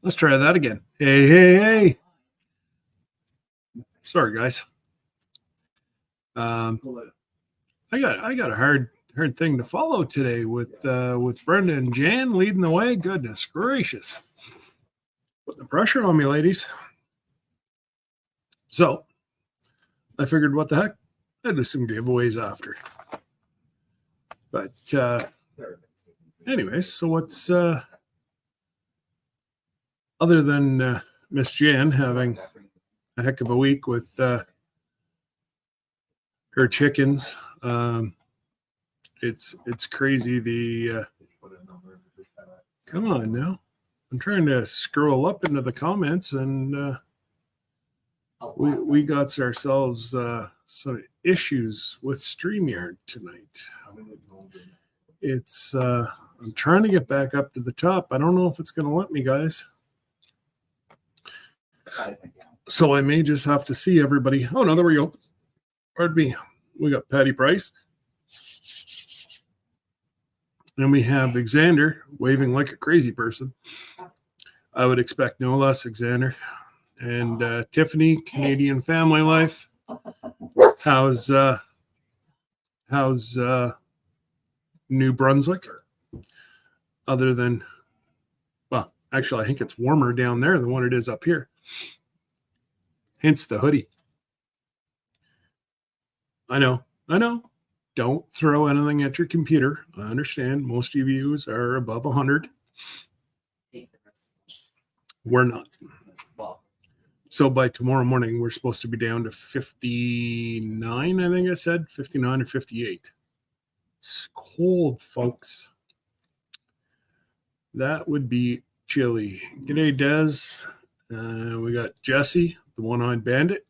Let's try that again. Hey, hey, hey. Sorry, guys. I got a hard thing to follow today with Brenda and Jan leading the way. Goodness gracious. Putting the pressure on me, ladies. So I figured, what the heck? I'd do some giveaways after. But anyways, so what's other than Miss Jan having a heck of a week with her chickens. It's crazy. Come on now. I'm trying to scroll up into the comments, and we got ourselves some issues with StreamYard tonight. It's I'm trying to get back up to the top. I don't know if it's going to let me, guys. So I may just have to see everybody. Oh no, there we go. Pardon me. We got Patty Price. And we have Xander waving like a crazy person. I would expect no less, Xander. And Tiffany, Canadian Family Life. How's New Brunswick? Other than, well, actually, I think it's warmer down there than what it is up here. Hence the hoodie. I know. Don't throw anything at your computer. I understand most of you are above 100. We're not. So by tomorrow morning, we're supposed to be down to 59, I think I said. 59 or 58. It's cold, folks. That would be chilly. G'day, Des. We got Jesse, the one-eyed bandit.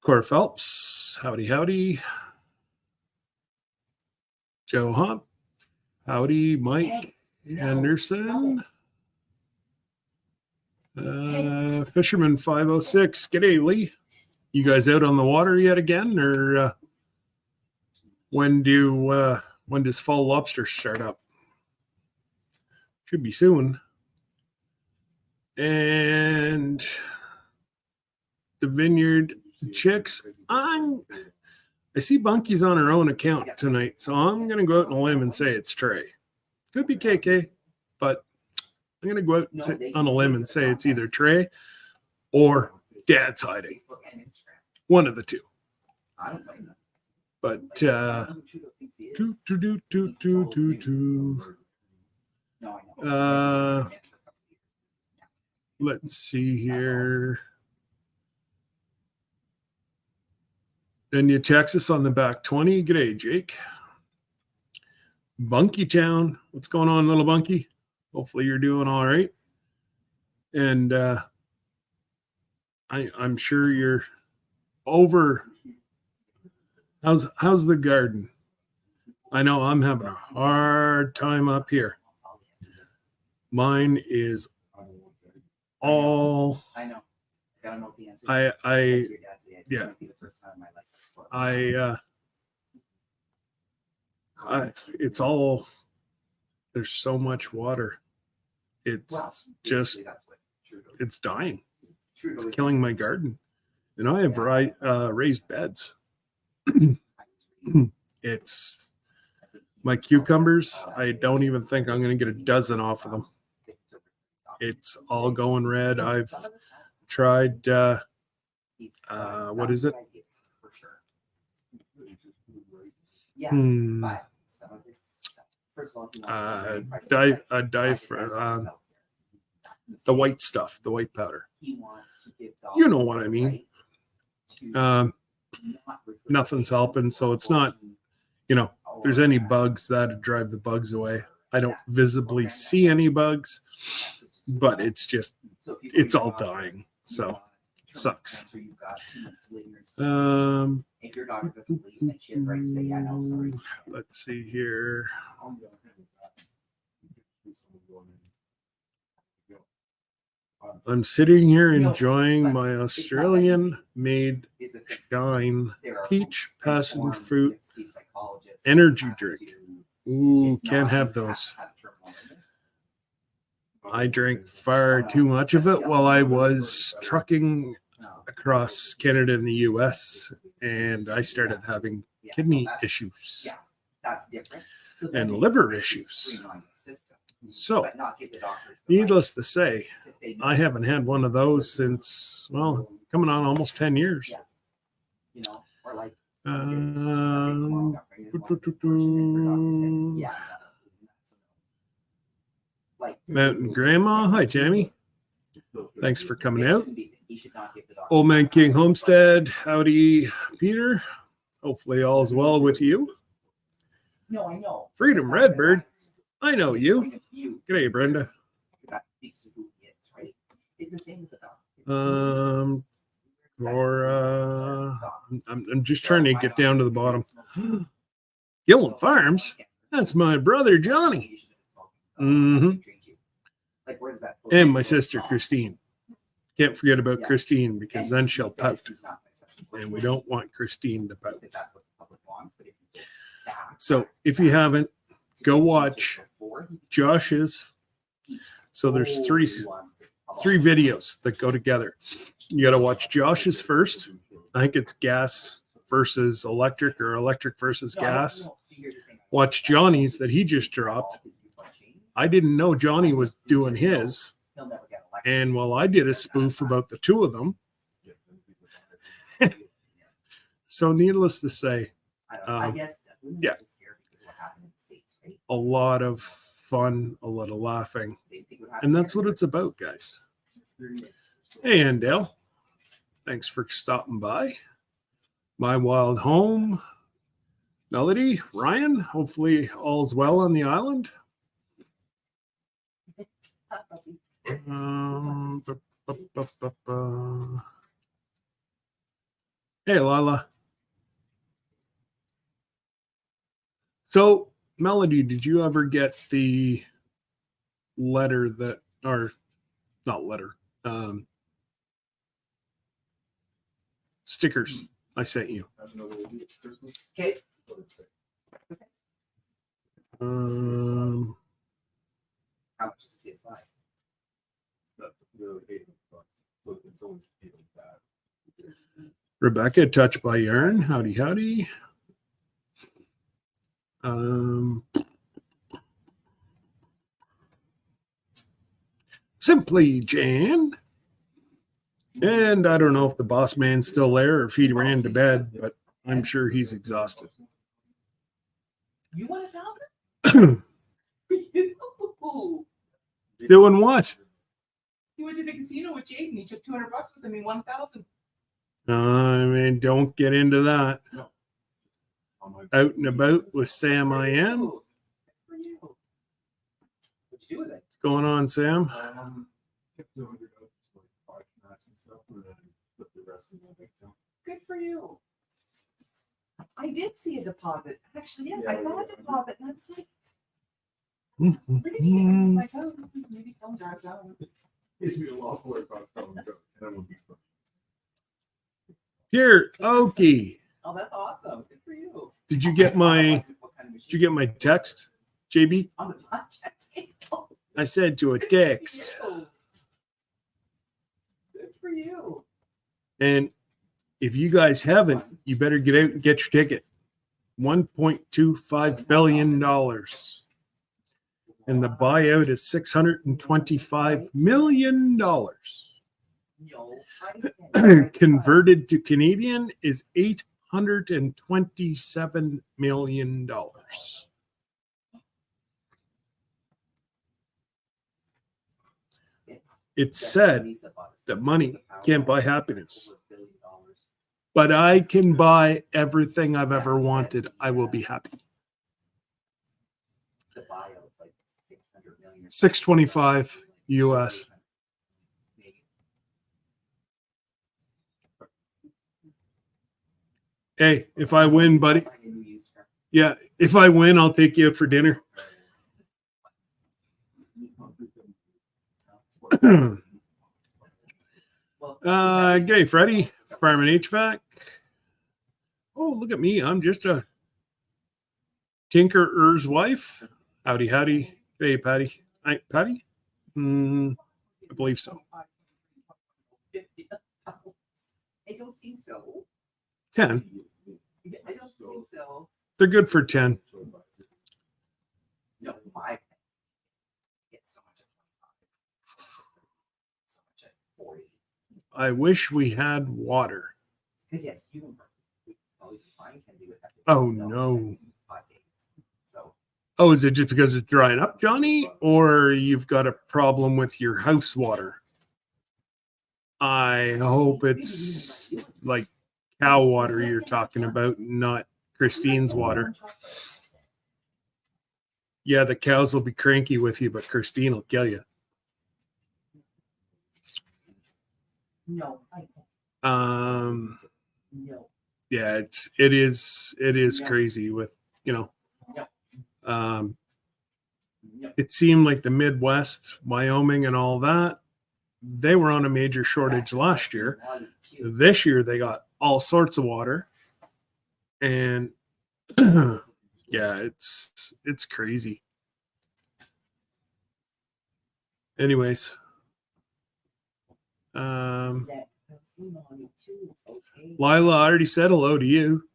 Cora Phelps, howdy. Joe Hump, howdy. Mike Anderson. Fisherman 506, g'day, Lee. You guys out on the water yet again, or when does fall lobster start up? Should be soon. And the Vineyard Chicks, I see Bunky's on her own account tonight, so I'm going to go out on a limb and say it's Trey. Could be KK, but I'm going to go out on a limb and say it's either Trey or Dad's hiding. One of the two. But let's see here. And you text us on the back 20. G'day, Jake. Bunky Town. What's going on, little Bunky? Hopefully you're doing all right. And I'm sure you're over. How's the garden? I know I'm having a hard time up here. Mine is all. I know. I don't know the answer. Yeah. It's all, there's so much water. It's just, it's dying. It's killing my garden. And I have raised beds. It's my cucumbers. I don't even think I'm going to get a dozen off of them. It's all going red. I've tried, what is it? The white stuff, the white powder. You know what I mean. Nothing's helping, so it's not, if there's any bugs, that'd drive the bugs away. I don't visibly see any bugs, but it's just, it's all dying. So sucks. Let's see here. I'm sitting here enjoying my Australian-made Shine Peach Passion Fruit energy drink. Ooh, can't have those. I drank far too much of it while I was trucking across Canada and the US, and I started having kidney issues and liver issues. So, needless to say, I haven't had one of those since, well, coming on almost 10 years. Mountain Grandma, hi Tammy. Thanks for coming out. Old Man King Homestead, howdy Peter. Hopefully all's well with you. No, I know. Freedom Redbird, I know you. G'day, Brenda. I'm just trying to get down to the bottom. Gillen Farms, that's my brother Johnny. And my sister Christine. Can't forget about Christine because then she'll pout. And we don't want Christine to pout. So if you haven't, go watch Josh's. So there's three videos that go together. You got to watch Josh's first. I think it's gas versus electric or electric versus gas. Watch Johnny's that he just dropped. I didn't know Johnny was doing his. And while I did a spoof about the two of them. So needless to say, yeah, a lot of fun, a lot of laughing. And that's what it's about, guys. Hey, Andale. Thanks for stopping by. My Wild Home. Melody, Ryan, hopefully all's well on the island. Hey, Lila. So, Melody, did you ever get the letter that, or not letter, stickers I sent you? Okay. How much is a PS5? Rebecca, touched by yarn. Howdy, howdy. Simply Jan. And I don't know if the boss man's still there or if he ran to bed, but I'm sure he's exhausted. You want 1,000? Doing what? He went to the casino with Jaden. He took $200 with him. He won 1,000. I mean, don't get into that. No. Out and about with Sam I am. Good for you. What'd you do with it? What's going on, Sam? Good for you. I did see a deposit. Actually, yes, I saw a deposit, and I was like, where did he get it? I'm like, oh, maybe phone drives out. Here, Okie. Oh, that's awesome. Good for you. Did you get my text, JB? On the blackjack table. I said to a text. Good for you. And if you guys haven't, you better get out and get your ticket. $1.25 billion. And the buyout is $625 million. Converted to Canadian is $827 million. It's said that money can't buy happiness. But I can buy everything I've ever wanted. I will be happy. The buyout's like 600 million. 625 US. Hey, if I win, buddy. Yeah, if I win, I'll take you out for dinner. G'day, Freddie. Fireman HVAC. Oh, look at me. I'm just a tinkerer's wife. Howdy, howdy. Hey, Patty. Hi, Patty. I believe so. I don't think so. 10. I don't think so. They're good for 10. No, I get so much at 25. So much at 40. I wish we had water. Because yes, you can probably find Kenzie would have to. Oh, no. 5 days. So. Oh, is it just because it's drying up, Johnny? Or you've got a problem with your house water? I hope it's like cow water you're talking about, not Christine's water. Yeah, the cows will be cranky with you, but Christine will kill you. No, I Um, no. yeah, it is crazy with, No. it seemed like the Midwest, Wyoming and all that, they were on a major shortage last year. This year they got all sorts of water. And yeah, it's crazy. Anyways, Lila, I already said hello to you.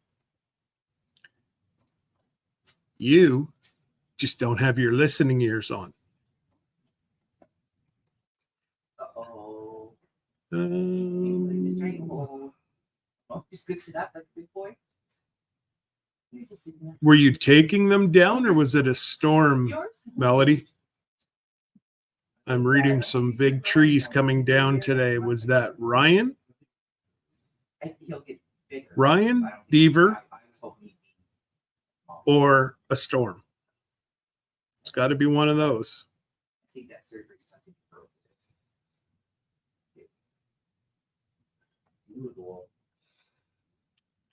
You just don't have your listening ears on. Uh-oh. Just good sit up like a big boy. Were you taking them down or was it a storm, Melody? I'm reading some big trees coming down today. Was that Ryan? Ryan, Beaver, or a storm? It's got to be one of those.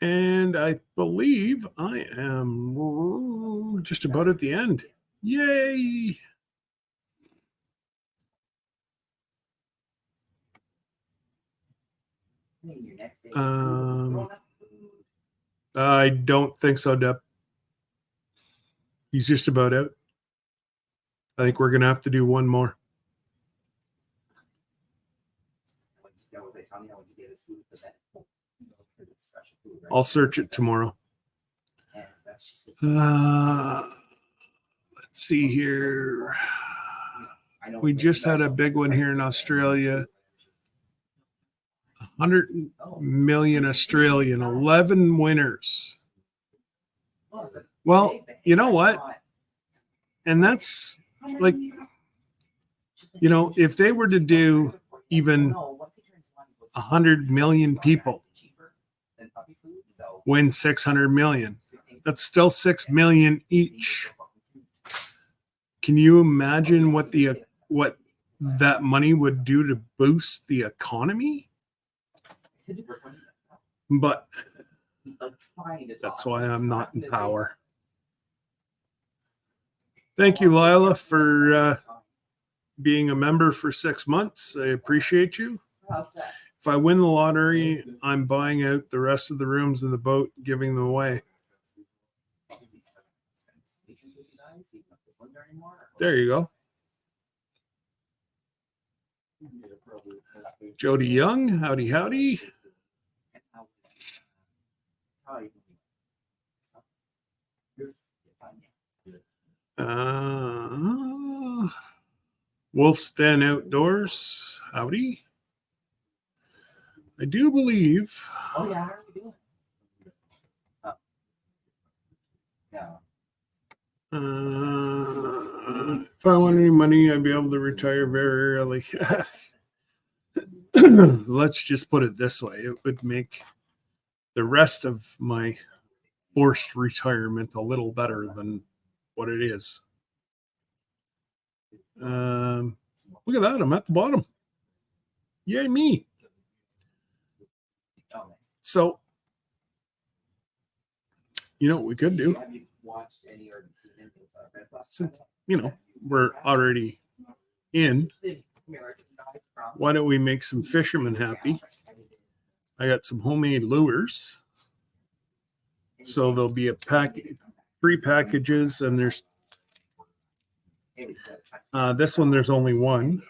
And I believe I am just about at the end. Yay! I don't think so, Deb. He's just about out. I think we're gonna have to do one more. I'll search it tomorrow. Let's see here. We just had a big one here in Australia. 100 million Australian, 11 winners. Well, you know what? And that's like, you know, if they were to do even 100 million people win 600 million, that's still 6 million each. Can you imagine what that money would do to boost the economy? But that's why I'm not in power. Thank you, Lila, for being a member for 6 months. I appreciate you. If I win the lottery, I'm buying out the rest of the rooms in the boat, giving them away. There you go. Jody Young, howdy, howdy. Wolf's Den Outdoors, howdy. I do believe. Oh, yeah, how are we doing? If I want any money, I'd be able to retire very early. Let's just put it this way. It would make the rest of my forced retirement a little better than what it is. Look at that. I'm at the bottom. Yay, me. So, you know what we could do? Since, you know, we're already in, why don't we make some fishermen happy? I got some homemade lures. So there'll be a package, 3 packages, and there's This one, there's only one.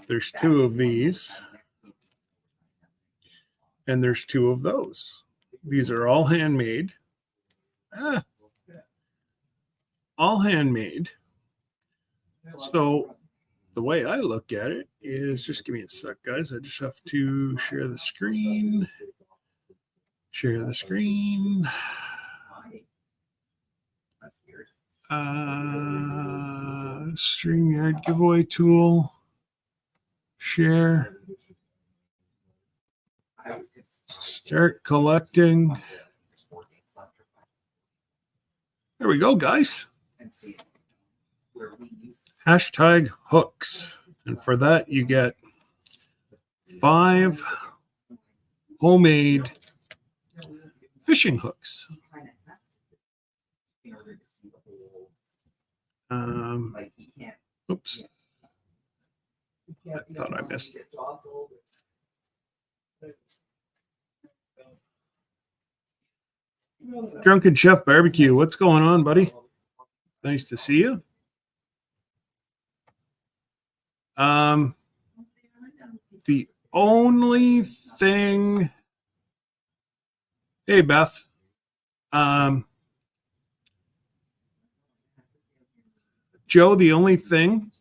There's two of these. And there's two of those. These are all handmade. All handmade. So the way I look at it is, just give me a sec, guys. I just have to share the screen. Share the screen. StreamYard giveaway tool. Share. Start collecting. There we go, guys. Hashtag hooks. And for that, you get 5 homemade fishing hooks. Oops. I thought I missed it. Drunken Chef Barbecue, what's going on, buddy? Nice to see you. The only thing, hey Beth, Joe, the only thing,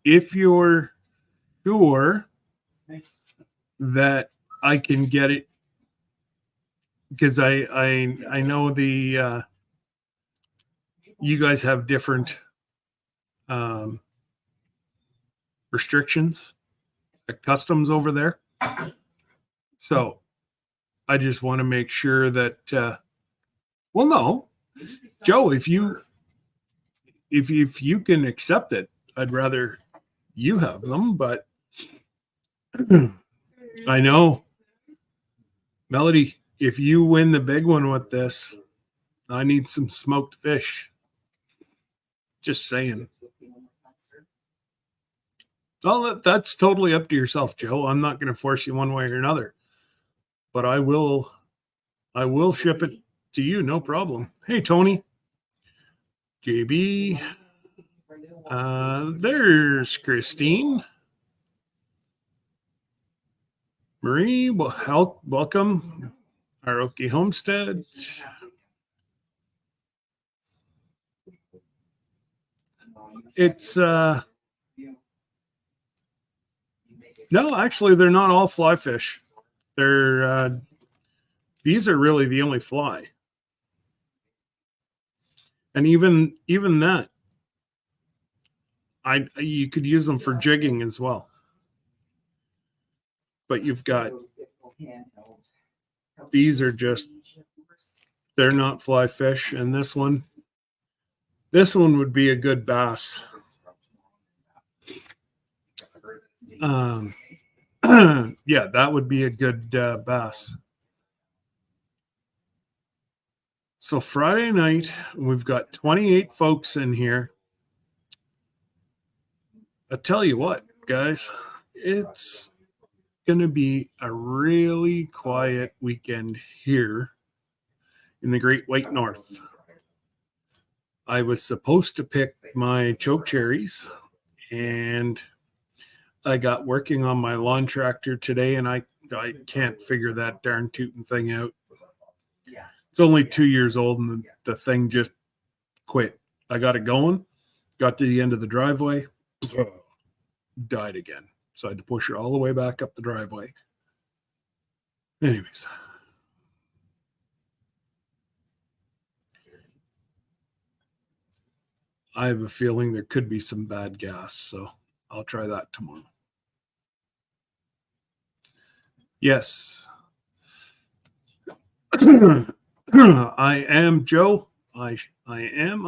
if you're sure that I can get it, because I know the you guys have different restrictions at customs over there, so I just want to make sure that well, no, Joe, if you can accept it, I'd rather you have them, but I know, Melody, if you win the big one with this, I need some smoked fish. Just saying. Well, that's totally up to yourself, Joe. I'm not going to force you one way or another, but I will ship it to you, no problem. Hey, Tony, JB, there's Christine, Marie. Well, welcome, Aroki Homestead. It's no, actually, they're not all fly fish. They're these are really the only fly, and even that, you could use them for jigging as well. But you've got, these are just, they're not fly fish, and this one would be a good bass. Yeah, that would be a good bass. So Friday night, we've got 28 folks in here. I tell you what, guys, it's going to be a really quiet weekend here in the Great White North. I was supposed to pick my choke cherries, and I got working on my lawn tractor today, and I can't figure that darn tootin' thing out. It's only 2 years old, and the thing just quit. I got it going, got to the end of the driveway, died again. So I had to push her all the way back up the driveway. Anyways. I have a feeling there could be some bad gas, so I'll try that tomorrow. Yes. I am, Joe. I am.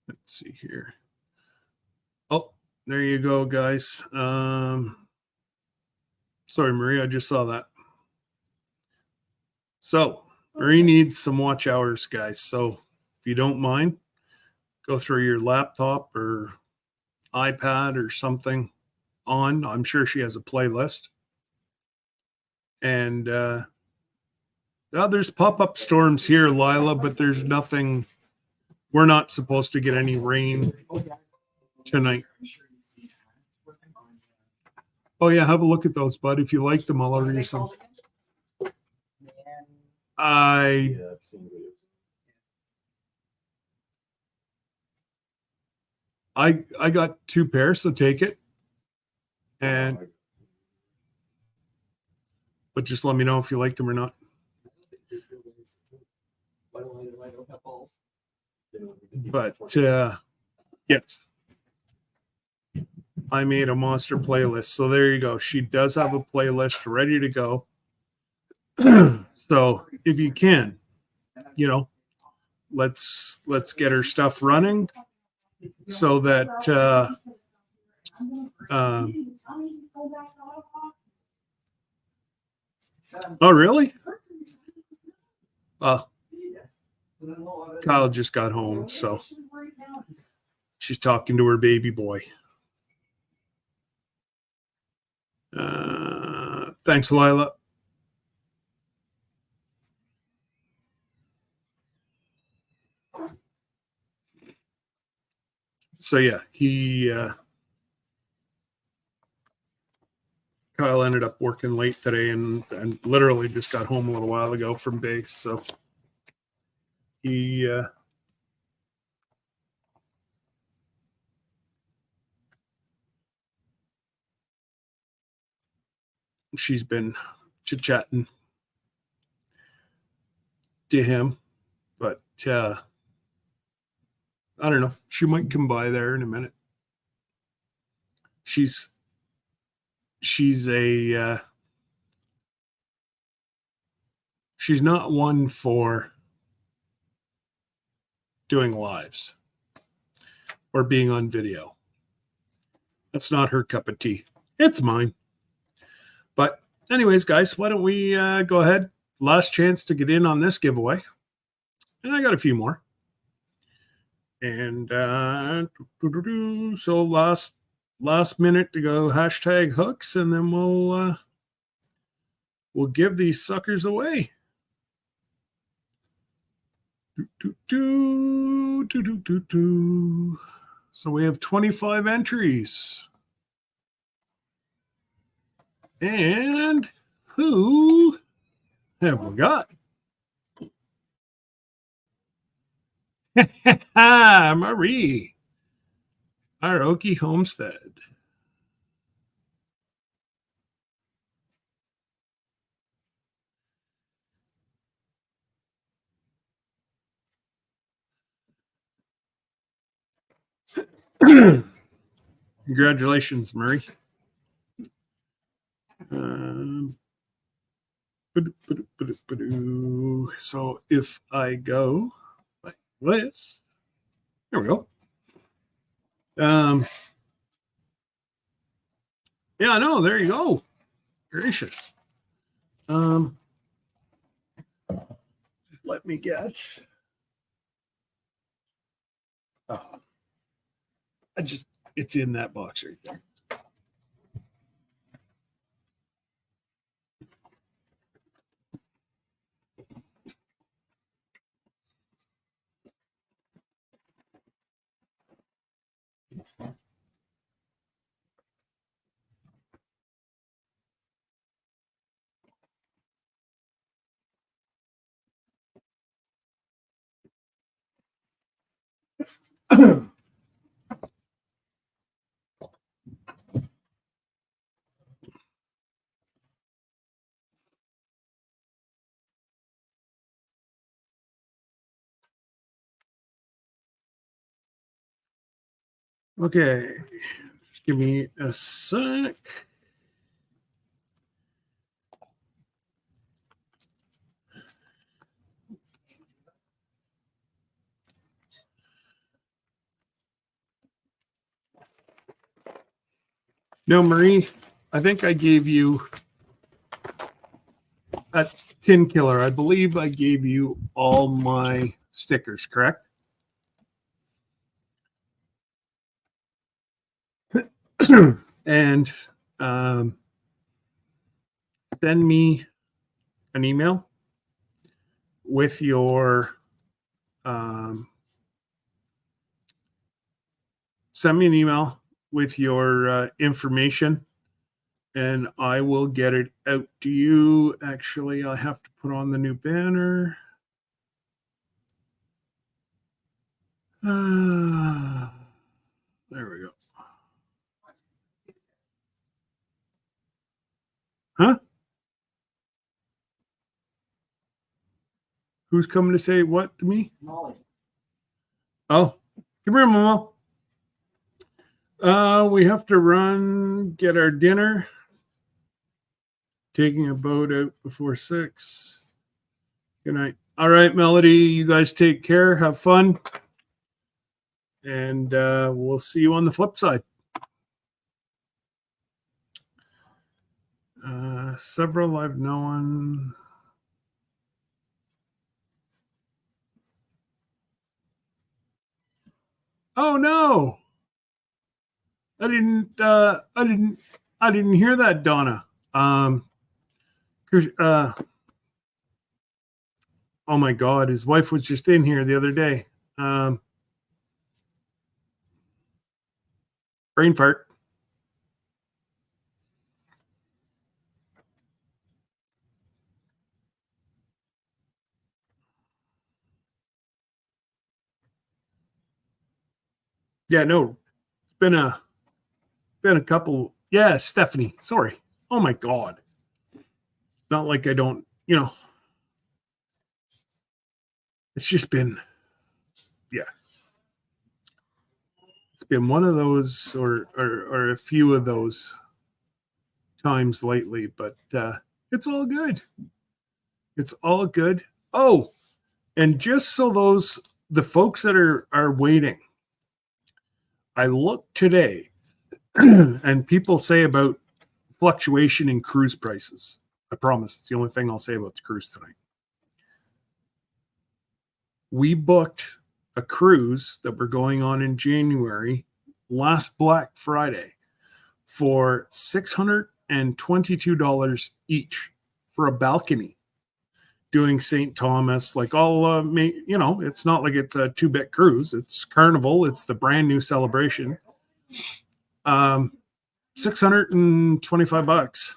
Let's see here. Oh, there you go, guys. Sorry, Marie, I just saw that. So Marie needs some watch hours, guys. So if you don't mind, go through your laptop or iPad or something on. I'm sure she has a playlist. And there's pop-up storms here, Lila, but there's nothing. We're not supposed to get any rain tonight. Oh yeah, have a look at those, bud. If you like them, I'll order you some. I got 2 pairs, so take it. And but just let me know if you like them or not. But yes, I made a monster playlist. So there you go. She does have a playlist ready to go. So if you can, let's get her stuff running so that oh really? Kyle just got home, so she's talking to her baby boy. Thanks, Lila. So yeah, Kyle ended up working late today and literally just got home a little while ago from base. So she's been chit-chatting to him, but I don't know. She might come by there in a minute. She's not one for doing lives or being on video. That's not her cup of tea. It's mine. But anyways, guys, why don't we go ahead? Last chance to get in on this giveaway. And I got a few more. And so last minute to go #hooks, and then we'll give these suckers away. So we have 25 entries. And who have we got? Marie, Aroki Homestead. Congratulations, Murray. So if I go like this, there we go. Yeah, no, there you go. Gracious. Let me get. Oh, it's in that box right there. Okay, just give me a sec. No, Marie, I think I gave you at Tin Killer. I believe I gave you all my stickers, correct? and send me an email with your information, and I will get it out to you. Actually, I have to put on the new banner. There we go. Huh? Who's coming to say what to me? Molly. Oh, come here, Mama. We have to get our dinner. Taking a boat out before 6. Good night. All right, Melody, you guys take care. Have fun. And we'll see you on the flip side. Several I've known. Oh no! I didn't hear that, Donna. Oh my God, his wife was just in here the other day. Brain fart. Yeah, no, it's been a couple. Yeah, Stephanie. Sorry. Oh my God. Not like I don't. It's just been. Yeah. It's been one of those, or a few of those times lately, but it's all good. It's all good. Oh, and just so the folks that are waiting, I looked today, and people say about fluctuation in cruise prices. I promise it's the only thing I'll say about the cruise tonight. We booked a cruise that we're going on in January, last Black Friday, for $622 each for a balcony, doing St. Thomas, like all, it's not like it's a 2-bit cruise. It's Carnival. It's the brand new celebration. $625.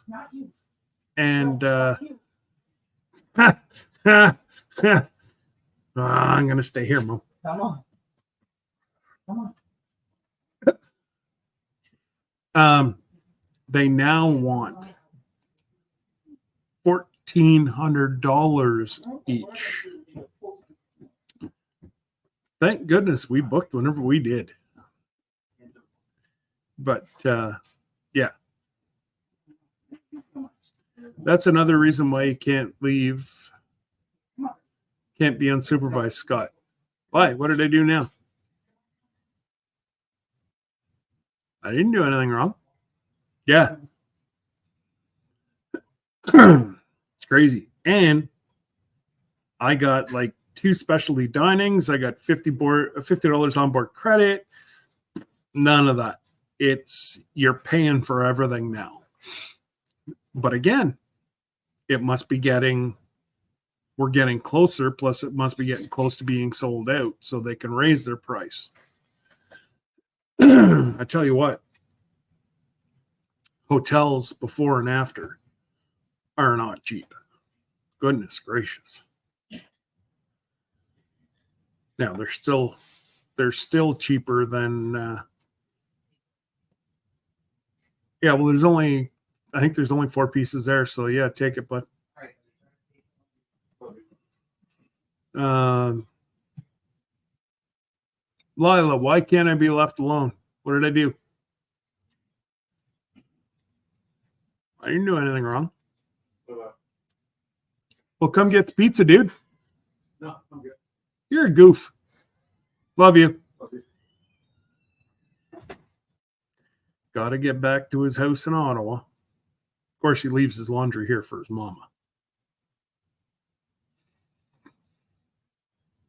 And I'm going to stay here, Mom. Come on. They now want $1,400 each. Thank goodness we booked whenever we did. But yeah, that's another reason why you can't leave. Can't be unsupervised, Scott. Why? What did I do now? I didn't do anything wrong. Yeah. It's crazy. And I got like 2 specialty dinings. I got $50 on board credit. None of that. You're paying for everything now. But again, it must be we're getting closer, plus it must be getting close to being sold out so they can raise their price. I tell you what, hotels before and after are not cheap. Goodness gracious. Now they're still cheaper than yeah, well I think there's only 4 pieces there, so yeah, take it, bud. Lila, why can't I be left alone? What did I do? I didn't do anything wrong. Well, come get the pizza, dude. No, I'm good. You're a goof. Love you. Love you. Got to get back to his house in Ottawa. Of course, he leaves his laundry here for his mama.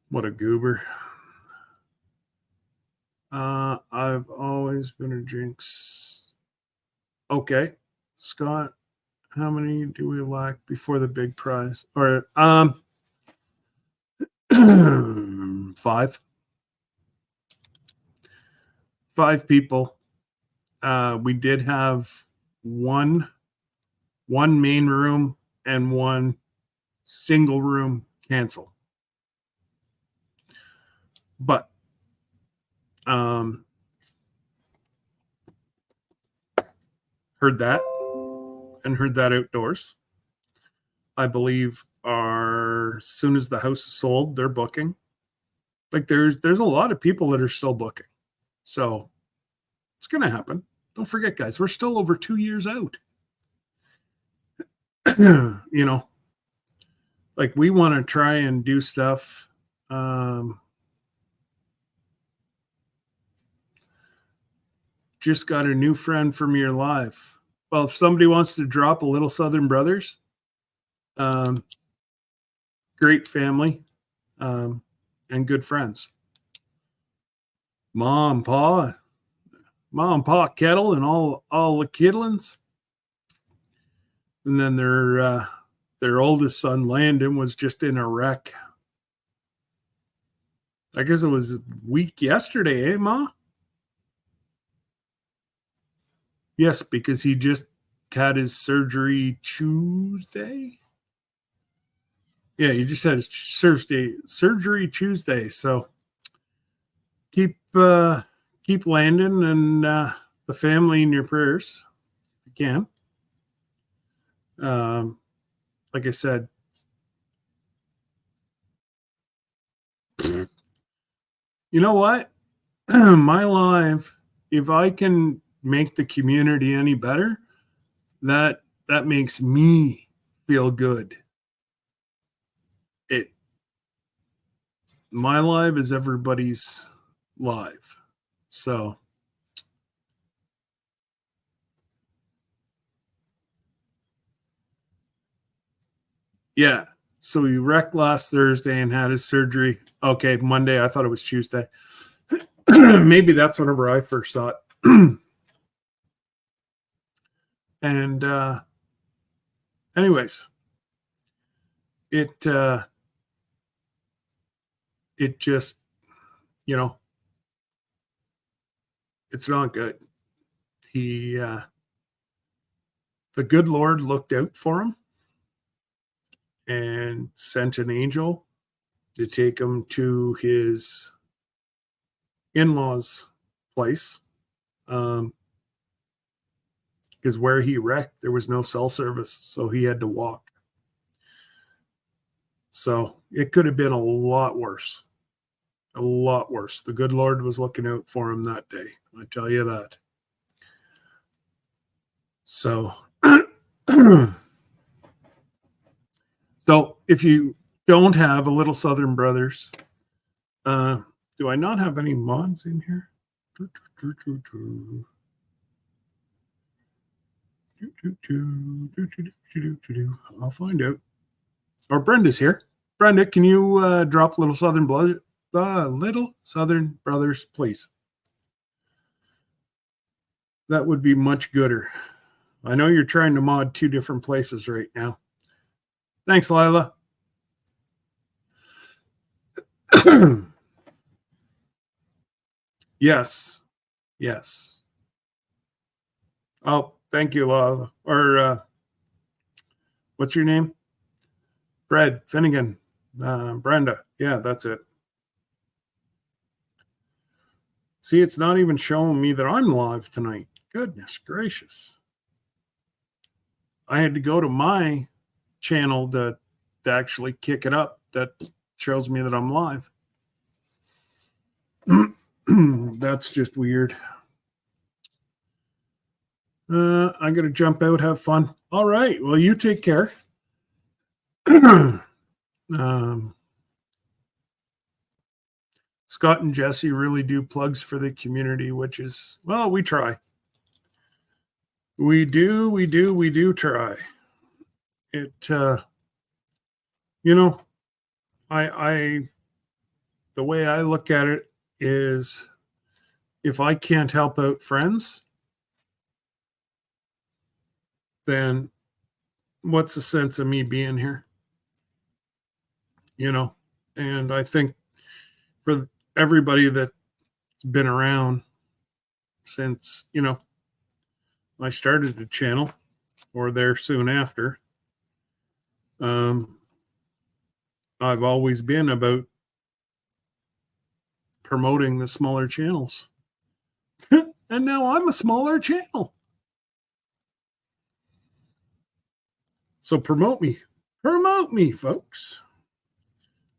What a goober. I've always been a jinx. Okay. Scott, how many do we lack before the big prize? Or five. 5 people. We did have one main room and one single room cancel. But heard that outdoors. I believe as soon as the house is sold, they're booking. Like there's a lot of people that are still booking. So it's gonna happen. Don't forget, guys, we're still over 2 years out. You know, like we want to try and do stuff. Just got a new friend from your live. Well, if somebody wants to drop a Little Southern Brothers, great family, and good friends. Mom, Pa Kettle, and all the Kidlins. And then their oldest son, Landon, was just in a wreck. I guess it was a week yesterday, eh, Ma? Yes, because he just had his surgery Tuesday. Yeah, he just had his surgery Tuesday. So keep Landon and the family in your prayers if you can. Like I said, you know what? My live, if I can make the community any better, that makes me feel good. My live is everybody's live. So yeah. So he wrecked last Thursday and had his surgery. Okay, Monday. I thought it was Tuesday. Maybe that's whenever I first saw it. And anyways, it just, it's not good. The good Lord looked out for him and sent an angel to take him to his in-laws' place. Because where he wrecked, there was no cell service, so he had to walk. So it could have been a lot worse. A lot worse. The good Lord was looking out for him that day. I tell you that. So, so if you don't have a Little Southern Brothers, do I not have any mods in here? I'll find out. Or Brenda's here. Brenda, can you drop Little Southern Brothers, please? That would be much gooder. I know you're trying to mod 2 different places right now. Thanks, Lila. Yes. Oh, thank you, Lila. Or what's your name? Fred Finnegan. Brenda. Yeah, that's it. See, it's not even showing me that I'm live tonight. Goodness gracious. I had to go to my channel to actually kick it up. That shows me that I'm live. That's just weird. I'm going to jump out, have fun. All right. Well, you take care. Scott and Jesse really do plugs for the community, which is, well, we try. We do try. It, the way I look at it is if I can't help out friends, then what's the sense of me being here? You know, and I think for everybody that's been around since, you know, I started the channel or there soon after, I've always been about promoting the smaller channels. And now I'm a smaller channel. So promote me. Promote me, folks.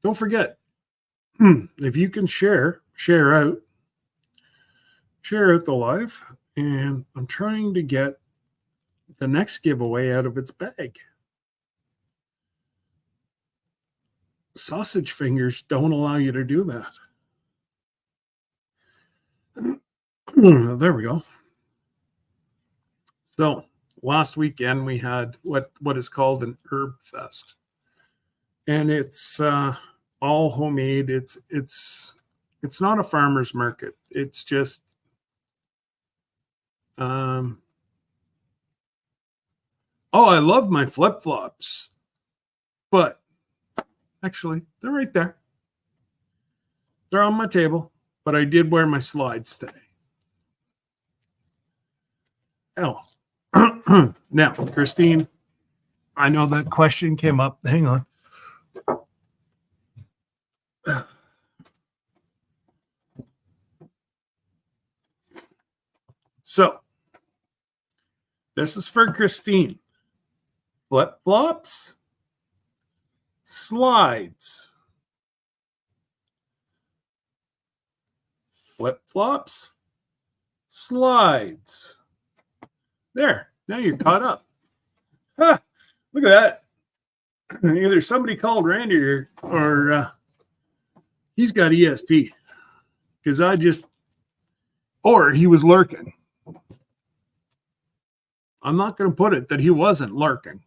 Don't forget, if you can share out the live. And I'm trying to get the next giveaway out of its bag. Sausage fingers don't allow you to do that. There we go. So last weekend we had what is called an herb fest, and it's all homemade. It's not a farmer's market. It's just oh, I love my flip-flops, but actually they're right there. They're on my table, but I did wear my slides today. Oh, now, Christine, I know that question came up. Hang on. So, this is for Christine. Flip-flops, slides. Flip-flops, slides. There, now you're caught up. Huh, look at that. Either somebody called Randy or he's got ESP. Because or he was lurking. I'm not going to put it that he wasn't lurking.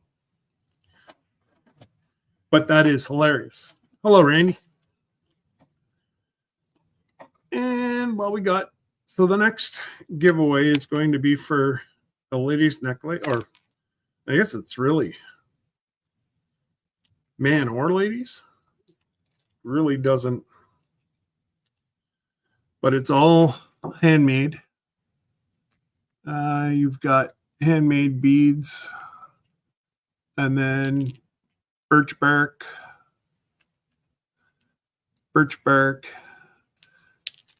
But that is hilarious. Hello, Randy. And so the next giveaway is going to be for a lady's necklace, or I guess it's really man or ladies. Really doesn't, but it's all handmade. You've got handmade beads and then birch bark.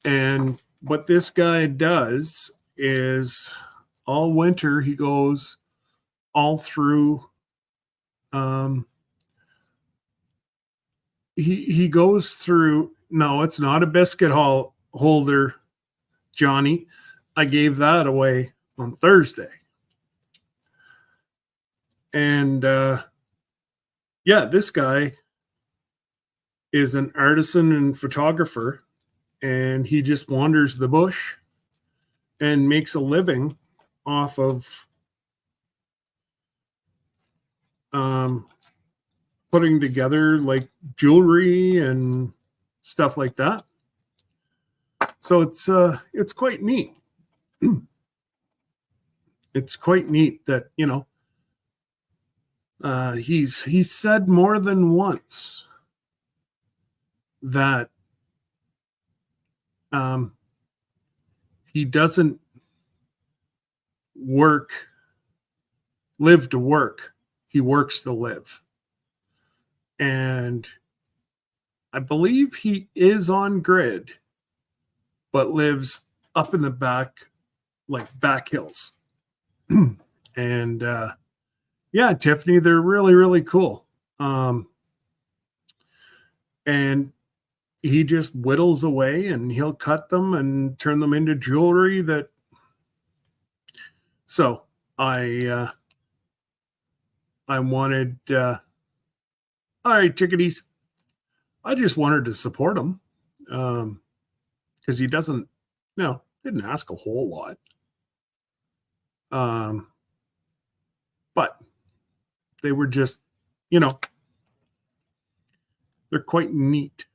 And what this guy does is all winter he goes all through. He goes through. No, it's not a biscuit holder, Johnny. I gave that away on Thursday. And yeah, this guy is an artisan and photographer, and he just wanders the bush and makes a living off of putting together like jewelry and stuff like that. So it's quite neat. It's quite neat that, you know, he's said more than once that he doesn't live to work. He works to live. And I believe he is on grid, but lives up in the back, like back hills. And yeah, Tiffany, they're really, really cool. And he just whittles away and he'll cut them and turn them into jewelry so I wanted, all right, chickadees. I just wanted to support him because he didn't ask a whole lot. But they were just, you know, they're quite neat.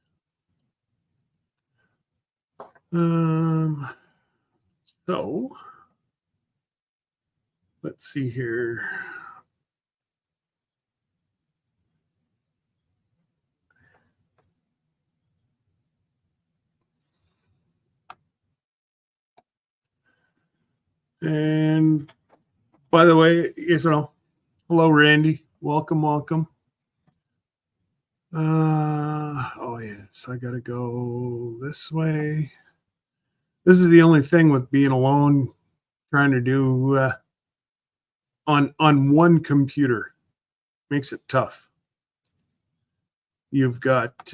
So let's see here. And by the way, hello, Randy. Welcome. Oh yes, I gotta go this way. This is the only thing with being alone, trying to do on one computer. Makes it tough. You've got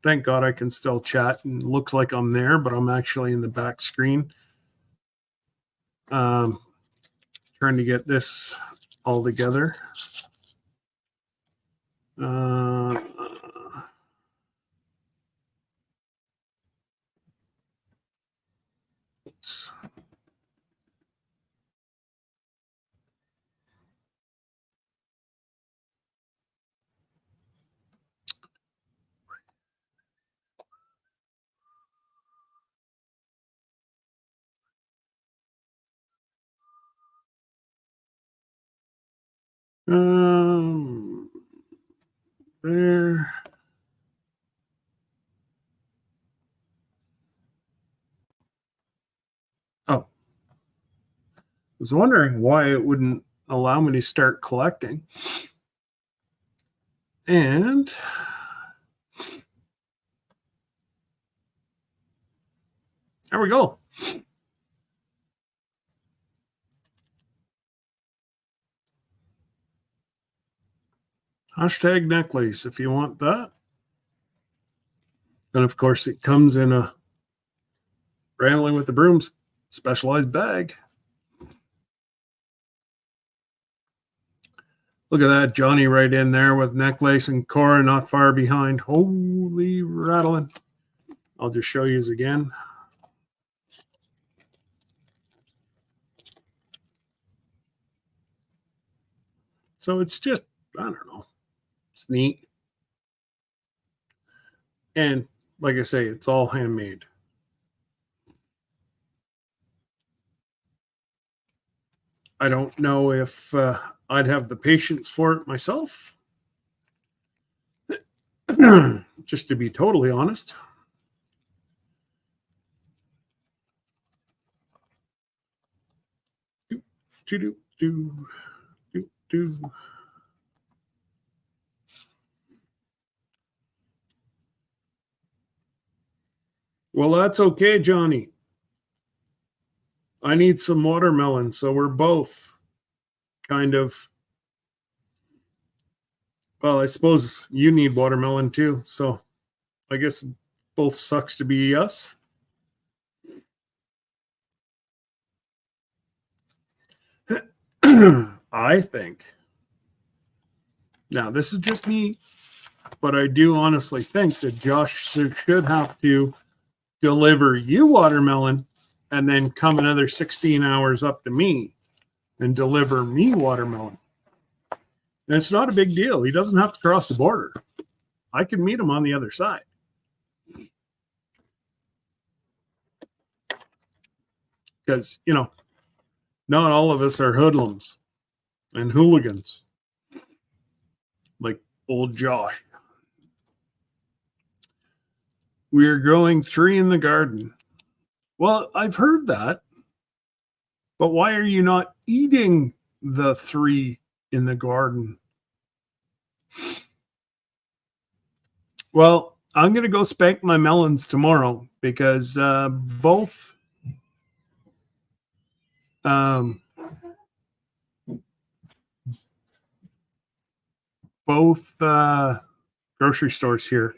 thank God I can still chat and it looks like I'm there, but I'm actually in the back screen. Trying to get this all together. Oops. There. Oh, I was wondering why it wouldn't allow me to start collecting. And there we go. Hashtag necklace if you want that. And of course, it comes in a Rambling with the Brooms specialized bag. Look at that, Johnny right in there with necklace and Cora not far behind. Holy rattling. I'll just show you again. So it's just, I don't know, it's neat. And like I say, it's all handmade. I don't know if I'd have the patience for it myself. Just to be totally honest. Do. Well, that's okay, Johnny. I need some watermelon, so we're both kind of. Well, I suppose you need watermelon too, so I guess both sucks to be us. I think. Now, this is just me, but I do honestly think that Josh should have to deliver you watermelon and then come another 16 hours up to me and deliver me watermelon. And it's not a big deal. He doesn't have to cross the border. I can meet him on the other side. Because, not all of us are hoodlums and hooligans like old Josh. We are growing 3 in the garden. Well, I've heard that. But why are you not eating the 3 in the garden? Well, I'm going to go spank my melons tomorrow because both grocery stores here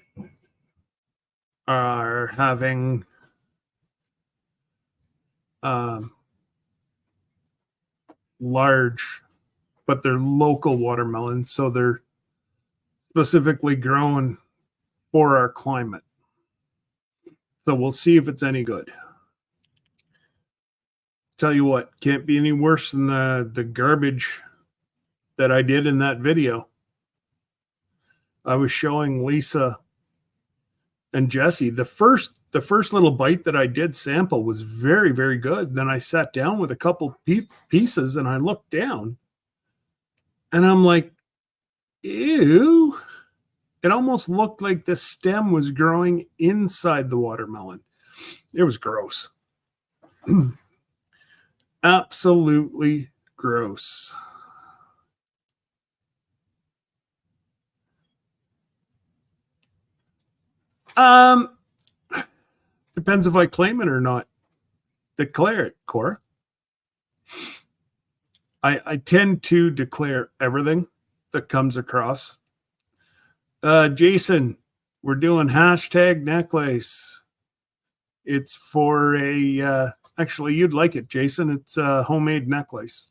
are having large, but they're local watermelon, so they're specifically grown for our climate. So we'll see if it's any good. Tell you what, can't be any worse than the garbage that I did in that video. I was showing Lisa and Jesse the first little bite that I did sample was very, very good. Then I sat down with a couple pieces and I looked down and I'm like, ew. It almost looked like the stem was growing inside the watermelon. It was gross. Absolutely gross. Depends if I claim it or not. Declare it, Cora. I tend to declare everything that comes across. Jason, we're doing hashtag necklace. It's for a, actually, you'd like it, Jason. It's a homemade necklace.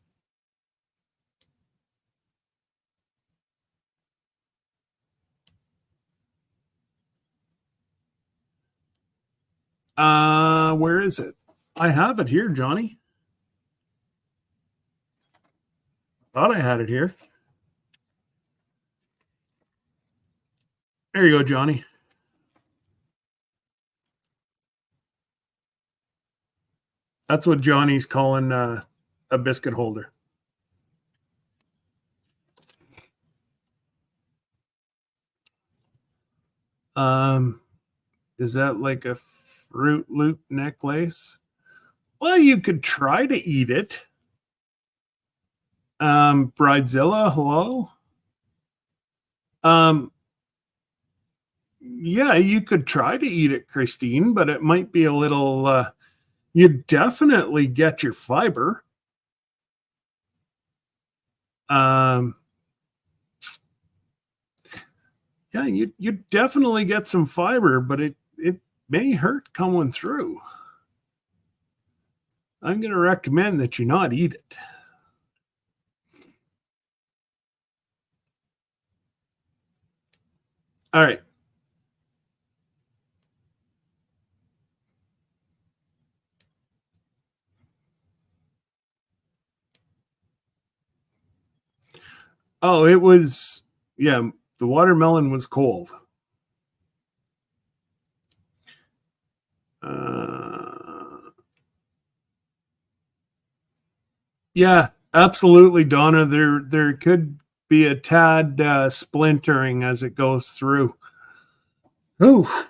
Where is it? I have it here, Johnny. Thought I had it here. There you go, Johnny. That's what Johnny's calling a biscuit holder. Is that like a Fruit Loop necklace? Well, you could try to eat it. Bridezilla, hello. Yeah, you could try to eat it, Christine, but it might be a little. You definitely get your fiber. Yeah, you definitely get some fiber, but it may hurt coming through. I'm going to recommend that you not eat it. All right. Oh, it was, yeah, the watermelon was cold. Yeah, absolutely, Donna. There could be a tad splintering as it goes through. Oh,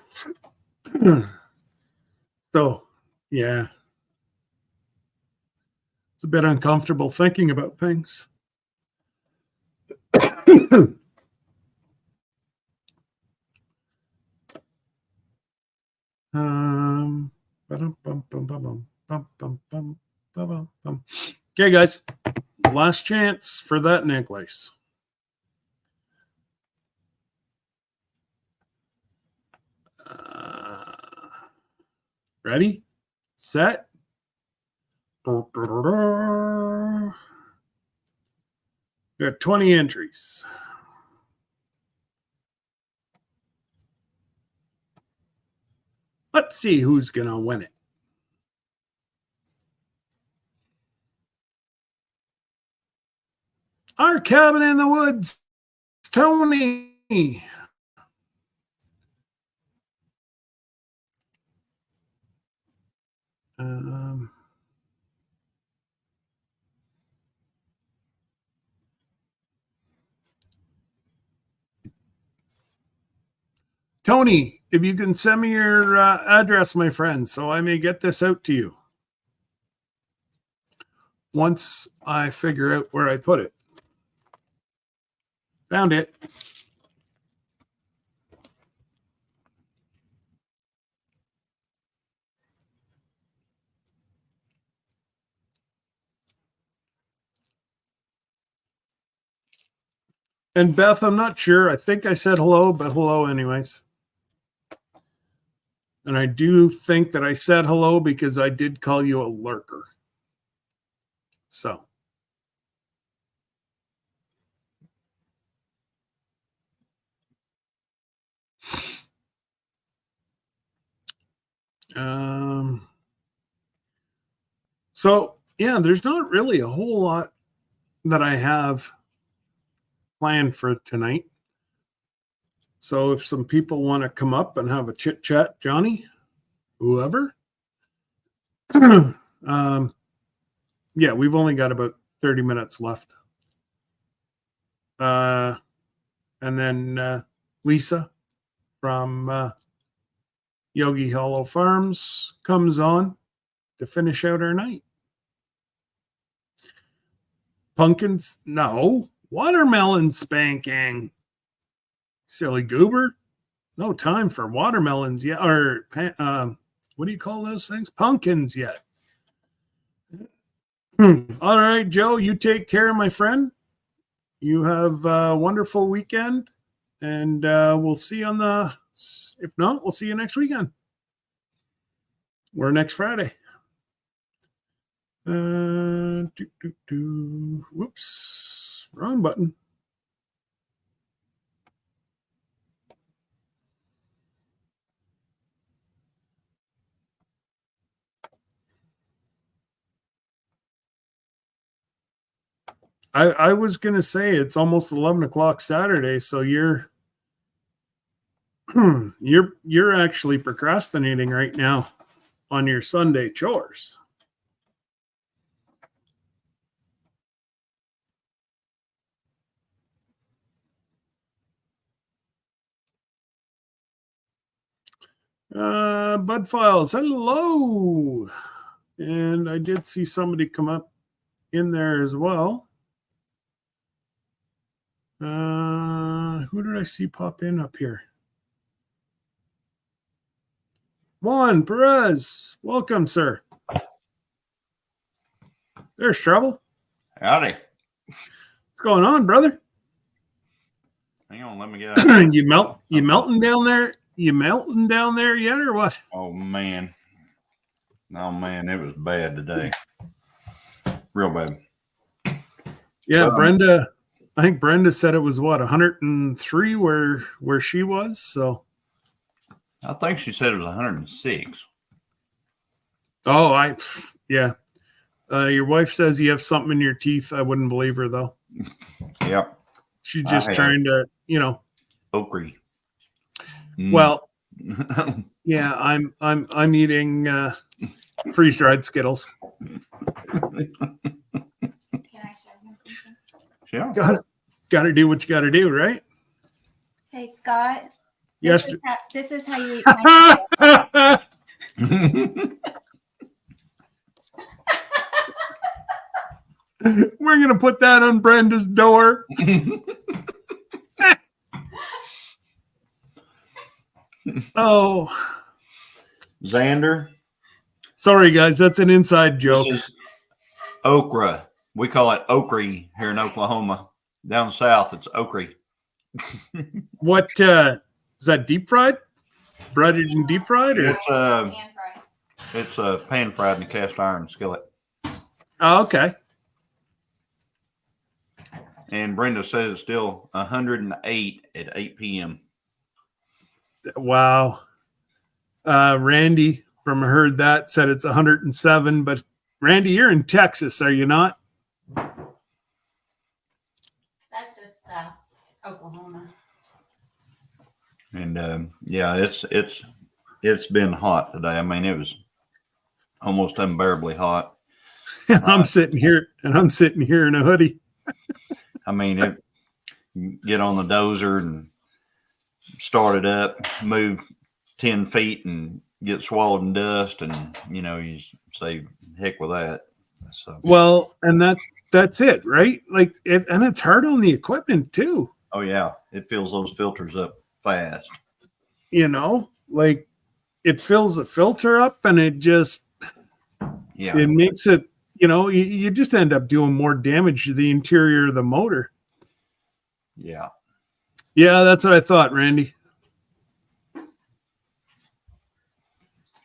so yeah, it's a bit uncomfortable thinking about things. Okay, guys, last chance for that necklace. Ready, set. We got 20 entries. Let's see who's going to win it. Our cabin in the woods, Tony. Tony, if you can send me your address, my friend, so I may get this out to you once I figure out where I put it. Found it. And Beth, I'm not sure. I think I said hello, but hello anyways. And I do think that I said hello because I did call you a lurker. So. So, yeah, there's not really a whole lot that I have planned for tonight. So if some people want to come up and have a chit chat, Johnny, whoever, yeah, we've only got about 30 minutes left. And then Lisa from Yogi Hollow Farms comes on. to finish out our night. Pumpkins? No. Watermelon spanking. Silly goober. No time for watermelons yet. Or what do you call those things? Pumpkins yet. All right, Joe, you take care, my friend. You have a wonderful weekend. And we'll see you on the, if not, we'll see you next weekend. Or next Friday. Whoops, wrong button. I was gonna say it's almost 11 o'clock Saturday, so you're you're actually procrastinating right now on your Sunday chores. Bud Files, hello. And I did see somebody come up in there as well. Who did I see pop in up here? Juan Perez, welcome, sir. There's trouble. Howdy. What's going on, brother? Hang on, let me get out. You melting down there? You melting down there yet, or what? Oh man, it was bad today. Real bad. Yeah, Brenda. I think Brenda said it was what 103 where she was. So I think she said it was 106. Oh, yeah. Your wife says you have something in your teeth. I wouldn't believe her though. Yep. She's just trying to, Okra. Well, yeah, I'm eating freeze dried Skittles. Can I show him something? Yeah. Got to do what you got to do, right? Hey, Scott. Yes. This is how you eat my We're going to put that on Brenda's door. Oh. Xander. Sorry, guys. That's an inside joke. This is okra. We call it okra here in Oklahoma. Down south, it's okra. What is that? Deep fried? Breaded and deep fried? Or? It's pan fried in a cast iron skillet. Oh, okay. And Brenda says it's still 108 at 8 p.m. Wow. Randy from Heard That said it's 107, but Randy, you're in Texas, are you not? That's just Oklahoma. And yeah, it's been hot today. I mean, it was almost unbearably hot. I'm sitting here in a hoodie. I mean, get on the dozer and start it up, move 10 feet and get swallowed in dust, and you say heck with that. So well, and that's it, right? Like and it's hard on the equipment too. Oh yeah, it fills those filters up fast. Like it fills the filter up, and it just it makes it. You just end up doing more damage to the interior of the motor. Yeah. Yeah, that's what I thought, Randy.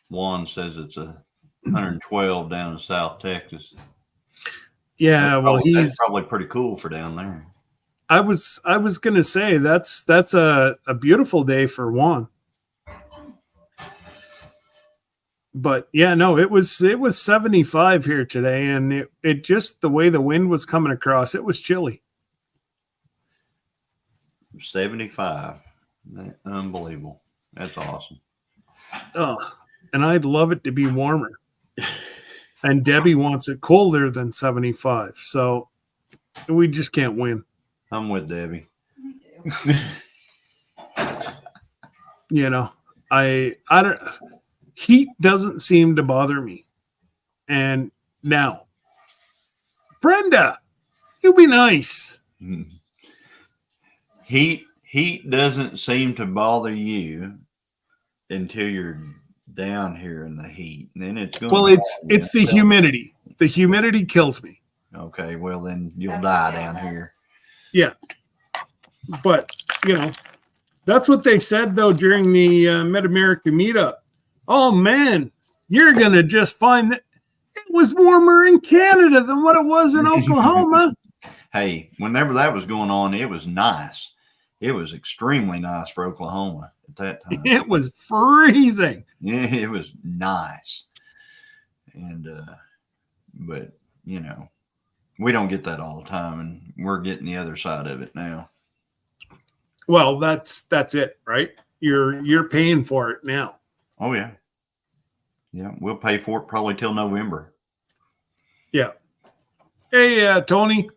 Juan says it's 112 down in South Texas. Yeah, that's probably pretty cool for down there. I was going to say that's a beautiful day for Juan. But yeah, no, it was 75 here today, and it just the way the wind was coming across, it was chilly. 75. Unbelievable. That's awesome. Oh, and I'd love it to be warmer. And Debbie wants it colder than 75. So we just can't win. I'm with Debbie. Me too. I don't heat doesn't seem to bother me. And now, Brenda, you be nice. Heat doesn't seem to bother you until you're down here in the heat. And then it's going. Well, it's the humidity. The humidity kills me. Okay, well then you'll That's die what down kills us. here. Yeah, but that's what they said though during the Mid America meetup. Oh man, you're gonna just find that it was warmer in Canada than what it was in Oklahoma. Hey, whenever that was going on, it was nice. It was extremely nice for Oklahoma at that time. It was freezing. Yeah, it was nice. And but we don't get that all the time, and we're getting the other side of it now. Well, that's it, right? You're paying for it now. Oh yeah. Yeah, we'll pay for it probably till November. Yeah. Hey, Tony.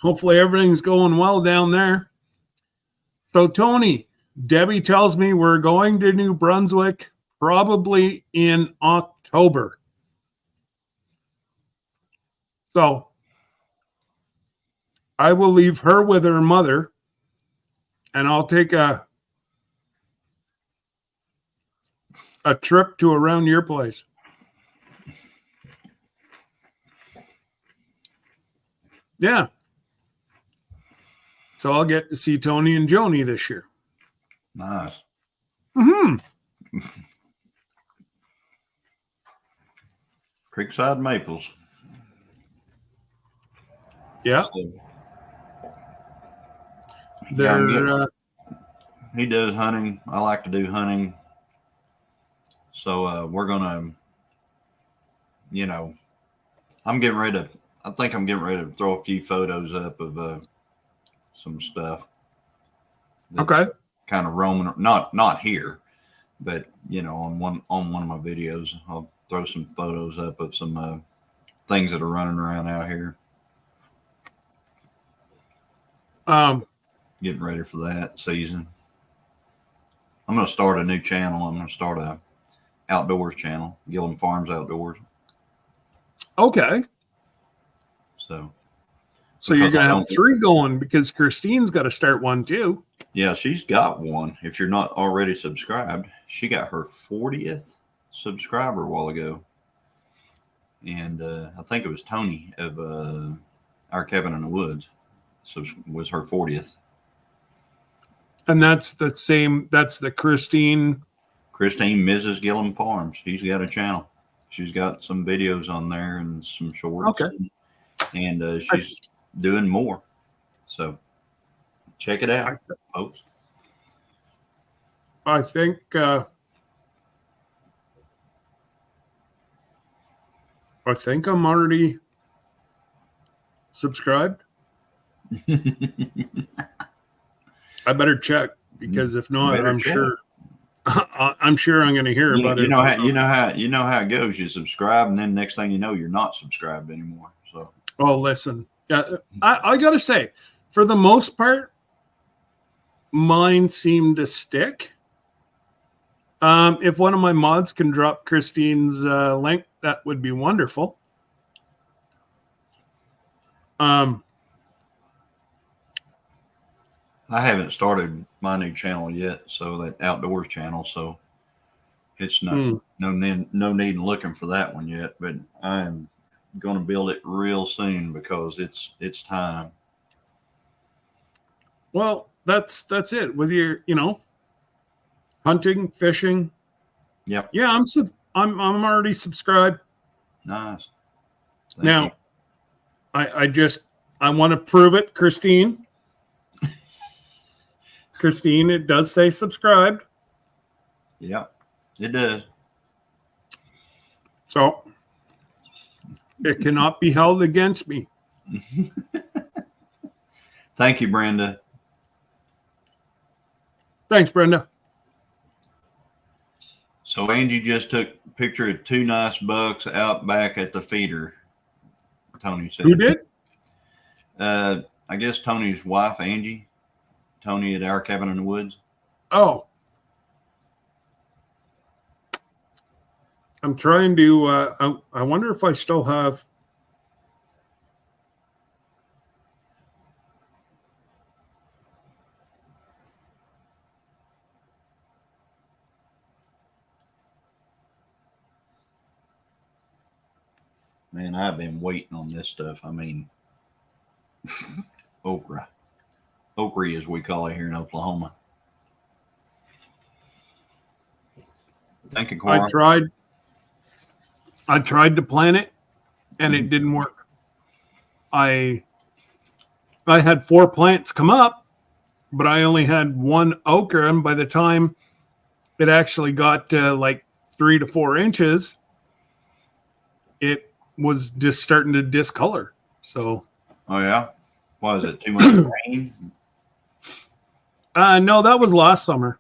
Hopefully everything's going well down there. So, Tony, Debbie tells me we're going to New Brunswick probably in October. So, I will leave her with her mother, and I'll take a trip to around your place. Yeah. So I'll get to see Tony and Joni this year. Nice. Mm-hmm. Creekside Maples. Yeah. So, yeah, They're he does hunting. I like to do hunting. So we're gonna, I think I'm getting ready to throw a few photos up of some stuff. okay. Kind of roaming, not here, but on one of my videos, I'll throw some photos up of some things that are running around out here. Getting ready for that season. I'm going to start a new channel. I'm going to start a outdoors channel, Gillum Farms Outdoors. Okay. So you're because gonna I have don't- 3 going because Christine's got to start one too. Yeah, she's got one. If you're not already subscribed, she got her 40th subscriber a while ago. And I think it was Tony of Our Cabin in the Woods. So was her 40th. And that's the same. That's the Christine. Mrs. Gillum Farms. She's got a channel. She's got some videos on there and some shorts. Okay. And she's doing more. So check it out, folks. I think. I think I'm already subscribed. I better check because if not, Better I'm check. sure. I'm sure I'm going to hear about it. You know how it goes. You subscribe, and then next thing you know, you're not subscribed anymore. So Oh, listen. I got to say, for the most part, mine seem to stick. If one of my mods can drop Christine's link, that would be wonderful. I haven't started my new channel yet, so that outdoors channel. So it's no need in looking for that one yet. But I'm going to build it real soon because it's time. Well, that's it with your, hunting, fishing. Yep. Yeah, I'm already subscribed. Nice. Thank Now, you. I want to prove it, Christine. Christine, it does say subscribed. Yep, it does. So it cannot be held against me. Thank you, Brenda. Thanks, Brenda. So Angie just took a picture of 2 nice bucks out back at the feeder. Tony said. Who did? I guess Tony's wife, Angie. Tony at Our Cabin in the Woods. Oh. I'm trying to. I wonder if I still have. Man, I've been waiting on this stuff. I mean, okra. Okra, as we call it here in Oklahoma. Thank you, Cora. I tried to plant it, and it didn't work. I had 4 plants come up, but I only had 1 okra, and by the time it actually got like 3 to 4 inches, it was just starting to discolor. So, Oh yeah, was it too much rain? no, that was last summer.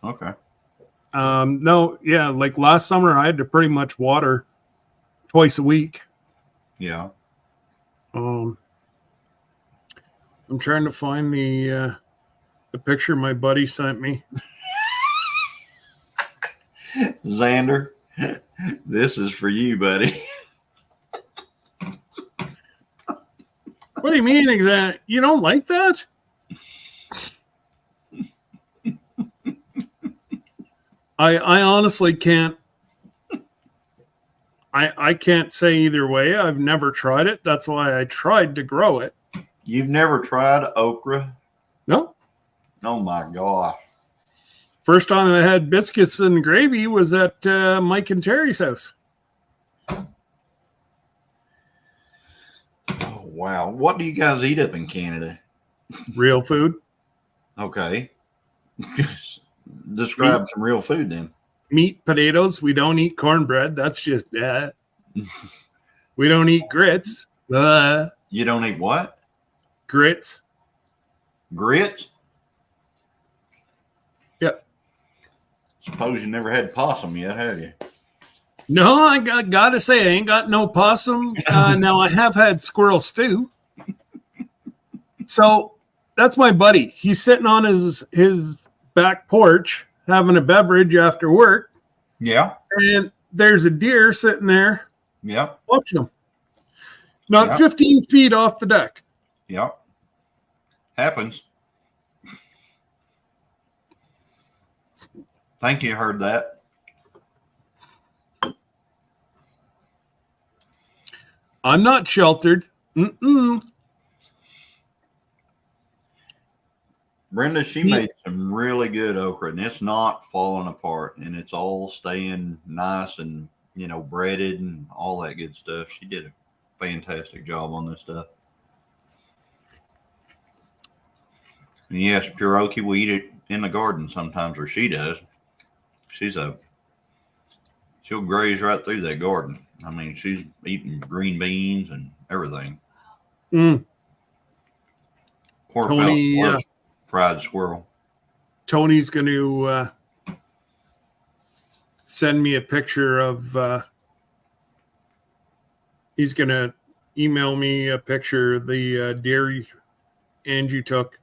Okay. No, yeah, like last summer, I had to pretty much water twice a week. Yeah. I'm trying to find the picture my buddy sent me. Xander, this is for you, buddy. What do you mean exactly? You don't like that? I honestly can't. I can't say either way. I've never tried it. That's why I tried to grow it. You've never tried okra? No. Oh my gosh. First time I had biscuits and gravy was at Mike and Terry's house. Oh wow. What do you guys eat up in Canada? Real food. Okay. Describe some real food then. Meat, potatoes. We don't eat cornbread. That's just that. We don't eat grits. You don't eat what? Grits. Grits? Yep. Suppose you never had possum yet, have you? No, I gotta say, I ain't got no possum. Now, I have had squirrel stew. So that's my buddy. He's sitting on his back porch having a beverage after work. Yeah. And there's a deer sitting there Yep. watching him. Not Yeah. 15 feet off the deck. Yep. Happens. Thank you. Heard that. I'm not sheltered. Brenda, she made some really good okra, and it's not falling apart, and it's all staying nice and breaded and all that good stuff. She did a fantastic job on this stuff. And yes, pierogi, we eat it in the garden sometimes, or she does. She'll graze right through that garden. I mean, she's eating green beans and everything. Poor Tony, fella loves fried squirrel. Tony's going to send me a picture of. He's going to email me a picture of the deer Angie took.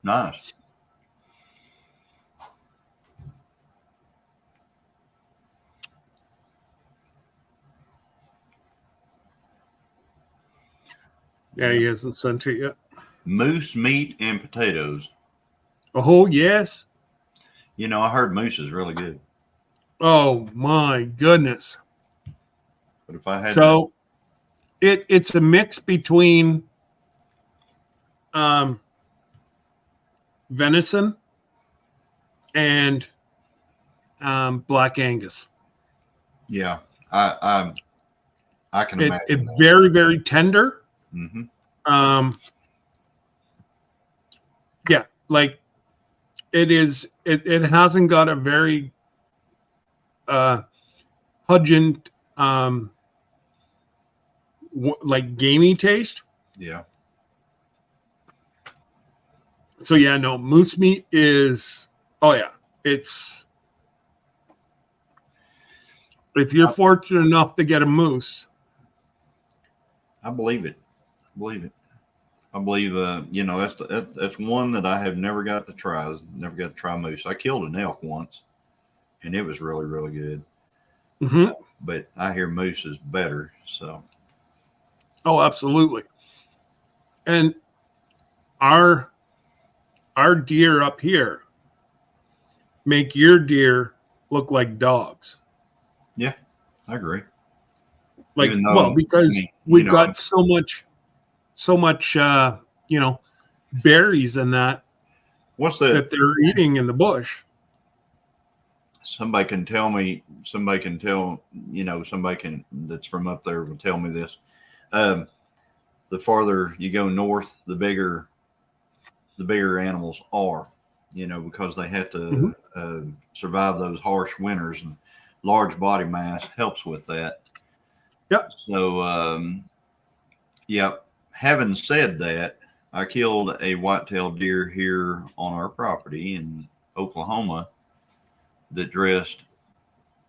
Nice. Yeah, he hasn't sent it yet. Moose meat and potatoes. Oh, yes. I heard moose is really good. Oh, my goodness. But if I had So it's a mix between venison and Black Angus. yeah, I can imagine. It's that. very, very tender. Mm-hmm. Yeah, like it is. It hasn't got a very pungent, like gamey taste. Yeah. So yeah, no, moose meat is. Oh yeah, it's. If you're fortunate enough to get a moose, I believe it. I believe that's one that I have never got to try. Never got to try moose. I killed an elk once, and it was really, really good. Mhm. but I hear moose is better. So Oh, absolutely. And our deer up here make your deer look like dogs. yeah, I agree. Like, Even though, well, because we've got so much berries and that what's that? that they're eating in the bush. Somebody can tell me. Somebody can tell. Somebody can that's from up there will tell me this. Um, the farther you go north, the bigger animals are. Because they have to survive those harsh winters, and large body mass helps with that. Yep. So, yeah. Having said that, I killed a white-tailed deer here on our property in Oklahoma that dressed,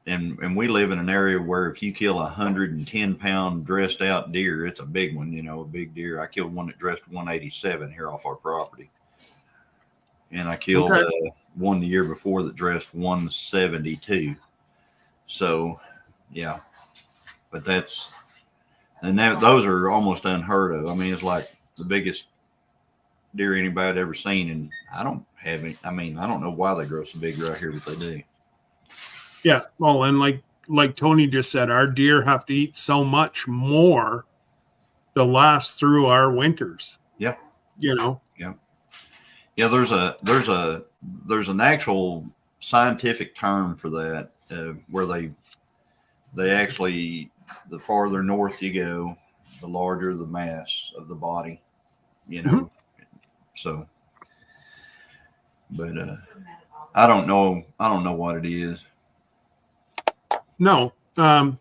and we live in an area where if you kill 110-pound dressed out deer, it's a big one, a big deer. I killed one that dressed 187 here off our property. And I killed one the year before that dressed 172. So, yeah, but those are almost unheard of. I mean, it's like the biggest deer anybody ever seen, and I don't have any. I mean, I don't know why they grow so big right here, but they do. Yeah. Well, and like Tony just said, our deer have to eat so much more to last through our winters. Yeah. Yeah. Yeah. There's an actual scientific term for that, where they actually, the farther north you go, the larger the mass of the body. So, but I don't know what it is. No. And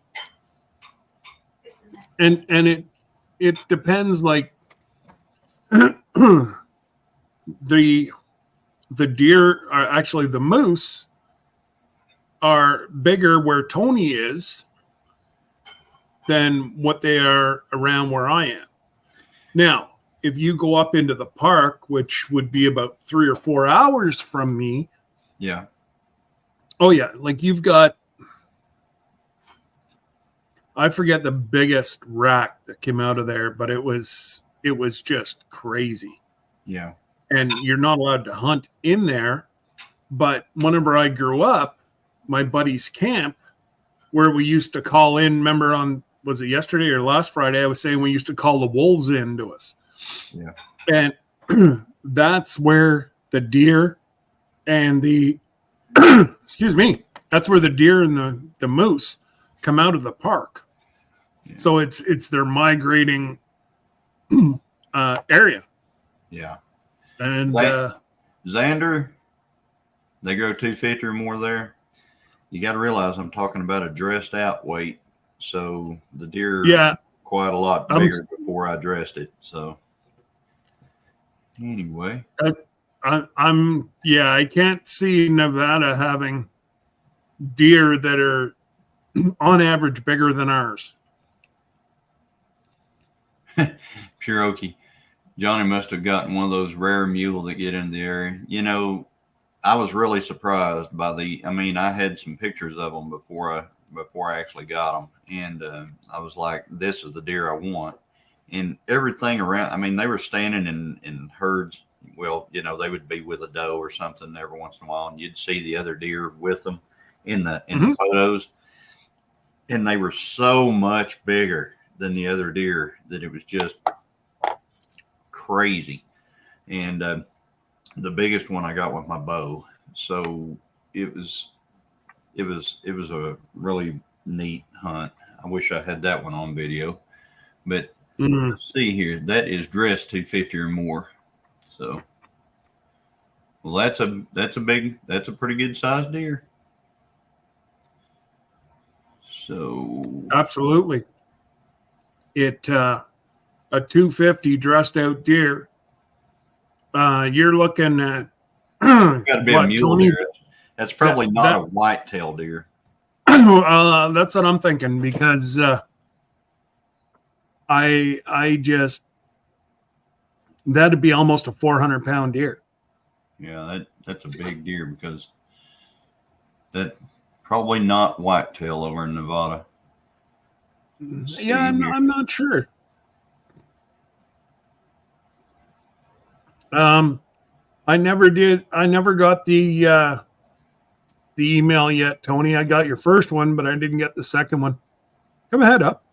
it depends, like the deer are actually, the moose are bigger where Tony is than what they are around where I am. Now, if you go up into the park, which would be about 3 or 4 hours from me. Yeah. Oh yeah. Like you've got, I forget the biggest rack that came out of there, but it was just crazy. Yeah. And you're not allowed to hunt in there. But whenever I grew up, my buddy's camp, where we used to call in, remember was it yesterday or last Friday? I was saying we used to call the wolves in to us. Yeah. And that's where the deer and the, excuse me, that's where the deer and the moose come out of the park. Yeah. So it's their migrating area. Yeah. And Xander, they grow 250 or more there. You got to realize I'm talking about a dressed out weight. So the deer quite a lot bigger before I dressed it. So anyway, I can't see Nevada having deer that are on average bigger than ours. Cherokee. Johnny must have gotten one of those rare mule that get in the area. I was really surprised by I had some pictures of them before I actually got them. And I was like, this is the deer I want. And everything around, they were standing in herds. Well, they would be with a doe or something every once in a while, and you'd see the other deer with them in the photos. And they were so much bigger than the other deer that it was just crazy. And the biggest one I got with my bow. So it was a really neat hunt. I wish I had that one on video, but let's see here. That is dressed 250 or more. So, well, that's a pretty good sized deer. So absolutely, a 250 dressed out deer. You're looking at got to be a mule deer. That's probably not a white-tailed deer. That's what I'm thinking, because I just, that'd be almost a 400-pound deer. Yeah, that's a big deer, because that Probably not whitetail over in Nevada. Yeah, I'm not sure. I never got the email yet, Tony. I got your first one, but I didn't get the second one. Come ahead up.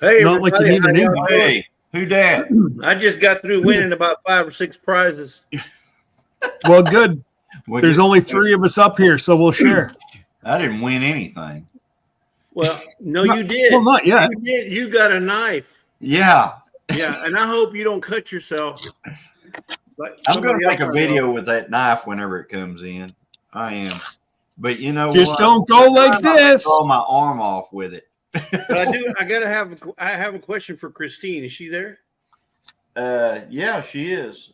Hey, Not like you everybody, need how an y'all invite. doing? Hey, who dat? I just got through winning about 5 or 6 prizes. Well, good. We There's get- only 3 of us up here, so we'll share. I didn't win anything. Well, no, you did. Well, not yet. You did. You got a knife. Yeah, Yeah, and I hope you don't cut yourself. Like I'm going to somebody make a else video with that knife whenever it comes in. I am. But you know Just what? don't go like this. Saw my arm off with it. But I have a question for Christine. Is she there? Yeah, she is.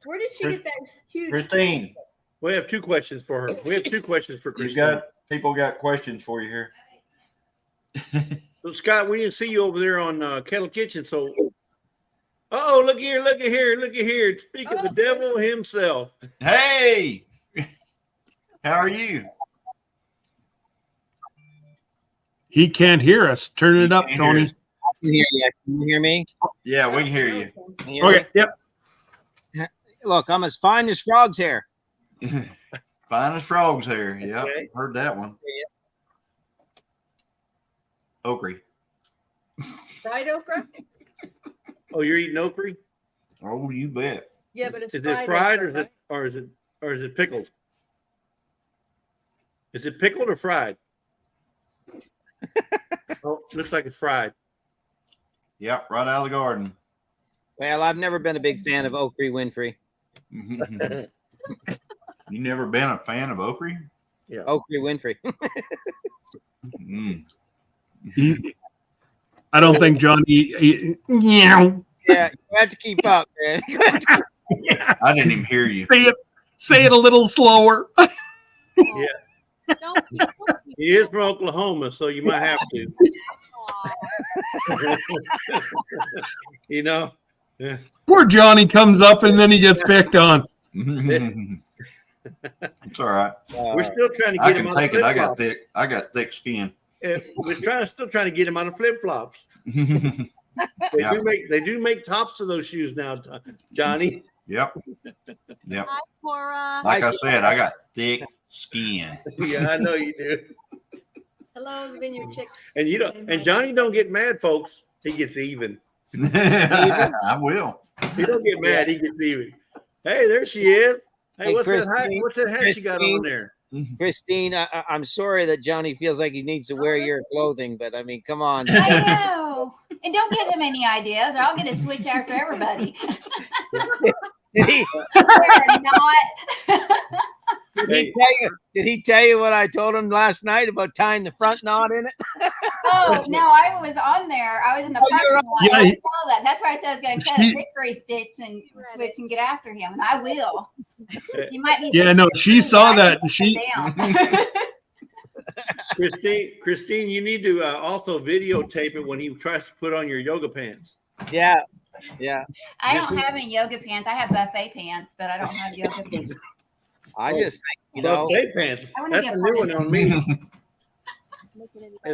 Where did she get that huge? Christine, We have 2 questions for her. We have 2 questions for you Christine. people got questions for you here. So Scott, we didn't see you over there on Kettle Kitchen. So, oh, look here, look at here, look at here. Speak of the devil himself. Hey, how are you? He can't hear us. Turn it up, Can't hear Tony. us. Can hear you. Can you hear me? Yeah, we can hear you. Can you hear Okay. Yep. me? Look, I'm as fine as frogs hair. Fine as frogs here. Yep, Okay. heard that one. Okra. Fried okra? Oh, you're eating okra? Oh, you bet. Yeah, but it's Is it fried or is okra, it pickled? Is it pickled or fried? Oh, looks like it's fried. Yep, right out of the garden. Well, I've never been a big fan of Okra Winfrey. You never been a fan of okra? Okra Winfrey. Mm. I don't think Johnny. Yeah. Yeah, you have to keep up, man. I didn't even hear you. Say it a little slower. Don't be- He is from Oklahoma, so you might have to. You know? Yeah. Poor Johnny comes up and then he gets picked on. It's all right. We're still trying to I get him can on take the it. I flip got thick skin. We're still trying to get him on the flip flops. Yeah. They do make tops of those shoes now, Johnny. Yep. Hi, Cora. Like I said, I got thick skin. Yeah, I know you do. Hello, the Vineyard Chicks. And you don't. And Johnny don't get mad, folks. He gets even. I will. He don't get mad. He gets even. Hey, there she is. Hey, Hey, what's that hat? Christine. What's that hat you got on there? Christine, I'm sorry that Johnny feels like he needs to wear your clothing, but I mean, come on. I know. And don't give him any ideas, or I'll get a switch after everybody. Did he, We're not. did he tell you what I told him last night about tying the front knot in it? Oh no, I was on there. I was in the Oh, parking you're lot. Yeah, I he- saw that. That's why I said I was going to cut a hickory stitch and switch and get after him, and I will. You might be. Yeah, no, she saw that and she. Christine, you need to also videotape it when he tries to put on your yoga pants. Yeah. Yeah. I don't have any yoga pants. I have buffet pants, but I don't have yoga pants. I just think, you know, Buffet pants. I wanna That's be a a part new of one it. on me. Are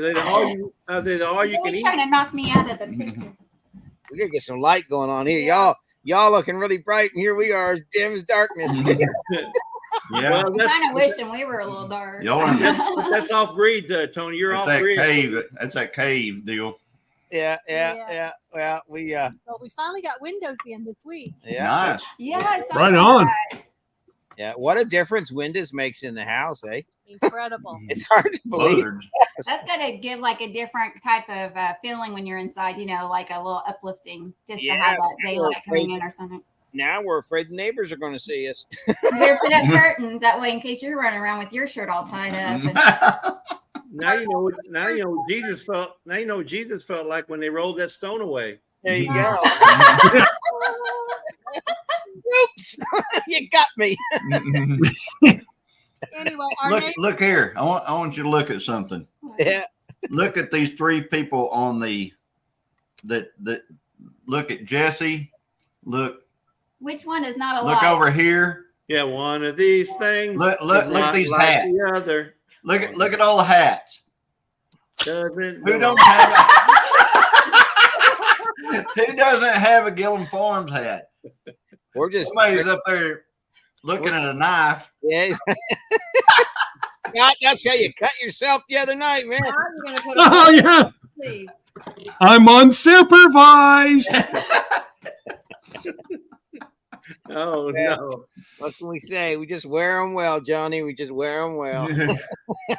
they the all you can He's eat? trying to knock me out of the picture. we gotta get some light going on here. Y'all looking really bright, and here we are, as dim as darkness. Yeah. Well, I'm kind of wishing we were a little dark. Y'all are that's off grid, Tony. You're That's off that grid. cave. That's that cave deal. yeah. Well, Well, we finally got windows in this week. Nice. Yeah, I saw Right that. on. yeah. What a difference Windows makes in the house, eh? Incredible. It's hard to believe. Buzzards. That's got to give like a different type of feeling when you're inside, you know, like a little uplifting just to Yeah, have that people are daylight coming afraid. in or something. Now we're afraid the neighbors are going to see us. You better put up curtains that way in case you're running around with your shirt all tied up. And Now you know. Now you know what Jesus felt. Now you know what Jesus felt like when they rolled that stone away. There you go. Oops, you got me. Anyway, our Look here. I want you to look at something. Yeah. Look at these 3 people on the that look at Jesse. Look which one is not a lot? over here. Yeah, one of these things. Look at is not these like hats. the other. Look at all the hats. Doesn't Who don't have who doesn't have a Gillum Farms hat? We're just Somebody's up there looking at a knife. yeah. Scott, that's how you cut yourself the other night, man. I'm gonna put Oh yeah, sleeve. I'm unsupervised. Oh Yeah. no. What can we say? We just wear them well, Johnny. We just wear them well.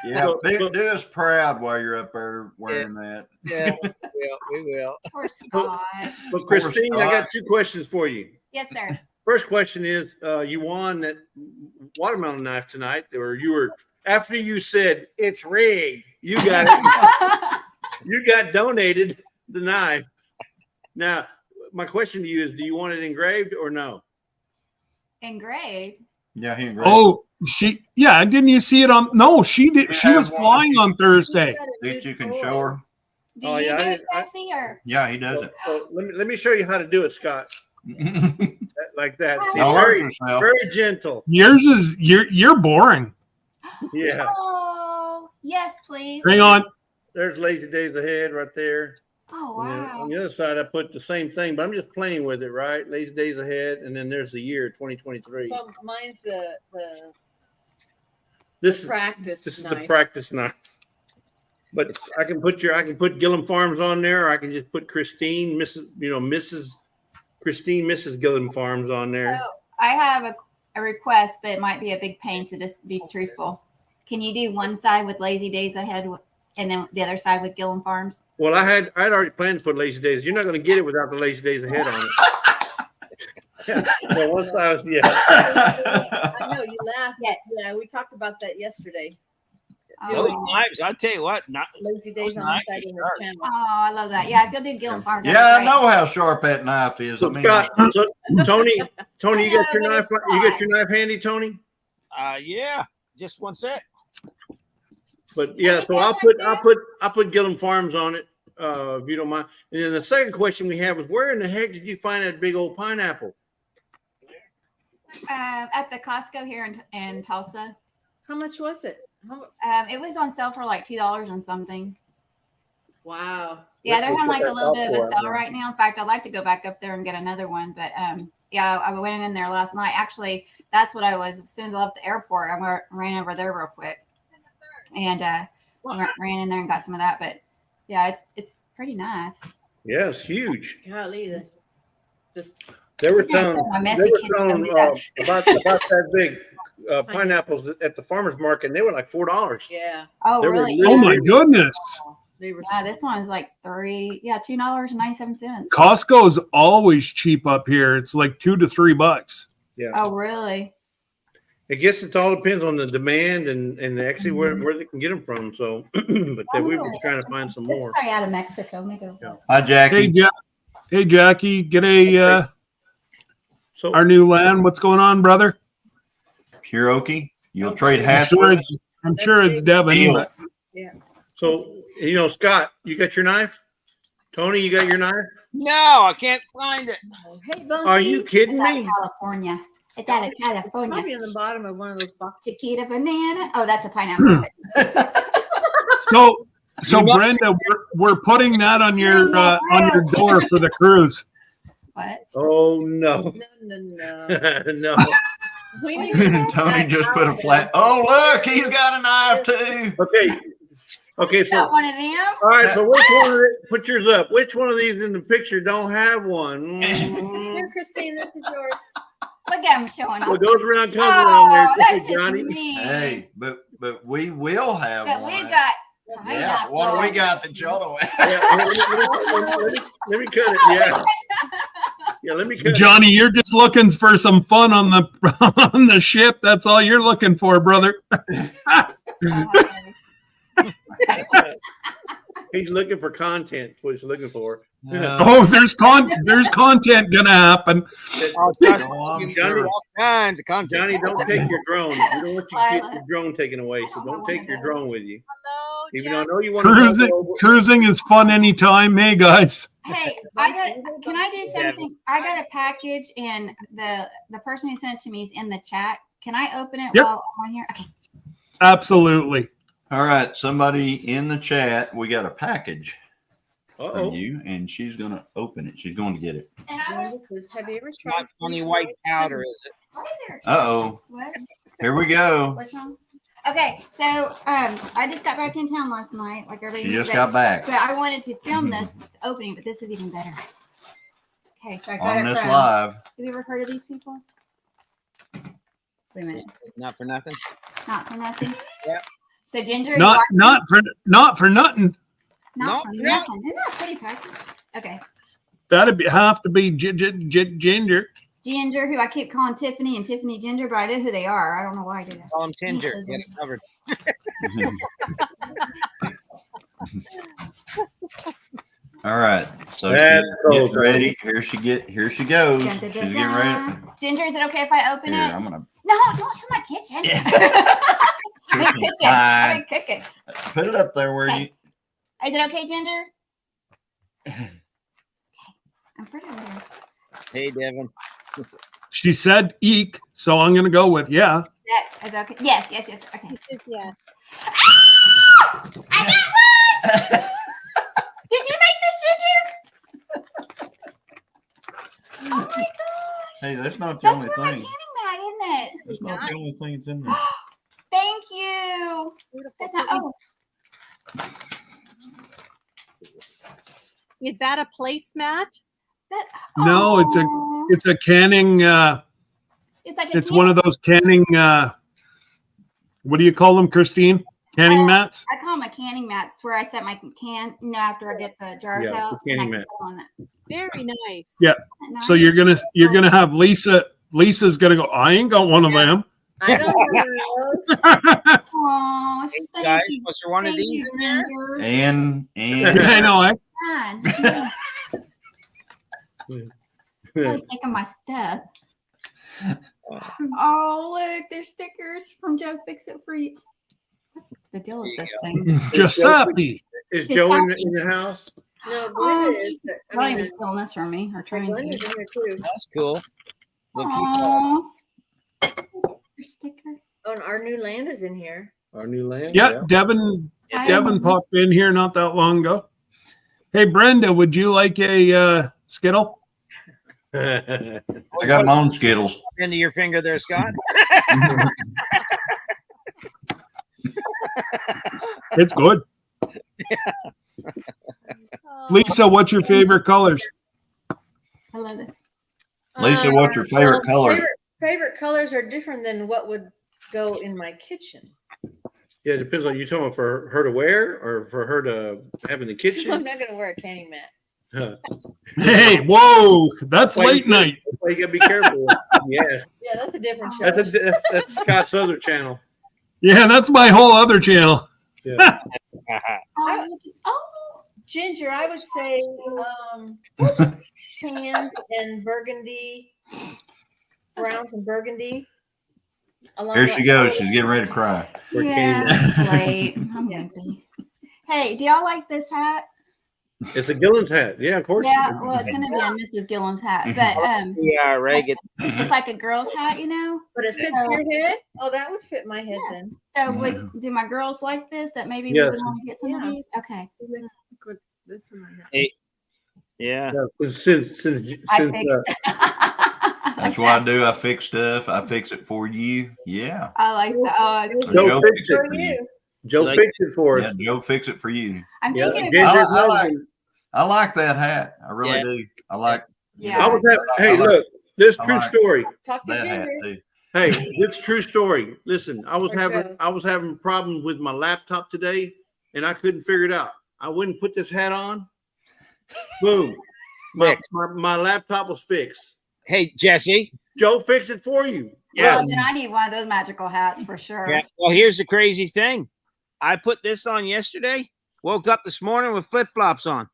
Yeah, do us proud while you're up there wearing that. Yeah, we will. Poor Scott. But Christine, I got 2 questions for you. Yes, sir. First question is, you won that watermelon knife tonight, or you were after you said it's rigged, you got it. You got donated the knife. Now, my question to you is, do you want it engraved or no? Engraved. Yeah, he engraved. Oh, didn't you see it on? No, she did. She was flying on Thursday. That you can show her. Do Oh, you yeah, do I it, didn't- Jesse, or? Yeah, he does it. So let me show you how to do it, Scott. Like that. See, Don't hurt very, yourself. very gentle. Yours is you're boring. Yeah. Oh, yes, please. Hang on. There's Lazy Days Ahead right there. Oh, And then wow. on the other side, I put the same thing, but I'm just playing with it, right? Lazy Days Ahead, and then there's the year 2023. So mine's the This is practice this is knife. the practice knife. But I can put Gillum Farms on there, or I can just put Christine, Mrs. Christine, Mrs. Gillum Farms on there. So I have a request, but it might be a big pain. So just be truthful. Can you do one side with Lazy Days Ahead and then the other side with Gillum Farms? Well, I'd already planned to put Lazy Days. You're not going to get it without the Lazy Days Ahead on it. Yeah. So once I was, yeah. I know you laughed. Yeah. Yeah, we talked about that yesterday. Those Oh, knives, I tell you what, not Lazy days Those on the knives side are of the sharp. channel. I love that. Yeah, if you'll do Gillum Farms. Yeah, I that'd be know how sharp that knife is. I So mean, Scott, so Tony, you got your Yeah, but knife? it's You got not. your knife handy, Tony? yeah, just one sec. But yeah, so I'll put Gillum Farms on it, if you don't mind. And then the second question we have is, where in the heck did you find that big old pineapple? great. At the Costco here in Tulsa. How much was it? It was on sale for like $2 and something. Wow. Yeah, Let's they're go having put like a that little bit of up a for it, sale man. right now. In fact, I'd like to go back up there and get another one. But yeah, I went in there last night. Actually, that's what I was. As soon as I left the airport, I ran over there real quick and ran in there and got some of that. But yeah, it's pretty nice. Yeah, it's huge. Golly, They were I'm gonna telling, tell my they messy were kids to telling do that. about that big pineapples at the farmer's market, and they were like $4. yeah, Oh, They were really? really Oh my goodness. they were. Yeah, this one's like $2.97. Costco's always cheap up here. It's like $2 to $3. Yeah. Oh, really? I guess it all depends on the demand and actually where they can get them from. So, but we were trying to find some This is more. probably out of Mexico. Let me go. Yeah. hi, Jackie. Hey Jackie, get a So our new land. What's going on, brother? Cherokee. You'll trade I'm hats sure with us? it's, I'm sure it's Devin. Deal. But so Scott, you got your knife? Tony, you got your knife? No, I can't find it. Hey, Bunky. Are you kidding It's out me? of California. It's out of It's California. probably in the bottom of one of those boxes. Chiquita banana. Oh, that's a pineapple. so You know- Brenda, we're putting that on your door for the cruise. What? Oh no, No. no. We need to have Tony that just put a out flat. Oh, look, he's got a knife too. Okay. Got So one of them? all right. So which one? Put yours up. Which one of these in the picture don't have one? Here, Christine, this is yours. Look at him showing Well, off. goes around, comes Oh, around that's there, just Johnny. mean. Hey, but we will have But one. we got Yeah, what do we got that y'all don't have? Yeah, let me cut it. Yeah. Yeah, let me cut it. Johnny, you're just looking for some fun on the on the ship. That's all you're looking for, brother. He's looking for content. What he's looking for. Oh, there's content gonna happen. Oh, Johnny, all kinds of content. Johnny, don't take your drone. We don't want you to get your drone taken away. So don't take your drone with you. Hello, Even though I know you want to Cruising is fun anytime. Hey guys. Hey, can I do something? I got a package and the person who sent it to me is in the chat. Can I open it Yep. while I'm on here? Okay. Absolutely. All right, somebody in the chat, we got a package from Uh-oh. you, and she's gonna open it. She's going to get it. And I was, Have you ever It's tried not funny white powder, is it? what is there? Uh-oh. What? Here we go. What's wrong? Okay, so I just got back in town last night, like everybody She knew, just but- got back But I wanted to film this opening, but this is even better. Okay, so I got on it this from. live. Have you ever heard of these people? Wait a minute, Not for nothing. not for nothing. Yep. So Ginger, you Not watch- not for nothing. not not for for nothing. Isn't that a pretty package? Okay, Have to be Ginger. Ginger, who I keep calling Tiffany and Tiffany Ginger, but I know who they are. I don't know why I do that. Call them Tinger. Get it covered. All right. So That's she gets cool. ready. Here she goes. Dun, She's dun, getting dun, ready. dun. Ginger, is it okay if I open Here, it? I'm gonna No, don't show my kitchen. I'm Kitchen cooking. time. I'm cooking. put it up there where Okay. you Is it okay, Ginger? I'm pretty over here. Hey, Devin. She said eek, so I'm gonna go with yeah. That is okay. Yes, yes, yes. Okay. Yeah. I got one! Did you make this, Ginger? Oh my gosh. Hey, that's not the That's only for my thing. canning mat, isn't it? That's not the only thing that's in there. Thank you. That's not, oh, Is that a placemat? that, No, Aw. it's a canning. It's like a It's one of those canning. What do you call them, Christine? Canning mats. I call them a canning mats where I set my can, after I get the jars Yeah, out. the And I canning can mat. sit on it. Very nice. Yeah. Isn't that So nice? you're gonna have Lisa. Lisa's gonna go. I ain't got one of them. I don't know. Aw, Hey, thank guys, you. was there one of Thank these you, in there? Ginger. And I know. Fine. Always taking my stuff. Oh, look, there's stickers from Joe Fix It For You. What's the deal with There this you thing? Giuseppe. Is Joe in the house? No, Oh, Glenda is. but, Why don't I you mean, be stealing this from me or trying Glenda's to? in here too. That's cool. We'll keep that. Aw. Your sticker. Oh, and our new land is in here. Our new land? Yeah, Devin. Hi. Devin popped in here not that long ago. Hey, Brenda, would you like a Skittle? Yeah. I got my own Skittles. Into your finger there, Scott. It's good. Lisa, what's your favorite colors? I love this. Lisa, what's your favorite colors? Favorite colors are different than what would go in my kitchen. Yeah, it depends on you talking for her to wear or for her to have in the I'm kitchen. not going to wear a canning mat. Hey, whoa, that's Why you late night. That's why you gotta be careful. Yes, Yeah, that's a different show. that's Scott's other channel. Yeah, that's my whole other channel. Yeah. Oh, look at- oh, Ginger, I would say tans and burgundy, browns and burgundy. along Here that she goes. color. She's getting ready to cry. We're yeah, candy it's late. I'm happy. Hey, do y'all like this hat? It's a Gillen's hat. Yeah, of course. Yeah, well, it's gonna be a Mrs. Gillen's hat, but Yeah, Reagan. it's like a girl's hat, you know. But it fits Oh. your head? Oh, that would fit my head then. So would do my girls like this? That maybe we Yes. would want to get some Yeah. of these. Okay, This one I have. Yeah. Yeah, since I fixed. That's what I do. I fix stuff. I fix it for you. Yeah. I like that. Oh, So Joe Joe fixed fix it it for For you. you. Joe Like- fixed it for Yeah, us. Joe fix it for you. I'm Yeah, thinking of Ginger's I like- husband. I like that hat. I really Yeah. do. I like Yeah. I was hey, look, this I true like- story. Talk to that hat Ginger. too. Hey, this true story. Listen, I was Okay. having problems with my laptop today, and I couldn't figure it out. I wouldn't put this hat on. Boom, my laptop was fixed. Hey, Jesse. Joe fixed it for you. Yeah. Well, then I need one of those magical hats for sure. Yeah. Well, here's the crazy thing. I put this on yesterday. Woke up this morning with flip flops on.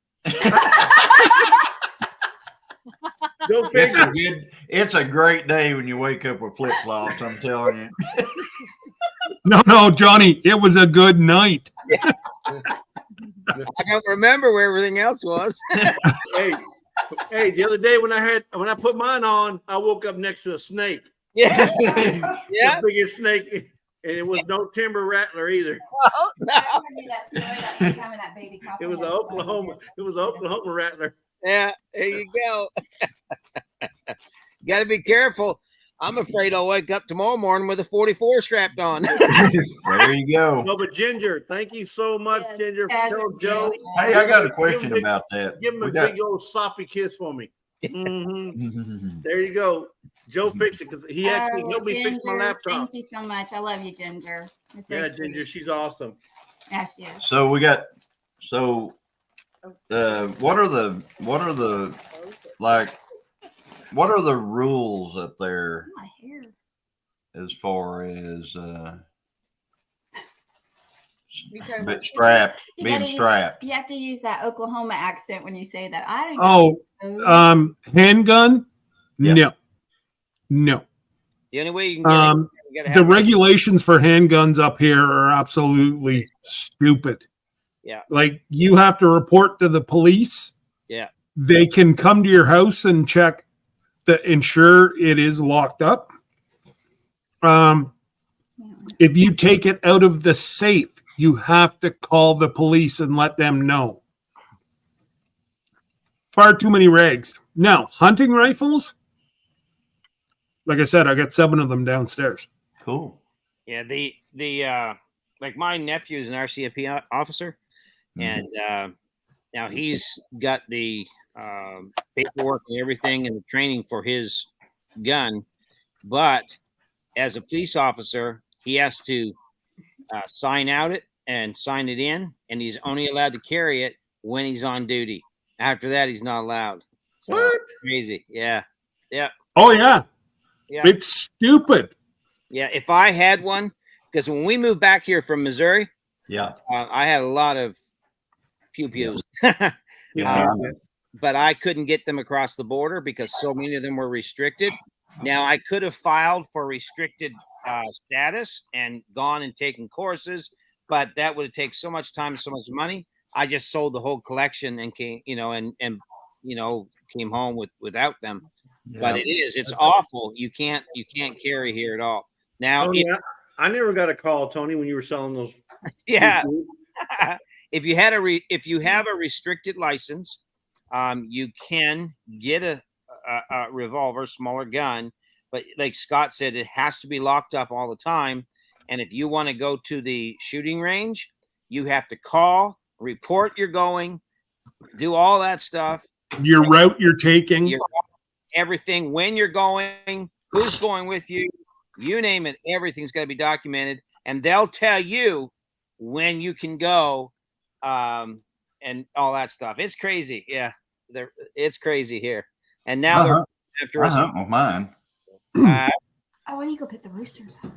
Go figure. It's a great day when you wake up with flip flops. I'm telling you. No, Johnny, it was a good night. I don't remember where everything else was. Hey, the other day when I put mine on, I woke up next to a snake. Yeah. The biggest snake, and it was no timber rattler either. Oh, no. It was the Oklahoma. It was the Oklahoma rattler. Yeah, there you go. Got to be careful. I'm afraid I'll wake up tomorrow morning with a 44 strapped on. There you go. No, but Ginger, thank you so much, Yes. Ginger. Yes. Tell Joe. Hey, I got a question about that. Give him a big old soppy kiss for me. Mhm. There you go. Joe fixed it because he actually helped me fix my Ginger, laptop. Thank you so much. I love you, Ginger. It's very Yeah, sweet. Ginger, she's awesome. Yeah, she is. So what are the like what are the rules up there My hair. as far as You talking about You being gotta use- strapped? You have to use that Oklahoma accent when you say that. I don't Oh, know. handgun? Yeah. No. The only way you can get The regulations for handguns up here are absolutely stupid. Yeah. Like you have to report to the police. Yeah. They can come to your house and check ensure it is locked up. If you take it out of the safe, you have to call the police and let them know. Far too many regs. Now, hunting rifles, like I said, I got 7 of them downstairs. Cool. Yeah, the like my nephew is an RCMP officer, and now he's got the paperwork and everything and the training for his gun, but as a police officer, he has to sign out it and sign it in, and he's only allowed to carry it when he's on duty. After that, he's not allowed. So, What? crazy? Yeah, yeah, Oh, yeah. yeah. It's stupid. Yeah, if I had one, because when we moved back here from Missouri, Yeah. I had a lot of pew-pews. Yeah. But I couldn't get them across the border because so many of them were restricted. Now, I could have filed for restricted status and gone and taken courses, but that would have taken so much time, so much money. I just sold the whole collection and came, came home without them. But it's awful. You can't carry here at all. Now, Tony, I never got a call, Tony, when you were selling those. yeah, if you have a restricted license, you can get a revolver, smaller gun, but like Scott said, it has to be locked up all the time. And if you want to go to the shooting range, you have to call, report you're going, do all that stuff. Your route you're taking. Everything, when you're going, who's going with you, you name it, everything's got to be documented, and they'll tell you when you can go, and all that stuff. It's crazy. Yeah, it's crazy here. And now they're after us. With mine. Oh, I need to go pick the roosters up.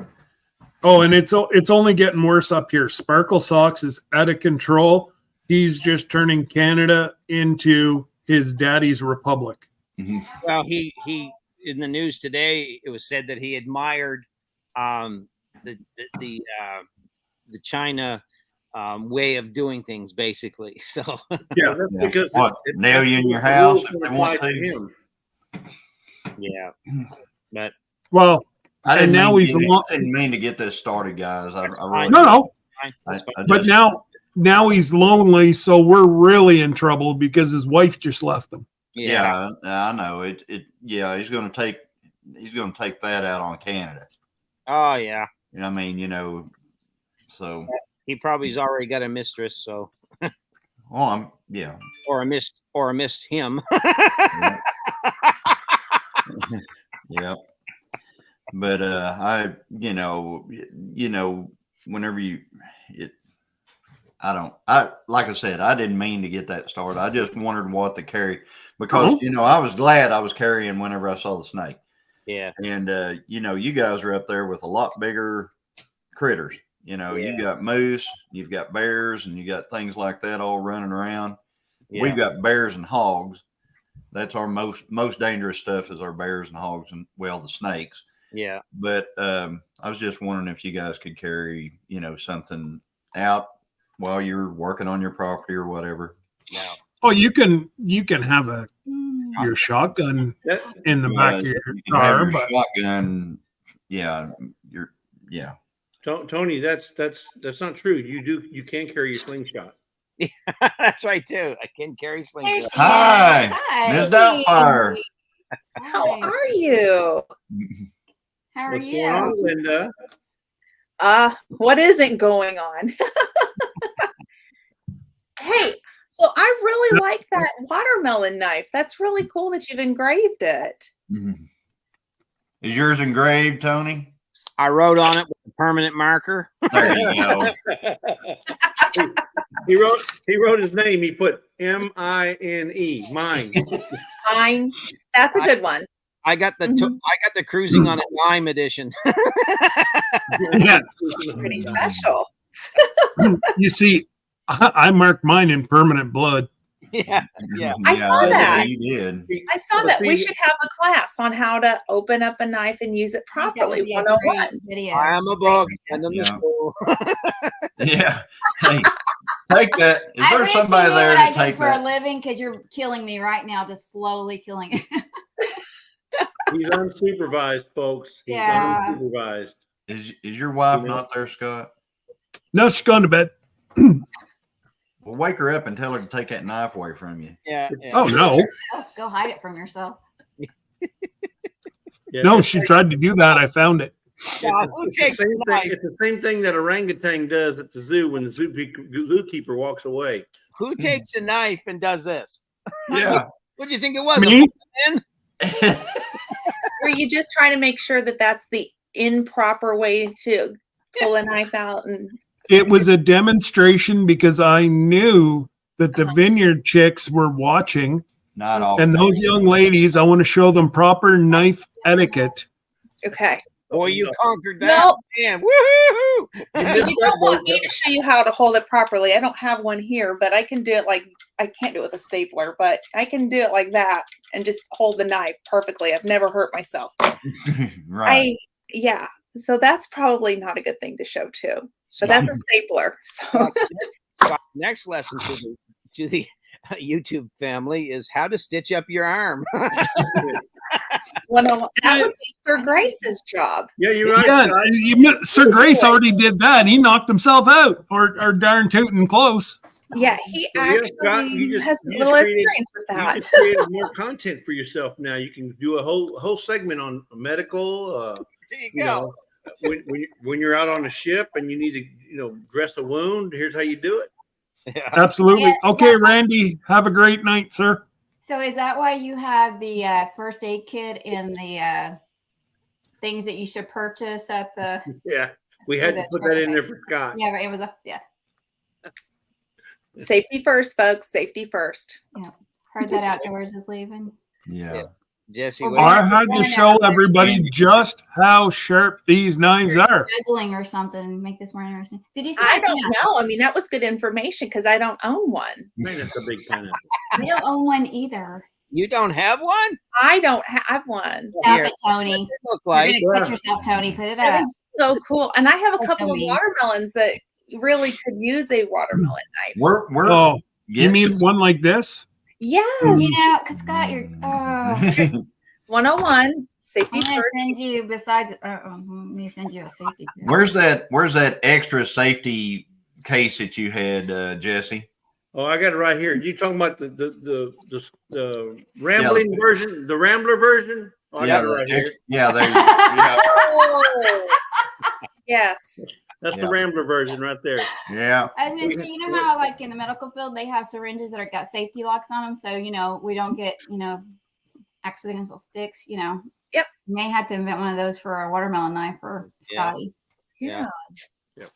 Oh, and it's only getting worse up here. Sparkle Socks is out of control. He's just turning Canada into his daddy's republic. Mm-hmm. Well, he in the news today, it was said that he admired the China way of doing things, basically. So Yeah. Because nail you in your house if they want to. him. yeah, but Well, I didn't now mean he's to didn't mean to get this started, guys. I really no. that's fine. But now he's lonely, so we're really in trouble because his wife just left him. Yeah, I know it. Yeah, he's going to take that out on Canada. Oh yeah. I mean, so He probably's already got a mistress, so well, or a missed him. yeah. But whenever like I said, I didn't mean to get that started. I just wondered what to carry because I was glad I was carrying whenever I saw the snake. Yeah. And you guys are up there with a lot bigger critters, You know, you got moose, you've got bears, and you got things like that all running around. Yeah. We've got bears and hogs. That's our most dangerous stuff is our bears and hogs and the snakes. Yeah. But I was just wondering if you guys could carry, you know, something out while you're working on your property or whatever. No. Oh, you can have your shotgun in the back of your You can have car, your but shotgun. Tony, that's not true. You can carry your slingshot. That's right too. I can carry slingshot. Hi, Ms. Doubtfire. How are you? How are What's you? going on, Linda? What isn't going on? Hey, so I really like that watermelon knife. That's really cool that you've engraved it. Is yours engraved, Tony? I wrote on it with a permanent marker. There you go. He wrote his name. He put M-I-N-E. Mine. Fine. That's a good one. I got the cruising on a lime edition. yeah, Pretty special. you see, I marked mine in permanent blood. Yeah. I saw that. You did. I saw that. We should have a class on how to open up a knife and use it properly. 101. Video. I am a book. Send them to Yeah. school. Yeah. Hey, take that. Is I there wish somebody you knew there what I to did take for a that? living because you're killing me right now, just slowly killing it. He's unsupervised, folks. He's Yeah. unsupervised. Is your wife not there, Scott? No, she's gone to bed. Well, wake her up and tell her to take that knife away from you. Yeah. Oh no, Oh, go hide it from yourself. Yeah, no, it's she like- tried to do that. I found it. God, who It's the takes same the thing. knife? It's the same thing that orangutan does at the zoo when the zookeeper walks away. Who takes a knife and does this? Yeah. What do you think it was? Me? Were you just trying to make sure that that's the improper way to pull a knife out? And It was a demonstration because I knew that the vineyard chicks were watching, Not all. and those young ladies, I want to show them proper knife etiquette. okay. Boy, you conquered that. No, Man, woohoo! you don't want me to show you how to hold it properly. I don't have one here, but I can do it like I can't do it with a stapler, but I can do it like that and just hold the knife perfectly. I've never hurt myself. Right. So that's probably not a good thing to show too. But that's a stapler. So Next lesson to the YouTube family is how to stitch up your arm. that would be Sir Grace's job. Yeah, you're right. Yeah, Sir Grace already did that. He knocked himself out, or darn tootin' close. Yeah, he So, yeah, Scott, actually you just- has you a just little created- experience with You that. just created more content for yourself now. You can do a whole segment on medical. There you You go. know, when you're out on a ship and you need to dress a wound, here's how you do it. Yeah. Absolutely. Yeah, Okay, yeah. Randy, have a great night, sir. So is that why you have the first aid kit in the things that you should purchase at the? Yeah, we had to put that in there for Scott. Yeah, but it was Safety first, folks. Safety first. Heard that outdoors is leaving. Yeah. Jesse, Or what- I had to show everybody just how sharp these knives are. Juggling or something. Make this more interesting. Did you see? I that don't pen? know. I mean, that was good information because I don't own one. Man, that's a big pineapple. I don't own one either. you don't have one? I don't have one. Stop Here. it, Tony. It look You're like gonna quit yourself, Tony. Put it That up. is so cool. And I have a That's couple so of mean. watermelons that really could use a watermelon knife. We're Oh, you yes. mean one like this? Yes. You know, cause Scott, you're. Oh, 101. Safety I'm gonna first. send you. Besides, let me send you a safety. pin. Where's that extra safety case that you had, Jesse? Oh, I got it right here. You talking about the rambling version, the Rambler version? Oh, I got it right here. Yeah, there. Yeah, Oh. Yes. That's Yeah. the Rambler version right there. yeah. I was gonna say, you know how like in the medical field they have syringes that are got safety locks on them, so we don't get accidental sticks. Yep. You may have to invent one of those for a watermelon knife for Yeah. Scotty. Yeah.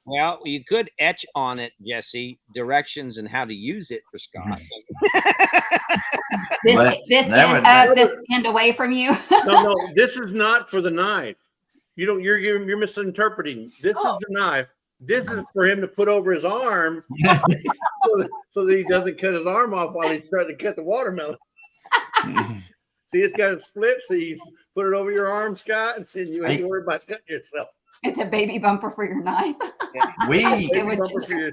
well, you could etch on it, Jesse, directions and how to use it for Scott. This But this that end would- up, this end away from you. No, this is not for the knife. You're misinterpreting. This is Oh. the knife. This is for him to put over his arm so that he doesn't cut his arm off while he's trying to cut the watermelon. See, it's got a split, so you put it over your arm, Scott, and then you ain't worried about cutting yourself. It's a baby bumper for your knife. we It would Bumper for your-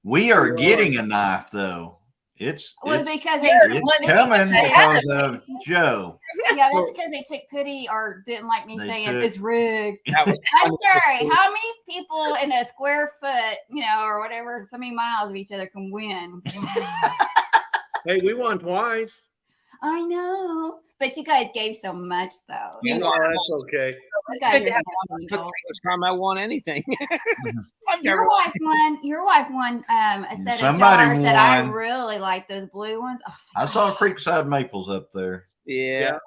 we are getting a knife though. It's because it's coming because of Joe. yeah, that's because they took pity or didn't like me They saying took- it's rigged. That was I'm sorry. How many people in a square foot, or whatever, so many miles of each other can win? Hey, we won twice. I know, but you guys gave so much, though. Yeah. Oh, that's okay. You guys Good are to so the evil. first time I won anything. I've never Your wife won a set of Somebody jars that I won. really like, those blue ones. Oh, I saw Creekside Maples up there. Yeah.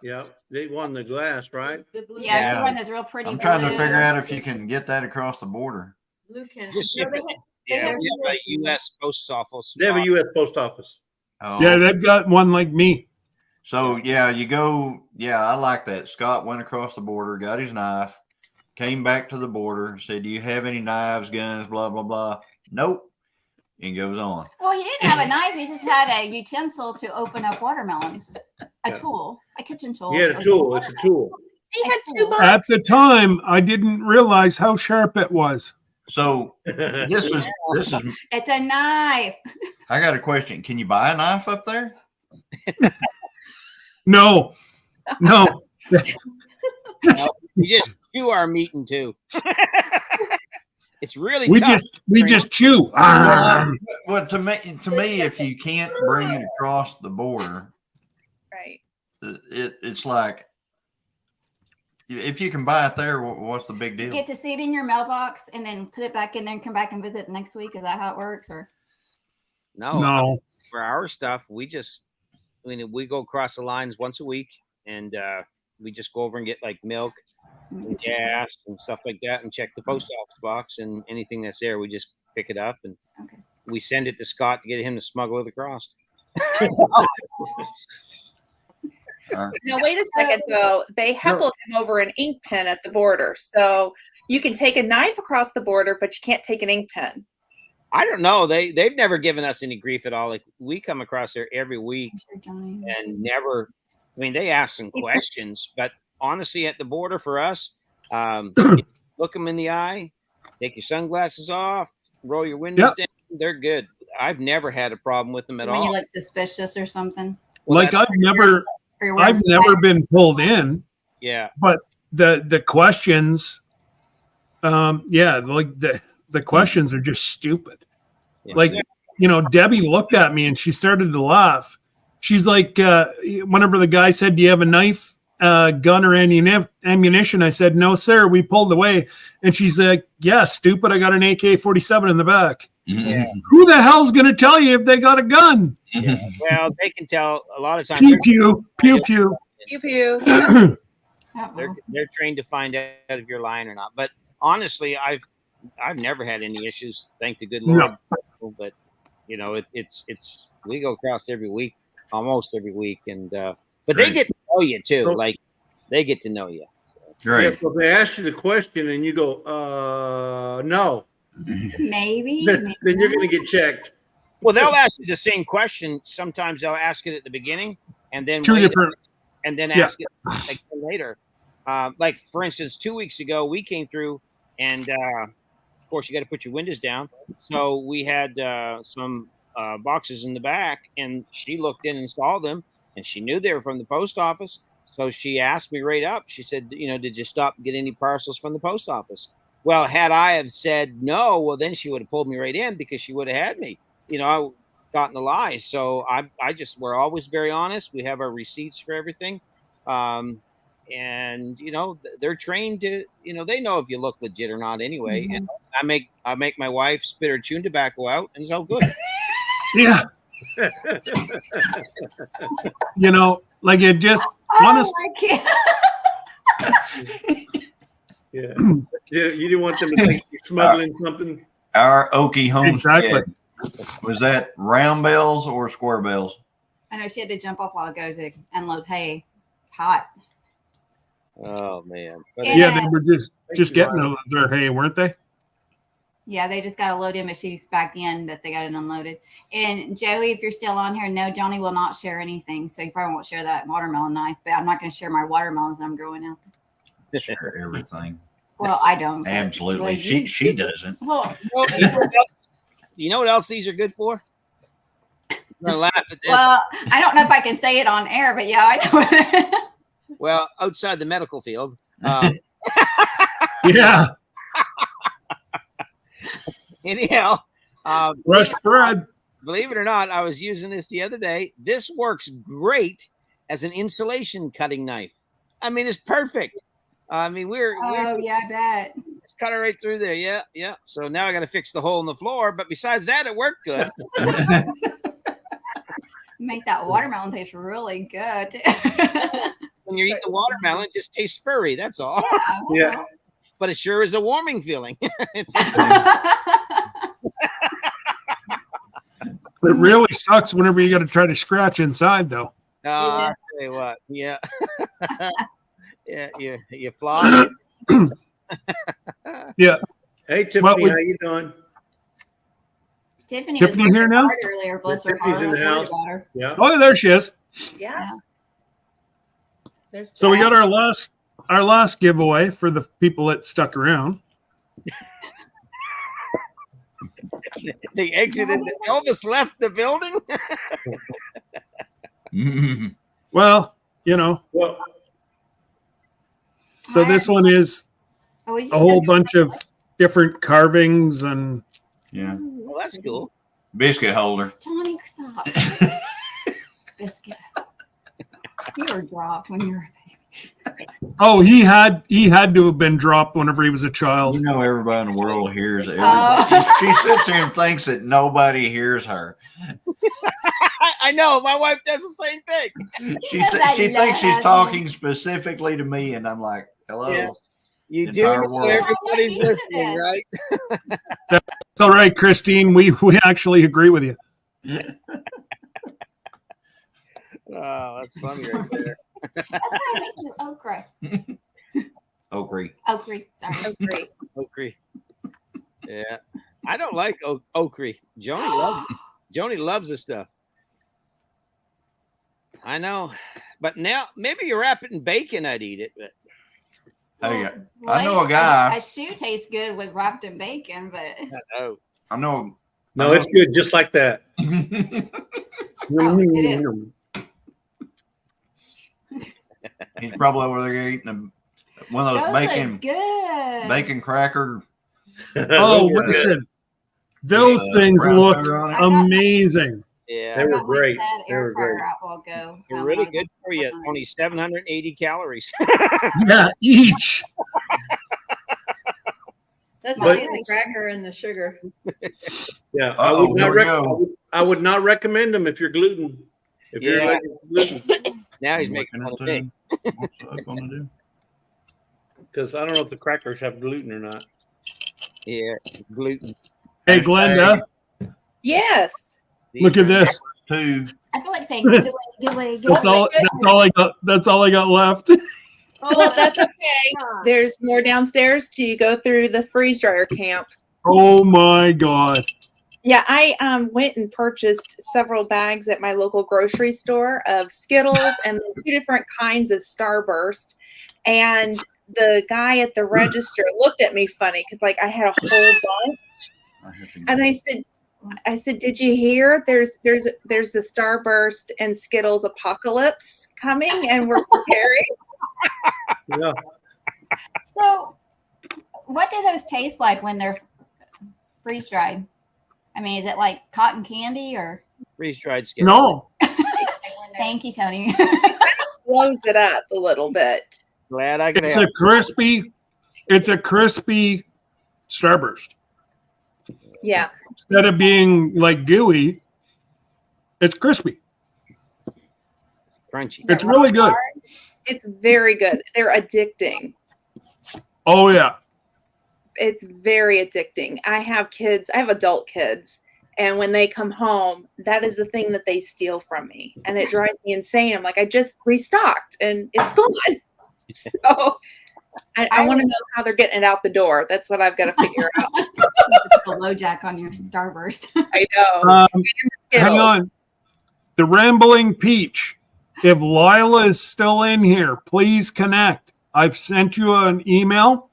Yeah, they won the glass, right? The blue yeah, Yeah. she won those real pretty. I'm trying to blue. figure out if you can get that across the border. blue can. Just ship it. they Yeah, have we have a US U.S. post office. They have a U.S. post office. Oh, Yeah, they've got one like me. so yeah, you go. Yeah, I like that. Scott went across the border, got his knife, came back to the border, said, "Do you have any knives, guns, blah blah blah?" Nope, and goes on. Well, he didn't have a knife. He just had a utensil to open up watermelons. A tool, a kitchen tool. He had a tool. It's a tool. He had two bullets. At the time, I didn't realize how sharp it was. So this is It's a knife. I got a question. Can you buy a knife up there? No. We just chew our meat too. It's really We tough. just chew. Well, to me, if you can't bring it across the border, Right. it's like if you can buy it there, what's the big You deal? get to see it in your mailbox and then put it back in there and come back and visit next week. Is that how it works? Or No. For our stuff, we go across the lines once a week, and we just go over and get like milk and gas and stuff like that, and check the post office box, and anything that's there, we just pick it up and Okay. we send it to Scott to get him to smuggle it across. Now wait a second though. They heckled him over an ink pen at the border. So you can take a knife across the border, but you can't take an ink pen. I don't know. They've never given us any grief at all. Like we come across there every week Sure, Johnny. and never. I mean, they ask some questions, but honestly, at the border for us, look them in the eye, take your sunglasses off, roll your windows down. They're good. I've never had a problem with them So at when all. you look suspicious or something, Well, Like that's- or you're wearing I've never been pulled in, yeah. but the questions, like the questions are just stupid. Yeah. Like, Debbie looked at me and she started to laugh. She's like, whenever the guy said, "Do you have a knife, gun, or ammunition?" I said, "No, sir." We pulled away, and she's like, "Yeah, stupid. I got an AK-47 in the back." Yeah. Who the hell's gonna tell you if they got a gun? Yeah. Well, they can tell a lot of times. Pew pew pew pew. Pew pew. They're trained to find out if you're lying or not. But honestly, I've never had any issues. Thank the good Lord. But it's we go across every week, almost every week, and but they Right. get to know you too. So- Like they get to know you. Right. Yeah, so if they ask you the question and you go, no, maybe. then you're going to get checked. Well, they'll ask you the same question. Sometimes they'll ask it at the beginning, and then Two wait, different. and then Yeah. ask it again later. Like for instance, 2 weeks ago, we came through, and of course, you got to put your windows down. So we had some boxes in the back, and she looked in and saw them, and she knew they were from the post office. So she asked me right up. She said, "Did you stop and get any parcels from the post office?" Well, had I have said no, well, then she would have pulled me right in because she would have had me. I gotten the lie. So we're always very honest. We have our receipts for everything. And they're trained to, they know if you look legit or not anyway. Mhm. And I make my wife spit her chewing tobacco out, and it's all good. Yeah. Like it just honestly. I can't. Yeah. You didn't want them to think you're smuggling something. Our Okie homestead. Exactly. Was that round bells or square bells? I know she had to jump off while ago to unload hay. It's hot. Oh man. But Yeah. Yeah, they were just getting their hay, weren't they? Yeah, they just got to load in, but she's back in that they got it unloaded. And Joey, if you're still on here, no, Johnny will not share anything. So you probably won't share that watermelon knife, but I'm not going to share my watermelons that I'm growing out. Share everything. Well, I don't. but- Absolutely. well, you- She doesn't. Well, You know what else these are good for? I'm gonna laugh at this. well, I don't know if I can say it on air, but yeah, I know. Well, outside the medical field, Yeah. anyhow, Fresh bread. believe it or not, I was using this the other day. This works great as an insulation cutting knife. I mean, it's perfect. I mean, we're Oh, yeah, I bet. just cut it right through there. Yeah, yeah. So now I got to fix the hole in the floor. But besides that, it worked good. Make that watermelon taste really good. When you eat the watermelon, it just tastes furry. That's all. Yeah. But it sure is a warming feeling. it's It really sucks whenever you got to try to scratch inside, though. I'll tell you what. Yeah. Yeah, you floss. Yeah. Hey, Tiffany, Well, we- how you doing? Tiffany Tiffany was here working now? hard earlier. Bless her Tiffany's heart. in the I was worried house. about her. Yeah. Oh, there she is. Yeah. There's So we that. got our last giveaway for the people that stuck around. They exited. Elvis left the building. Mhm. Well, you know, Well, so this one is Oh, you a whole said- bunch of different carvings and Yeah. Well, that's cool. Biscuit holder. Johnny, stop. Biscuit. You were dropped when you were a baby. oh, he had to have been dropped whenever he was a You child. know, everybody in the world hears everybody. Oh. She sits there and thinks that nobody hears her. I know. My wife does the same thing. She Yes, I she thinks she's love talking specifically to me, and I'm like, "Hello." Yeah. You do Entire know world. everybody's Oh, listening, right? It's all right, Christine. We actually agree with you. Oh, that's funny right there. That's why I make you okra. Okra. Okra. Sorry. Great. Okra. Yeah. I don't like okra. Joni loves this stuff. I know. But now maybe you wrap it in bacon, I'd eat it. But Hey, Well, I know a guy. A shoe tastes good with wrapped in bacon, but oh, I know. no, it's good just like that. Oh, it is. He's probably over there eating one of those those bacon are good. bacon cracker. Oh, Yeah. listen. Those things brown look sugar on it. amazing. yeah. They were Got my great. sad They air were great. fryer out will go. They're really good for you. Only 780 calories. Yeah, each. That's But- only the cracker and the sugar. Yeah, Uh-oh, here we go. I would not recommend them if you're gluten. If you're Yeah. allergic to gluten, Now he's I'm making fun looking of at me. that. What's that gonna do? because I don't know if the crackers have gluten or not. Yeah, gluten. Hey, Glenda, Yes. look at this. Two. I feel like saying, get away, get away, get That's away. all. That's all I got. That's all I got left. Well, that's okay. There's more downstairs till you go through the freeze dryer camp. Oh my god. Yeah, I went and purchased several bags at my local grocery store of Skittles and 2 different kinds of Starburst. And the guy at the register looked at me funny because like I had a whole bunch. And I said, did you hear there's the Starburst and Skittles apocalypse coming and we're preparing? Yeah, So, what do those taste like when they're freeze dried? I mean, is it like cotton candy or? Freeze dried skin. No. Thank you, Tony. Blows it up a little bit. Glad I could It's help. a crispy. It's a crispy Starburst. Yeah. Instead of being like gooey, it's crispy. Crunchy. It's really good. It's very good. They're addicting. Oh yeah. It's very addicting. I have kids, I have adult kids, and when they come home, that is the thing that they steal from me. And it drives me insane. I'm like, I just restocked and it's gone. So I want to know how they're getting it out the door. That's what I've got to figure out. Put a low jack on your starburst. I know. Hang on. The Rambling Peach. If Lila is still in here, please connect. I've sent you an email,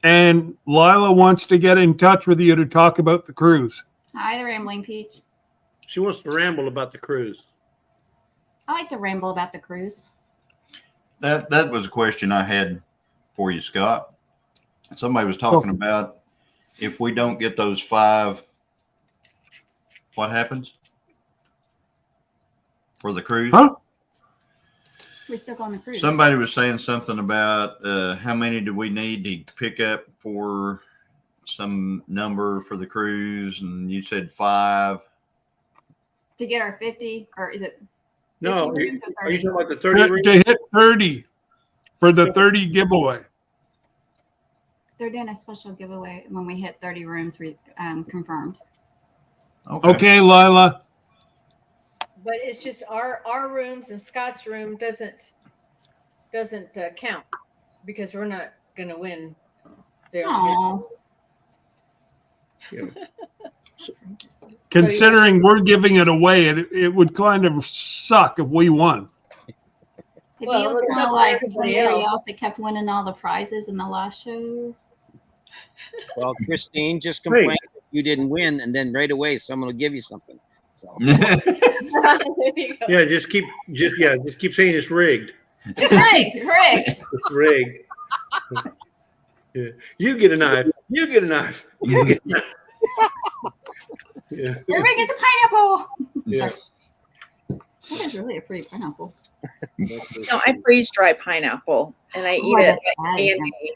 and Lila wants to get in touch with you to talk about the cruise. Hi, the Rambling Peach. She wants to ramble about the cruise. I like to ramble about the cruise. That was a question I had for you, Scott. Somebody was talking about if we don't get those 5, what happens for the cruise? Huh? We're still on the cruise. Somebody was saying something about how many do we need to pick up for some number for the cruise, and you said 5. To get our 50, or is it? No, 15 rooms or are you 30? talking about the 30 rooms? To hit 30 for the 30 giveaway. They're doing a special giveaway when we hit 30 rooms confirmed. Okay, Lila. But it's just our rooms and Scott's room doesn't count because we're not going to win. There. Aw. Yeah. Considering we're giving it away, it would kind of suck if we won. It'd Well, be it's kind not of for like everybody somebody else. else that kept winning all the prizes in the last show. Well, Christine just complained that you didn't win, and then right away someone will give you something. So There you go. Yeah, just keep saying it's rigged. It's rigged, rigged. It's rigged. Yeah. You get a knife. You get a knife. You get a knife. Yeah. They're rigged as a pineapple. Yeah. That is really a pretty pineapple. No, I freeze dry pineapple and I eat Oh, it that's like nice. candy.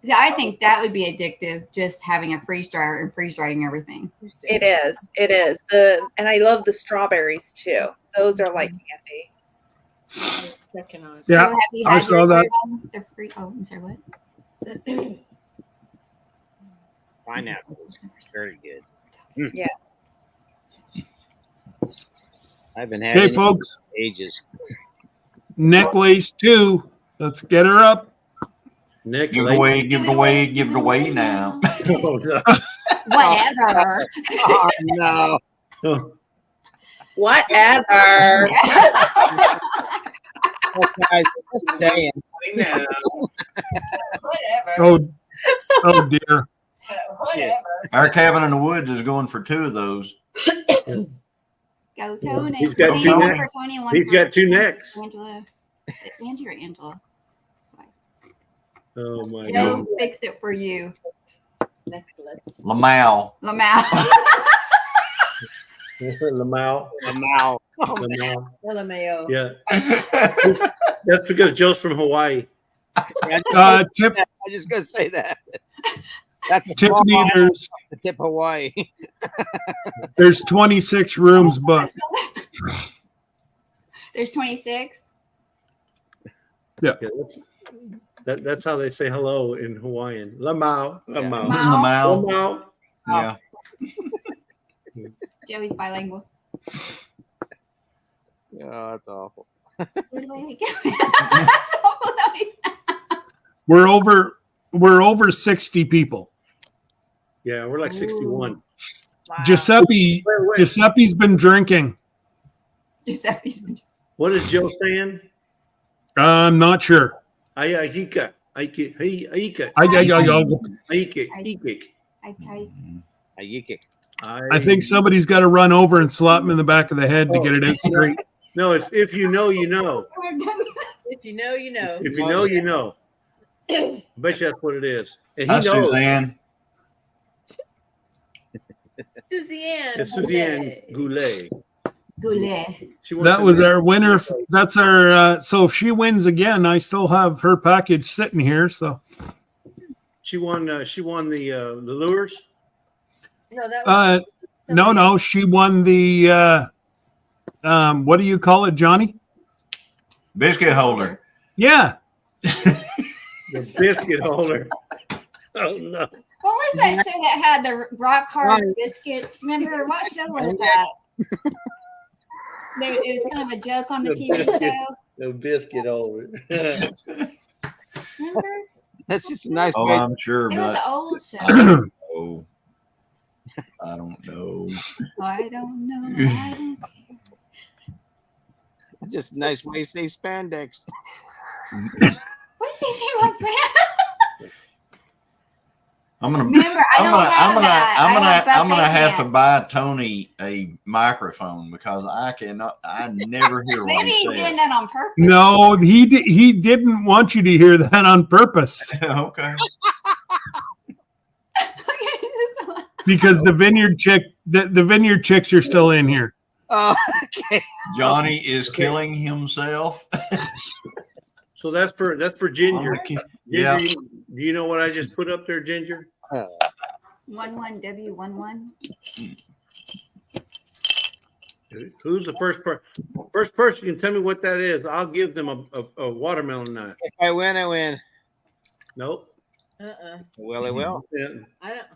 Yeah, I think that would be addictive, just having a freeze dryer and freeze drying everything. It is. It is. And I love the strawberries too. Those are like candy. Checking on it. Yeah, So have you I had saw your that. The free, oh, I'm sorry, what? pineapple is very good. Yeah. I haven't had Okay, any folks. in ages. Necklace 2. Let's get her up. Nick, Give it away, give it away, give it away now. Oh, no. Whatever. Oh, no. Oh, Whatever. Guys, just saying. now. Whatever. Oh dear. Whatever. Our cabin in the woods is going for 2 of those. Go Tony. He's got two One necks. for Tony, one He's for got 2 necks. Angela. Angie or Angela? Sorry. Oh my God. Joe, fix it for you. Necklace. Lamau. Lamau. Lamau. Lamau. Lamau. LMAO. Yeah. That's because Joe's from Hawaii. I Tip, was just gonna say that. That's a Tiffany, small island there's, to tip Hawaii. there's 26 rooms booked. There's 26. Yeah, that's how they say hello in Hawaiian. Lamau. Lamau. Lamau. Lamau. Yeah. Joey's bilingual. Oh, that's awful. What do I get? That's awful. We're over 60 people. Yeah, we're like 61. Giuseppe's been drinking. Giuseppe's. What is Joe saying? I'm not sure. Ayika. Ayika. Ayika. Okay. Ayikik. I think somebody's got to run over and slap him in the back of the head to get it out straight. No, it's if you know, you know. If you know, you know. If you know, you know. I bet you that's what it is. And he Hi, knows. Suzanne. Suzanne. It's Suzanne Goulet. Goulet. She wants That to was know- our winner. That's our. So if she wins again, I still have her package sitting here. So She won. She won the lures. No, that was no, she won the. What do you call it, Johnny? Biscuit holder. Yeah, The biscuit holder. Oh no! What was that show that had the rock hard biscuits? Remember what show was that? It was kind of a joke on the TV show. The biscuit holder. Remember? That's just a nice Oh, way. I'm sure, It was but an old show. oh, I don't know. I don't know. I don't care. Just a nice way to say spandex. What is he saying about man? I'm gonna, Remember, I don't have that. I have I'm gonna buffet have to pants. buy Tony a microphone because I never hear what Maybe he he's doing says. that on purpose. No, he didn't want you to hear that on purpose Okay. because the vineyard chicks are still in here. Oh, okay. Johnny is killing himself. So that's for Ginger. Yeah. Ginger, do you know what I just put up there, Ginger? 11W11. Who's the first person? First person can tell me what that is. I'll give them a watermelon knife. If I win, I win. Nope. Well, I will. Yeah. I don't.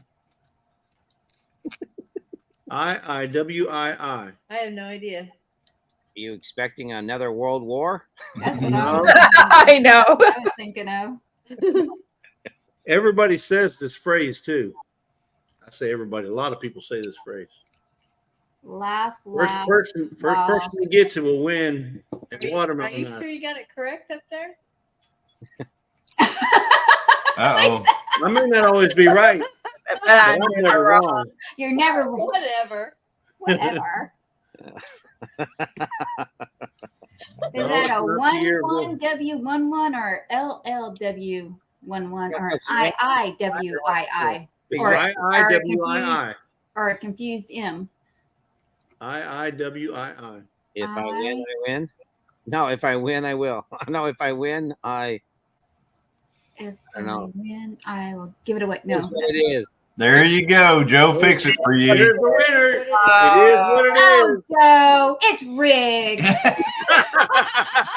IIWII. I have no idea. Are you expecting another world war? That's what No. I know. I was thinking of. Everybody says this phrase too. I say everybody. A lot of people say this phrase. Laugh, First laugh. person that gets it will win a Are you watermelon sure knife. you got it correct up there? Uh-oh. I may not always be right, But but I'm I'm never wrong. You're never Whatever. whatever. Is No, that a not the year ago. 11W11 or LLW11 or That's right. IIWII It's Or- IIWII. or a confused M? IIWII. If I win, I win. No, if I win, I will. No, if I win, If I I know. win, I will give it away. That's No. what it is. There you go. Joe, fix it for But you. there's the winner. It is what it Oh, is. Joe, it's rigged.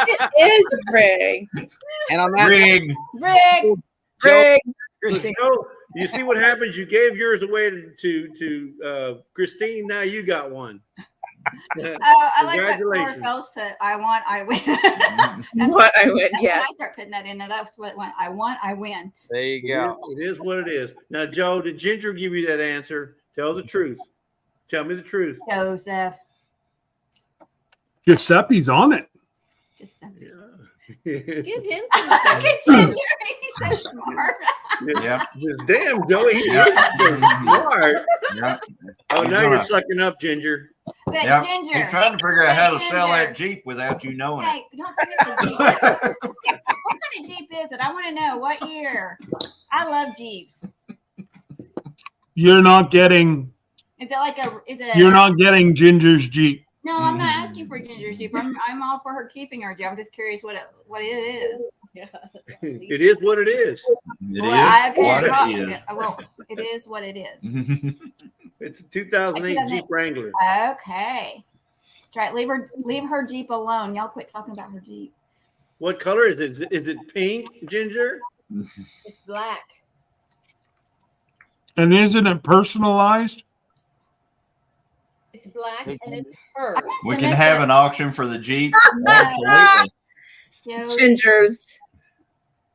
It is rigged. And on that, Rigged. Rigged. Rigged. Christine, So, you see what happens? You gave yours away to Christine. Now you got one. I like what Cora Congratulations. Phelps put. I want, I win. That's What I would, That's yes. when I start putting that in there. That's what went. I want, I win. there you go. It is what it is. Now, Joe, did Ginger give you that answer? Tell the truth. Tell me the truth. Joseph. Giuseppe's on it. Just something. Give him Look some. at Ginger. He's so smart. Yeah. Damn, Joey. He's smart. Yeah. Oh, He's now gonna- you're sucking up, Ginger. But Yeah. Ginger. He's trying to figure out how to sell Ginger. that Jeep without you knowing it. Hey, don't forget the Jeep. What kind of Jeep is it? I want to know what year. I love Jeeps. You're not getting Is it like a? Is it? you're not getting Ginger's Jeep. No, I'm not asking for Ginger's Jeep. I'm all for her keeping her Jeep. I'm just curious what it is. Yeah. It is what it is. It Well, is I could what talk- it is. Well, it is what it is. It's a 2008 Jeep Wrangler. Okay. Try leave her Jeep alone. Y'all quit talking about her Jeep. What color is it? Is it pink, Ginger? It's black. And isn't it personalized? It's black and it's her. We can have an auction for the Jeep. No. Absolutely. Joe, Ginger's.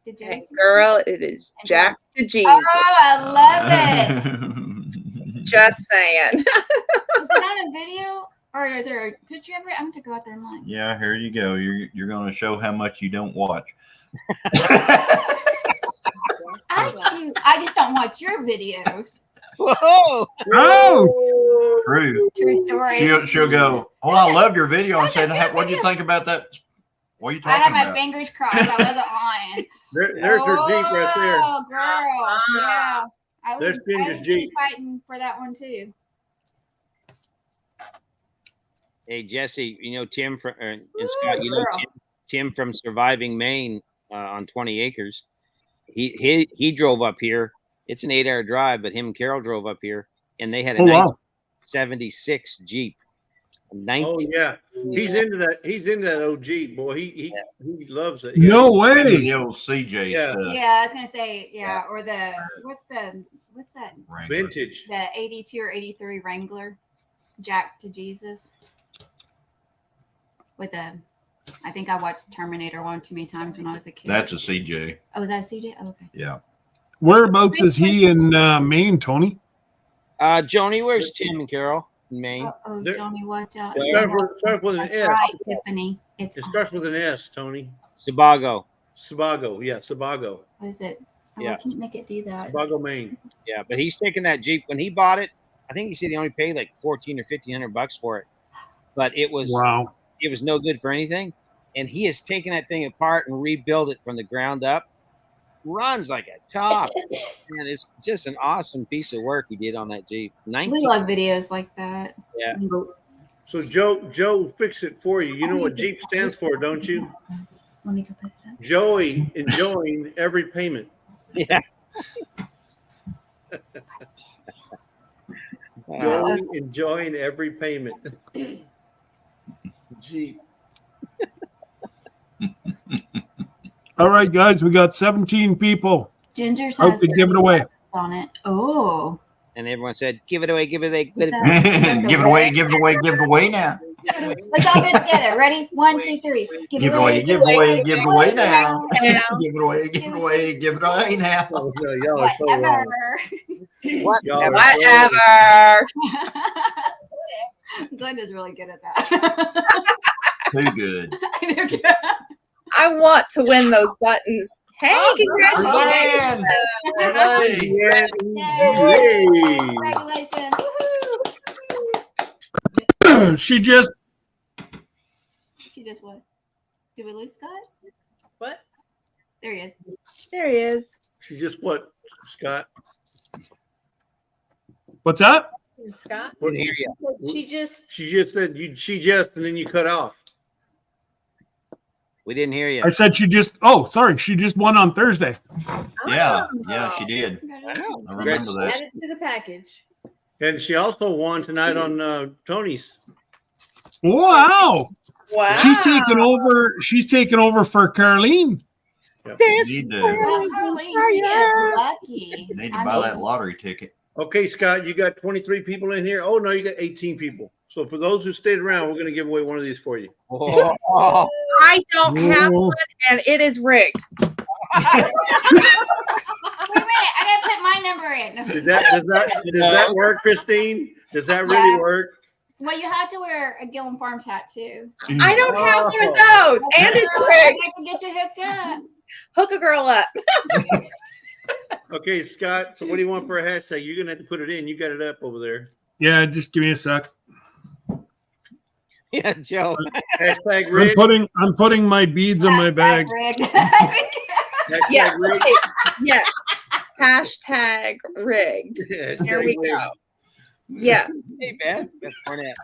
did you Hey, girl, it is Jack to Jesus. Oh, I love it. Just saying. Is it on a video or is there a picture of it? I'm going to go out there and look. Yeah, here you go. You're going to show how much you don't watch. I do. I just don't watch your videos. Whoa! Oh, True. True story. She'll go, oh, I loved your video. And said, what do you think about that? What are you I had talking my about? fingers crossed. I wasn't lying. There's her Jeep right there. Oh, girl. Yeah. I There's was Ginger's really Jeep. fighting for that one too. Hey Jesse, you know Tim from and Scott, you know girl. Tim from Surviving Maine on 20 Acres. He drove up here. It's an 8-hour drive, but him and Carol drove up here, and they had a Oh, wow. 1976 Jeep. Oh 19. yeah, he's into that. He's into that old Jeep, boy. He loves it. no The way. old CJ Yeah. stuff. Yeah, I was gonna say, yeah, or the what's that? Wrangler. Vintage. The 82 or 83 Wrangler, Jack to Jesus. With a I think I watched Terminator one too many times when I was a kid. That's a CJ. Oh, was that a CJ? Oh, okay. Yeah. Whereabouts is he in Maine, Tony? Joni, where's Tim and Carol in Maine? Oh, There- Johnny, watch out. Start with an That's S. right, Tiffany. It's It starts with an S, Tony. Sebago. Sebago. Yeah, Sebago. what is it? Oh, Yeah. I can't make it do that. Sebago, Maine. Yeah, but he's taking that Jeep when he bought it. I think he said he only paid like 14 or 1,500 bucks for it, but it was Wow. no good for anything. And he has taken that thing apart and rebuilt it from the ground up. Runs like a top. Man, it's just an awesome piece of work he did on that Jeep. We 19. love videos like that. Yeah. So Joe fix it for you. You know what Jeep stands for, don't you? Let me go put it up. Joey enjoying every payment. Yeah. Joey enjoying every payment. Jeep. All right, guys, we got 17 people. Ginger's Hope has to give it away. on it. Oh. And everyone said, give it away, give it away. Give it Is away. that- Give it away, give it away, give it away now. Let's all do it together. Ready? 1, 2, 3. Give it away, give it away, give it away now. Give it away, give it away, give it away now. Oh, no, y'all are so wrong. Whatever. Y'all are so Whatever. Glenda's really good at that. Too good. I want to win those buttons. Hey, congratulations. wrong. Yay. Yay. Congratulations. She just She just what? Did we lose Scott? What? There he is. There he is. She just what, Scott? what's up? And Scott? What, Here you She just she just said she just and then you cut off. We didn't hear you. I said she just. Oh, sorry, she just won on Thursday. Yeah, she did. Congratulations. I remember that. add it to the package. And she also won tonight on Tony's. Wow, Wow. She's taking over for Carlene. Yep. You need to, Wow, Carlene, she is lucky. need to I buy mean, that lottery ticket. Okay, Scott, you got 23 people in here. Oh no, you got 18 people. So for those who stayed around, we're going to give away one of these for you. Oh, I don't have one, and it is rigged. Wait a minute, I gotta put my number in. Does that work, Christine? Does that really work? Well, you have to wear a Gillen Farms hat too. So. I don't have one of those, and it's rigged. I can get you hooked up. Hook a girl up. Okay, Scott. So what do you want for a hashtag? You're going to have to put it in. You got it up over there. Yeah, just give me a sec. yeah, Joe. Hashtag Rick. I'm putting my beads on my bag. Rigged. Hashtag Yeah. Rick. Yes. Hashtag rigged. There Hashtag we Rick. go. Yes. Hey, Beth. Beth Barnett.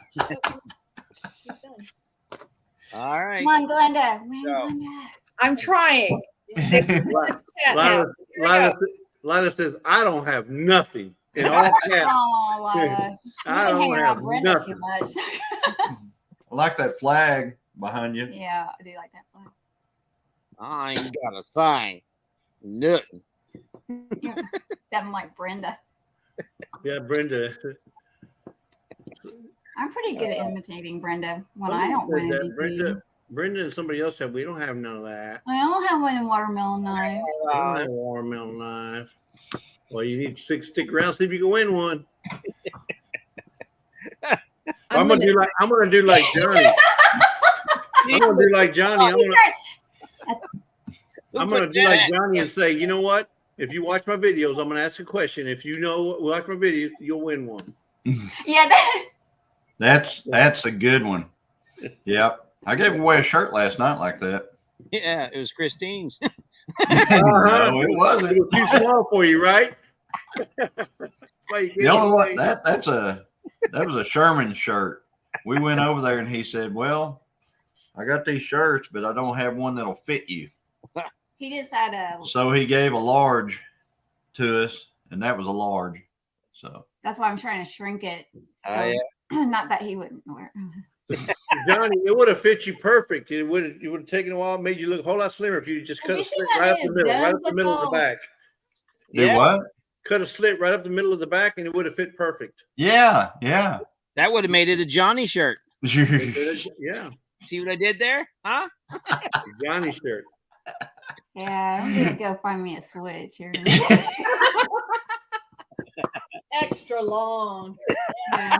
All right. Come on, Glenda. Win, Go. Glenda. I'm trying. Chat now. Lana, Here we Lana, go. Lana says, I don't have nothing. In all caps. Oh, Lila. I You've been don't hanging out have with Brenda too nothing. much. I like that flag behind you. Yeah, I do like that one. I ain't got a thing. Nothing. Sounding like Brenda. Yeah, Brenda. I'm pretty good at imitating Brenda when I don't win anything. Brenda and somebody else said, we don't have none of that. I don't have one in watermelon knife. We don't have a watermelon knife. Well, you need to stick around, see if you can win one. I'm gonna do like Johnny. I'm gonna do like Johnny. I'm gonna do like Johnny and say, you know what? If you watch my videos, I'm gonna ask a question. If you watch my video, you'll win one. Yeah, That's a good one. Yep. I gave away a shirt last night like that. Yeah, it was Christine's. No, it wasn't. It was too small for you, right? You know what? That was a Sherman shirt. We went over there and he said, well, I got these shirts, but I don't have one that'll fit you. he just had a. So he gave a large to us, and that was a large. So That's why I'm trying to shrink it. So, Oh, not that he wouldn't wear. Johnny, it would have fit you perfect. It would have taken a while, made you look a whole lot slimmer if you just cut Have a you seen slit that right up man's the middle, right up guns the middle of the look back. do Yeah. what? Cut a slit right up the middle of the back, and it would have fit perfect. Yeah, yeah. That would have made it a Johnny shirt. Yeah. See what I did there? Huh? Johnny shirt. Yeah, I'm gonna go find me a switch here. Extra long. Yeah.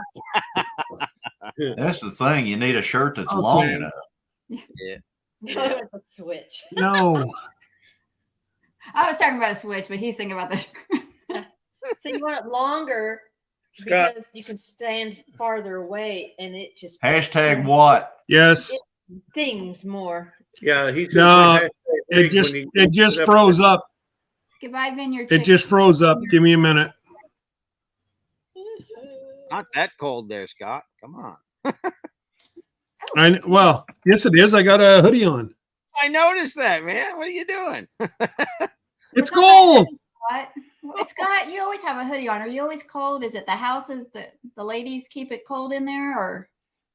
That's the thing. You need a shirt that's Okay. long enough. Yeah. A switch. No. I was talking about a switch, but he's thinking about the. So you want it longer Scott. because you can stand farther away and it just Hashtag what? Yes. stings more. Yeah, he said No, hashtag It rigged just when he it just put up- froze up. Goodbye, Vineyard. It Chicken. just froze up. Give me a minute. Not that cold there, Scott. Come on. Well, yes, it is. I got a hoodie on. I noticed that, man. What are you doing? It's cold. Scott. Scott, you always have a hoodie on. Are you always cold? Is it the houses that the ladies keep it cold in there, or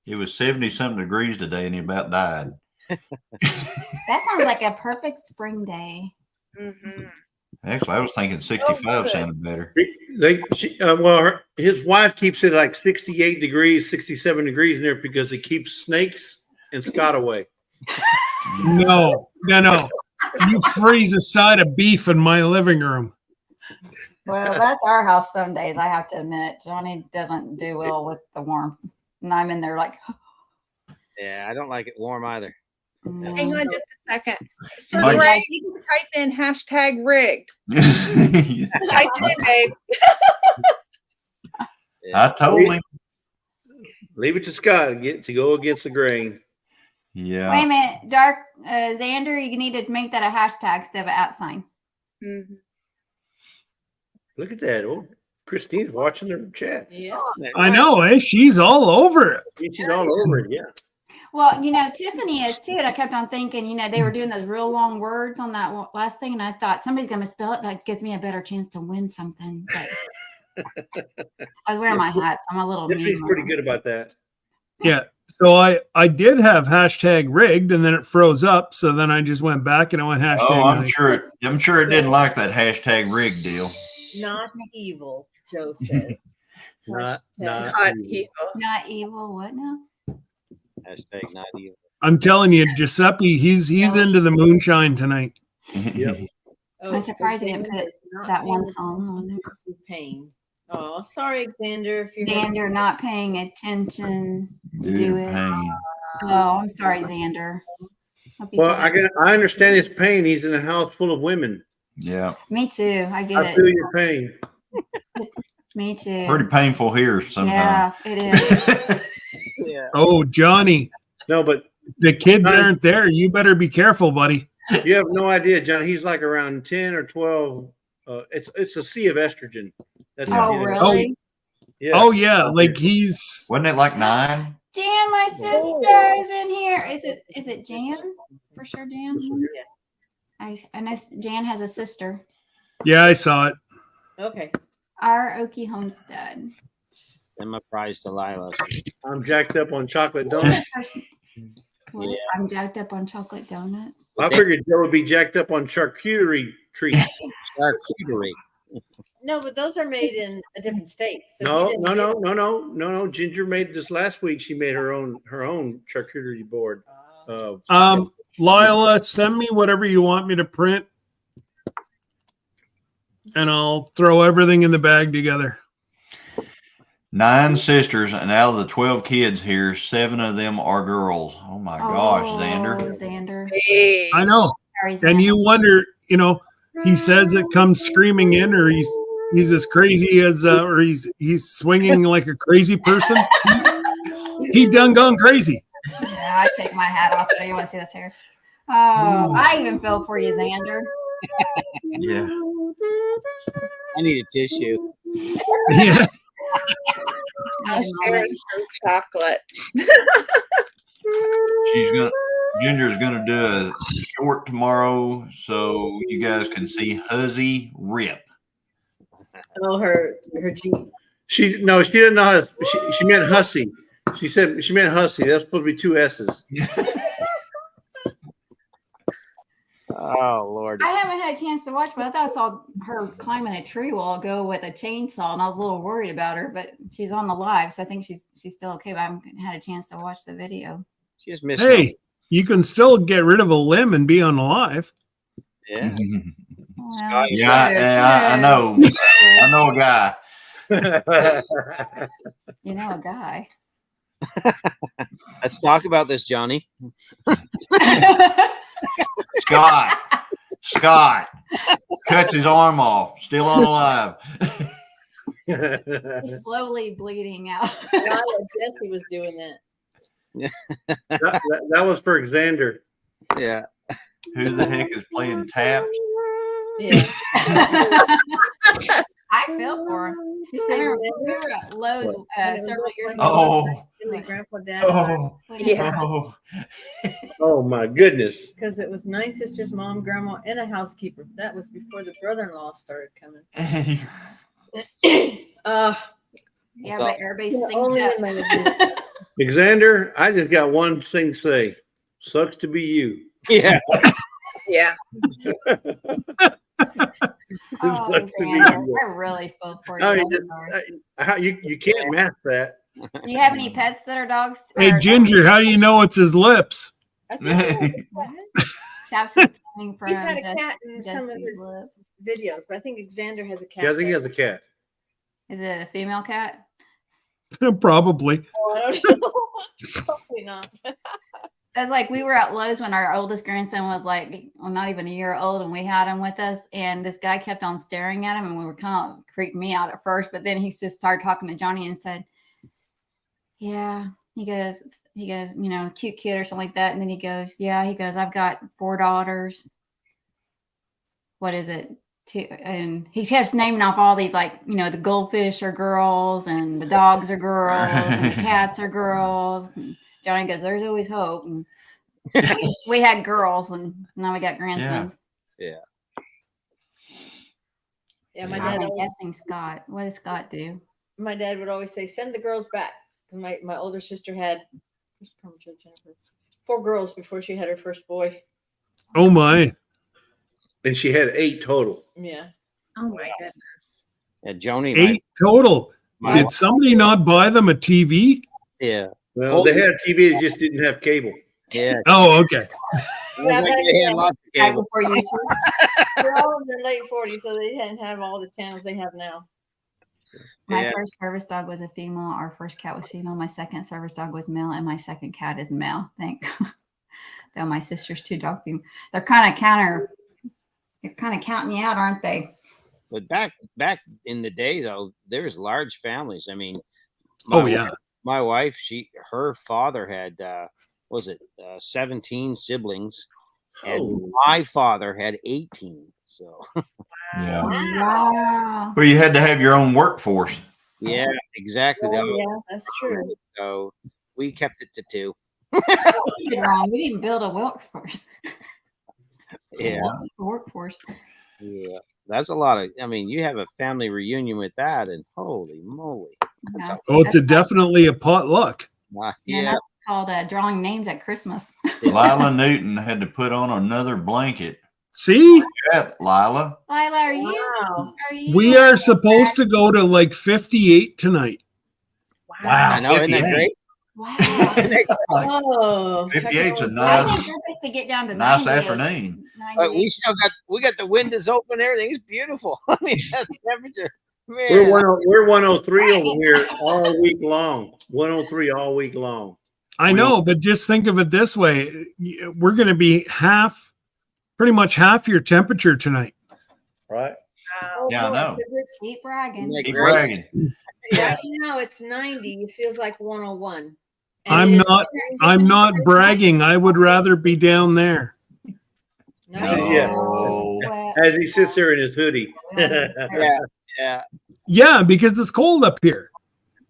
It was 70-something degrees today and he about died. that sounds like a perfect spring day? Mhm. Actually, I was thinking 65 good. sounded better. His wife keeps it like 68 degrees, 67 degrees in there because it keeps snakes and Scott away. No. You freeze a side of beef in my living room. Well, that's our house some days, I have to admit. Johnny doesn't do well with the warmth. And I'm in there like, Yeah, I don't like it warm either. Hang on just a second. So Mike- Ray, you can type in hashtag rigged. Type it in, babe. I told him. Leave it to Scott to go against the grain. Yeah. Wait a minute, Dark Xander, you need to make that a hashtag instead of an @ sign. Mhm. Look at that. Oh, Christine's watching their chat. Yeah. I know, eh? She's all over it. She's all over it. Yeah. Well, Tiffany is too. And I kept on thinking, they were doing those real long words on that last thing. And I thought somebody's going to spell it. That gives me a better chance to win something. But I was wearing my hat, so I'm a little Tiffany's mean. pretty good about that. Yeah. So I did have hashtag rigged and then it froze up. So then I just went back and I went hashtag. Oh, I'm night. sure it didn't like that hashtag rig deal. Not evil, Joe said. Not Not evil. Not evil. What now? Hashtag not even. I'm telling you, Giuseppe, he's into the moonshine tonight. Yep. I'm surprised he didn't put that one song on there. Pain. Oh, sorry, Xander. If you're Xander not paying attention. Dude, Do it. pain. Oh, I'm sorry, Xander. Hope you Well, feel I understand his pain. He's in a house full of women. Yeah. Me too. I get I it. feel your pain. Me too. Pretty painful here sometimes. Yeah, it is. Yeah. Oh, Johnny, No, but the kids aren't there. You better be careful, buddy. you have no idea, John. He's like around 10 or 12. It's a sea of estrogen. That's Oh, you know. really? Yes. Oh yeah, like he's Wasn't it like 9? Jan, my sister is in here. Is it Jan? For sure, Jan. I know Jan has a sister. yeah, I saw it. okay. Our Okie Homestead. Send my prize to Lila. I'm jacked up on chocolate donuts. What? Yeah. I'm jacked up on chocolate donuts. I figured Joe would be jacked up on charcuterie treats. Charcuterie. No, but those are made in a different state. So No, you didn't no. Ginger made this last week. She made her own charcuterie board. Lila, send me whatever you want me to print, and I'll throw everything in the bag together. 9 sisters, and out of the 12 kids here, 7 of them are girls. Oh my gosh, Xander. Oh, Xander. Hey. I know, Sorry, and Xander. you wonder, he says it comes screaming in, or he's as crazy as, or he's swinging like a crazy person. He done gone crazy. Yeah, I take my hat off. So you want to see this hair? Oh, I even feel for you, Xander. Yeah. I need a tissue. Yeah. I'll share some chocolate. Ginger's gonna do a short tomorrow so you guys can see Huzzy rip. Oh, her Jeep. She didn't know how to. She meant hussy. She said she meant hussy. That's supposed to be 2 S's. Oh Lord. I haven't had a chance to watch, but I thought I saw her climbing a tree while ago with a chainsaw, and I was a little worried about her. But she's on the live, so I think she's still okay. But I haven't had a chance to watch the video. Just missing. Hey, you can still get rid of a limb and be unalive. Yeah. Well, Yeah, I know. I know a guy. You know a guy. Let's talk about this, Johnny. Scott cuts his arm off, still alive. He's slowly bleeding out. Jesse was doing that. that was for Xander. Yeah. Who the heck is playing taps? Yeah. I feel for him. I remember we were at Lowe's several years ago. Oh, My grandpa dad. oh, Yeah. oh. Oh my goodness. Because it was my sister's mom, grandma, and a housekeeper. That was before the brother-in-law started coming. Yeah, but everybody's Yeah, synced only up. when they would Xander, I just got one thing to say. Sucks to be you. Yeah. Yeah. Oh, Sucks to be Xander, you. I really feel for you. I mean, I'm just- sorry. How you can't mask that. Do you have any pets that are dogs? Hey, Or Ginger, how do you know it's his lips? I think Taps is coming from he's had a just- cat in some of Jesse's his lips. videos, but I think Xander has a cat. Yeah, I think he there. has a cat. Is it a female cat? Probably. Oh, I don't know. Probably not. It's like we were at Lowe's when our oldest grandson was like, well, not even a year old, and we had him with us. And this guy kept on staring at him, and we were kind of freaked me out at first. But then he just started talking to Johnny and said, "Yeah." He goes, you know, cute kid or something like that. And then he goes, "Yeah." He goes, "I've got 4 daughters. What is it? 2?" And he kept naming off all these, like, you know, the goldfish are girls, and the dogs are girls, and the cats are girls. And Johnny goes, "There's always hope." And we had girls, and now we got grandsons. Yeah, my I'm dad. guessing Scott. What does Scott do? My dad would always say, "Send the girls back." And my older sister had 4 girls before she had her first boy. Oh my. And she had 8 total. Yeah. Oh my goodness. Yeah, Joni. 8 total. My, Did somebody not buy them a TV? yeah. Well, they had TV, they just didn't have cable. Yeah. Oh, okay. Yeah, Like they had lots of Back cable. before you two. They're all in their late 40s, so they didn't have all the channels they have now. My Yeah. first service dog was a female. Our first cat was female. My second service dog was male, and my second cat is male. Thank God. Though my sister's 2 dog female. They're kind of counting you out, aren't they? But back in the day, though, there was large families. I mean, Oh, yeah. my wife, her father had 17 siblings, and Oh. my father had 18. So Yeah. Wow. Well, you had to have your own workforce. yeah, exactly. That Oh, was- yeah, that's true. So we kept it to 2. We did wrong. We didn't build a workforce. Yeah, Workforce. yeah. That's a lot of. I mean, you have a family reunion with that, and holy moly! Yeah. Oh, it's definitely a potluck. Wow, And yeah, that's called drawing names at Christmas. Lila Newton had to put on another blanket. See, Yeah, Lila. Lila, are you? Wow. Are you? we are supposed to go to like 58 tonight. Wow. I know. Isn't that 58. great? Wow. Oh, 58's a I nice, think purpose to get down to nice 98. afternoon. 98. We got the windows open. Everything's beautiful. I mean, the temperature. Man, We're 103 over here all week long. 103 all week long. I know, but just think of it this way. We're going to be pretty much half your temperature tonight. Right? Oh, Yeah, I boy, know. 'cause it's- Keep bragging. Isn't Keep that great? bragging. Right now it's 90. It feels like 101. And I'm it is- I'm not bragging. I would rather be down there. No. Yeah. Oh. Well, As he sits there in his hoodie. Yeah, yeah, Yeah, because it's cold up here.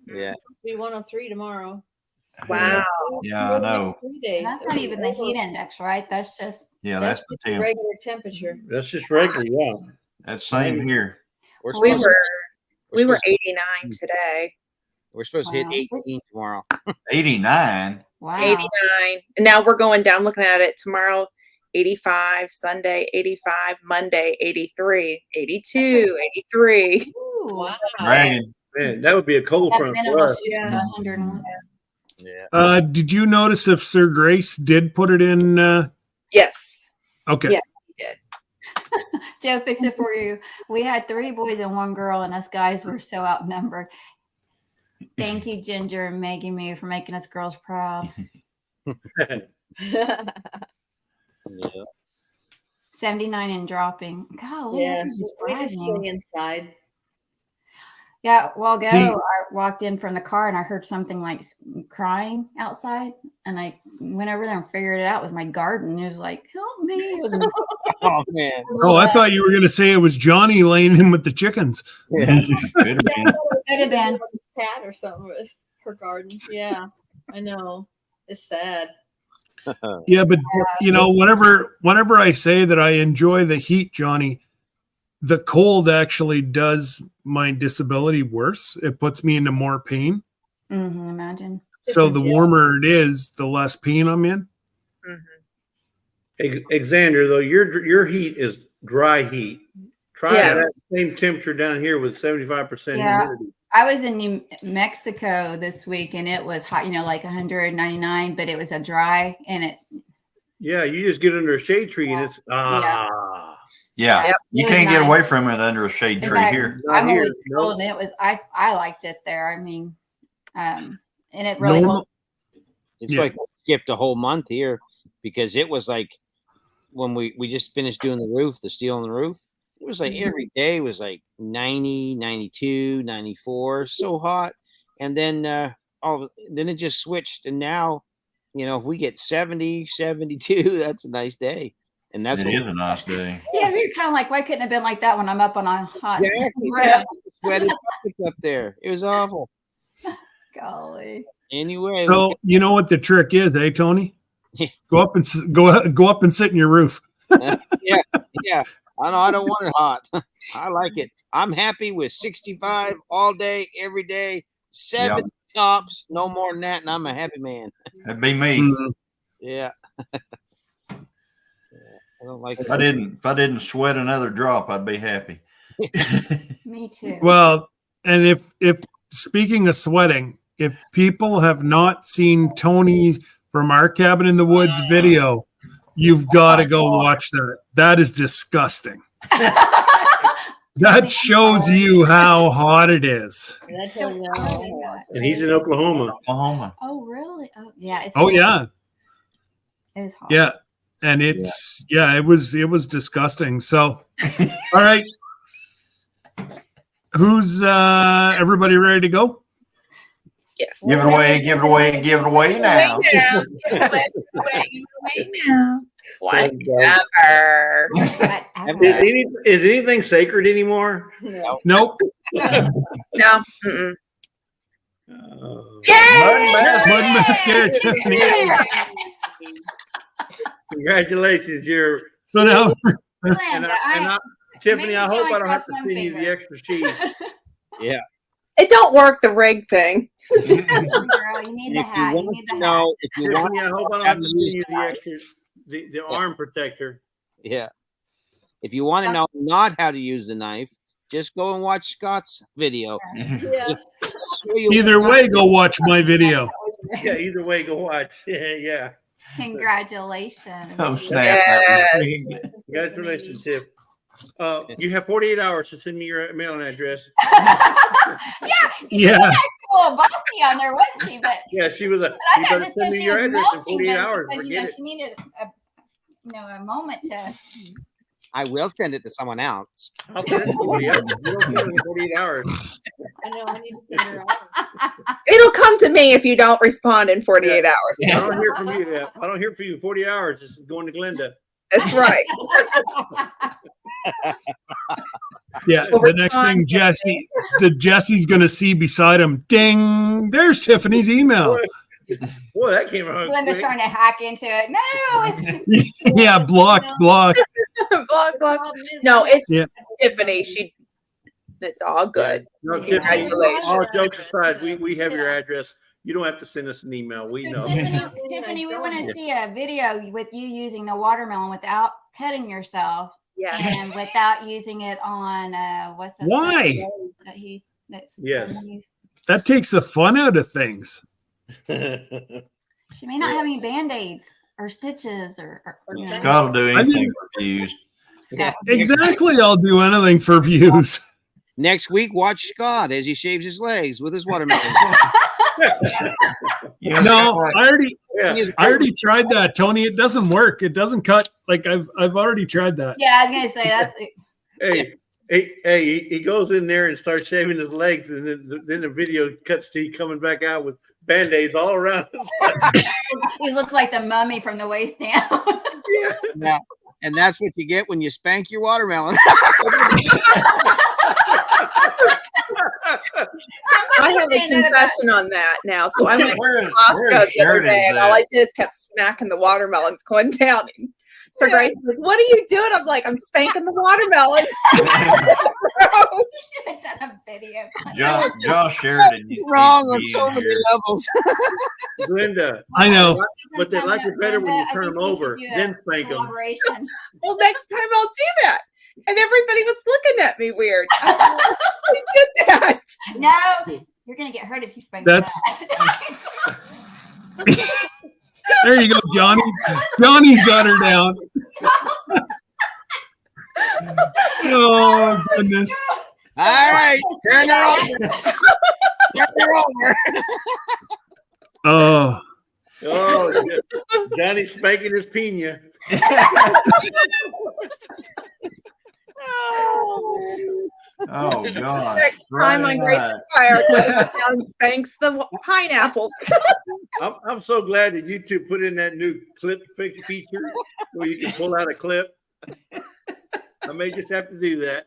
yeah. Be 103 tomorrow. Wow. Yeah, I know. 3 days. that's not even the heat index, right? That's just Yeah, that's the just the temp. regular temperature. That's just regular, yeah. That's same here. We're We supposed, were supposed- 89 today. we're supposed to hit Wow. 18 tomorrow. 89. wow. 89. And now we're going down looking at it tomorrow. 85, Sunday 85, Monday 83, 82, 83. Ooh. Wow. Bragging. Man, that would be a cold Yeah, front then for it'll us. shoot to 101. Yeah. Did you notice if Sir Grace did put it in? Yes. Okay. Yeah. He did. Joe, fix it for you. We had 3 boys and 1 girl, and us guys were so outnumbered. Thank you, Ginger and Maggie Moo, for making us girls proud. Yeah. 79 and dropping. Golly, Yeah, I was just we just bragging. stay inside. Yeah, a while ago, See- I walked in from the car and I heard something like crying outside, and I went over there and figured it out with my garden. It was like, help me. It was Oh man. Oh, I thought you were going to say it was Johnny laying in with the chickens. Could have been. could have been. Cat or something with her garden. Yeah, I know. It's sad. Yeah, but you know, whenever I say that I enjoy the heat, Johnny, the cold actually does my disability worse. It puts me into more pain. Imagine. So the warmer it is, the less pain I'm in. Alexander, though, your heat is dry heat. Try that same temperature down here with 75% Yeah. humidity. I was in New Mexico this week and it was hot, like 199, but it was a dry and it. Yeah, you just get under a shade tree and it's Yeah, Yep. you It was can't get nice. away from it under a shade In tree fact, here. Not I'm here, always nope. cold, and it was I liked it there. I mean, and it really Normal- It's Yeah. like we skipped a whole month here because it was like when we just finished doing the roof, the steel on the roof. It was like every day was like 90, 92, 94, so hot. And then then it just switched. And now, if we get 70, 72, that's a nice day. And that's It is a nice day. Yeah, you're kind of like, why couldn't it have been like that when I'm up on a hot Exactly. roof? Yeah, sweated buckets up there. It was awful. Golly. Anyway, So you know what the trick is, eh, Tony? Go up and go up and sit in your roof. yeah. I know I don't want it hot. I like it. I'm happy with 65 all day, every day, 7 tops, no more than that, and I'm a happy man. That'd be me. Mhm. Yeah. I don't like If I didn't sweat another drop, I'd be happy. Me too. Well, and if speaking of sweating, if people have not seen Tony's from Our Cabin in the Woods video, you've got to go watch that. That is disgusting. That shows you how hot it is. That's how And he's in Oklahoma. Oklahoma. Oh, really? Oh, yeah. It's Oh yeah, It's hot. yeah, and it's it was disgusting. So, all right, who's everybody ready to go? Yes. Give it away, give it away, give it away now. Whatever. Is anything sacred anymore? Nope. No. Mm-mm. Mud mascara, Tiffany. Congratulations, you're So now, Tiffany. Maybe I hope so I I don't have crossed to one send you the finger. extra sheet. Yeah. It don't work, the rig thing. Girl, you need the If hat. you You want need the to hat. know, if you want, Tiffany, I hope I don't have to send you the extra the arm protector. yeah. If you want to know not how to use the knife, just go and watch Scott's video. Yeah. Show you either what- way, go watch my video. Yeah, either way, go watch. Yeah. Congratulations. Oh, snap. Yes. Congratulations, Tiff. You have 48 hours to send me your mailing address. Yeah. Cool, bossy on there, wasn't she? But Yeah, she was a. I You thought better just send because me she your was address in melting, 48 but hours. because Forget it. she needed a moment to. I will send it to someone else. I'll send it in 48 hours. You don't send it in 48 hours. I know. I need to figure out. It'll come to me if you don't respond in 48 hours. I don't hear from you. I don't hear from you in 40 hours. It's going to Glenda. That's right. Yeah. We'll The next thing Jesse's gonna see beside him, ding, there's Tiffany's email. Boy, that came out. Glenda's quick. trying to hack into it. No, it's Yeah, block. Block, block. No, it's Yeah. Tiffany. It's all good. No, Tiffany, Congratulations. all jokes aside, we have your address. You don't have to send us an email. We know. Tiffany, we want to see a video with you using the watermelon without cutting yourself Yeah. and without using it on what's that? Why? That he that's Yes. That takes the fun out of things. She may not have any band-aids or stitches or you know. Scott will do I anything think- for views. Scott. Exactly. I'll do anything for views. Next week, watch Scott as he shaves his legs with his watermelon. Yeah, No, I Yeah. already tried that, Tony. It doesn't work. It doesn't cut. Like I've already tried that. Yeah, I was gonna say that's. Hey, he goes in there and starts shaving his legs, and then the video cuts to he coming back out with band-aids all around his He looks like the mummy from the waist down. Yeah. And that's what you get when you spank your watermelon. I have a confession on that now. So I went to Costco the other Sheridan's day, and at? all I did is kept smacking the watermelons going down. And so Grace was like, "What are you doing?" I'm like, "I'm spanking the watermelons." You should have done a video. Josh Sheridan. Wrong on needs to so be many here. levels. Linda. I know. But they like it better when you I turn think them we should over, do a then spank them. collaboration. Well, next time I'll do that. And everybody was looking at me weird. I did that. No, you're gonna get hurt if you spank That's- that. There you go, Johnny. Johnny's got her down. Oh goodness. All right, turn her over. Turn her over. Oh. Oh, Johnny's spanking his pina. Oh God. Next time on Grace Right. and Fire, Grace down and spanks the pineapples. I'm so glad that you two put in that new clip feature where you can pull out a clip. I may just have to do that.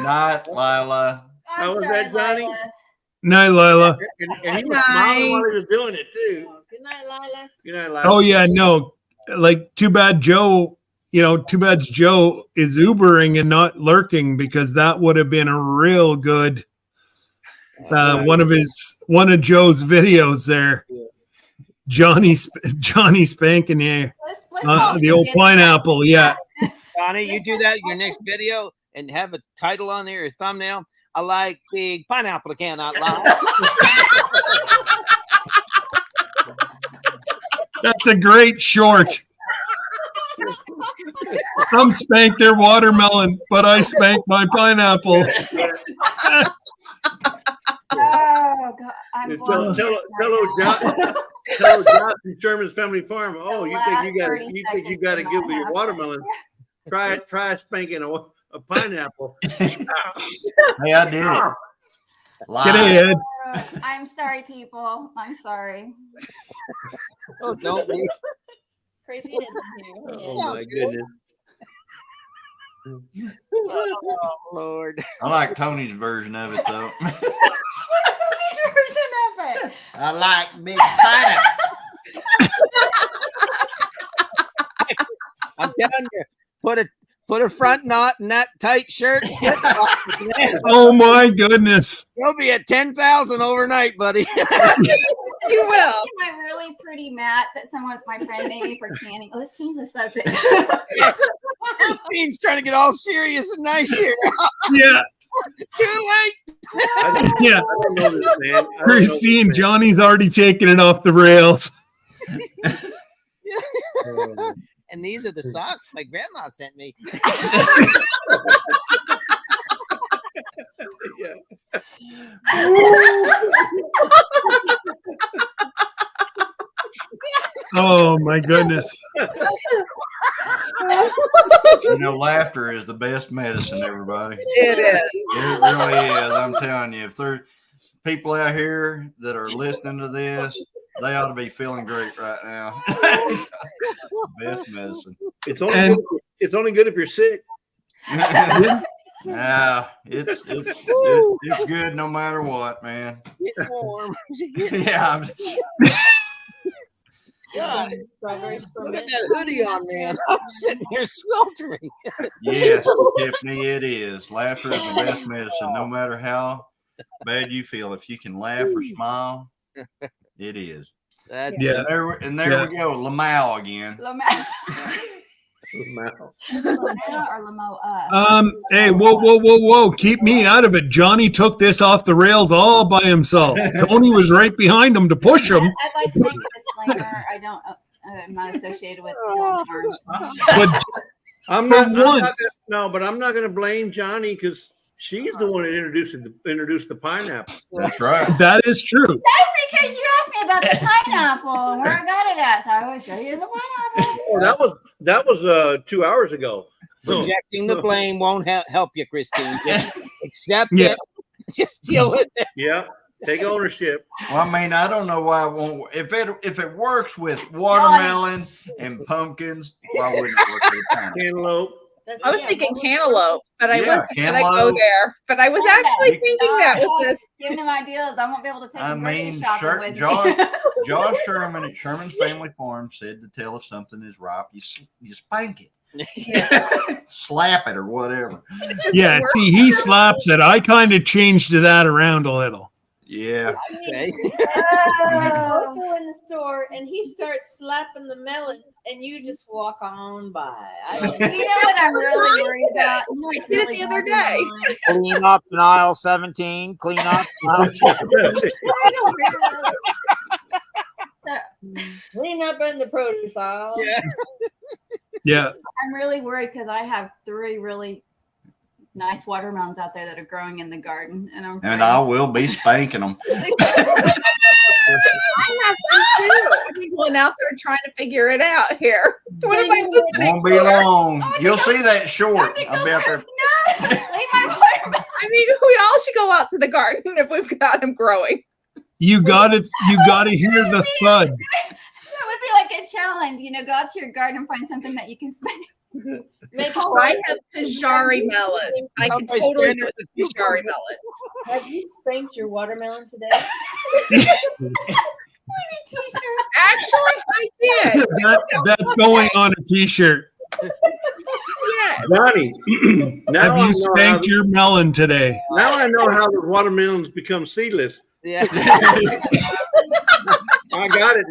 Night, Lila. How was that, Johnny? Lila. Night, Lila. And he was smiling while he was doing it too. Good night, Lila. You know, Oh yeah, no. Like too bad Joe, too bad Joe is Ubering and not lurking, because that would have been a real good one of Joe's videos there. Johnny spanking you. Let's call The him old and get pineapple, yeah. Donnie, you do that in your next video and have a title on there, a thumbnail. I like big pineapple, cannot lie. That's a great short. Some spank their watermelon, but I spank my pineapple. Oh God, I'm Tell blown John from Sherman's Family Farm. Oh, you last think you 30 got to seconds give did me not your happen. watermelon? Try spanking a pineapple. Hey, I did it. Get Live. ahead. I'm sorry, people. I'm sorry. Oh, don't be. Crazy. Oh my goodness. Oh, Lord. I like Tony's version of it though. What's Tony's version of it? I like big pineapple. I'm telling you, put a front knot in that tight shirt. Oh my goodness. You'll be at 10,000 overnight, buddy. You will. My really pretty mat that my friend made me for canning. Let's change the subject. Christine's trying to get all serious and nice here. Yeah, Too late. yeah. I don't know this man. I don't know Christine, this man. Johnny's already taking it off the rails. And these are the socks my grandma sent me. Yeah. Oh my goodness. Laughter is the best medicine, everybody. It is. It really is. I'm telling you, if there are people out here that are listening to this, they ought to be feeling great right now. Best medicine. It's only good if you're sick. Yeah, it's good no matter what, man. Get warm. Yeah, God, Strawberry look at that hoodie on, man. I'm sitting here sweltering. yes, Tiffany, it is. Laughter is the best medicine, no matter how bad you feel. If you can laugh or smile, it is. That's Yeah. And there we go, Lamau again. Lamau or Lamoa? Hey, whoa. Keep me out of it. Johnny took this off the rails all by himself. Tony was right behind him to push him. I'd like to make a disclaimer. I'm not associated with the farms. But I'm For not once. but I'm not gonna blame Johnny because she's the one that introduced the pineapple. That's right. that is true. That's because you asked me about the pineapple and where I got it at, so I will show you the pineapple. Oh, that was 2 hours ago. Projecting the blame won't help you, Christine. Just accept Yeah. it. Just deal with it. Yeah, take ownership. Well, I mean, I don't know why it won't. If it works with watermelon and pumpkins, why wouldn't it work with pineapple? Cantaloupe. That's- I was yeah, thinking well, cantaloupe, but I Yeah, wasn't gonna go cantaloupe. there. But I was actually thinking that with this. Giving him ideas. I won't be able to take I him grocery mean, shopping with Josh, me. Josh Sherman at Sherman's Family Farm said to tell if something is ripe, you spank it, slap it, or whatever. Yeah, see, he slaps it. I kind of changed that around a little. Yeah. Okay. I'll go in the store and he starts slapping the melons and you just walk on by. You know what I'm really worried about? You know what's I did it really the other bothering day. my mind? Clean up in aisle 17. Clean up. in aisle 17. Clean up in the produce aisle. Yeah. Yeah. I'm really worried because I have 3 really nice watermelons out there that are growing in the garden, and I'm And I will be spanking them. I have one too. I've been going out there trying to figure it out here. What am I listening Won't be for? long. Oh, You'll see that short. Don't I'll be out there. No, leave my watermelon. I mean, we all should go out to the garden if we've got them growing. You got it. You got to hear the thud. That would be like a challenge, go out to your garden and find something that you can spank. Make I have Tajari melons. I can Somebody totally stand do there the Tajari melons. Have you spanked your watermelon today? T-shirt. Actually, I did. That's going on a T-shirt. Yes. Johnny, now Have you spanked your melon today? now I know how the watermelons become seedless. Yeah. I got it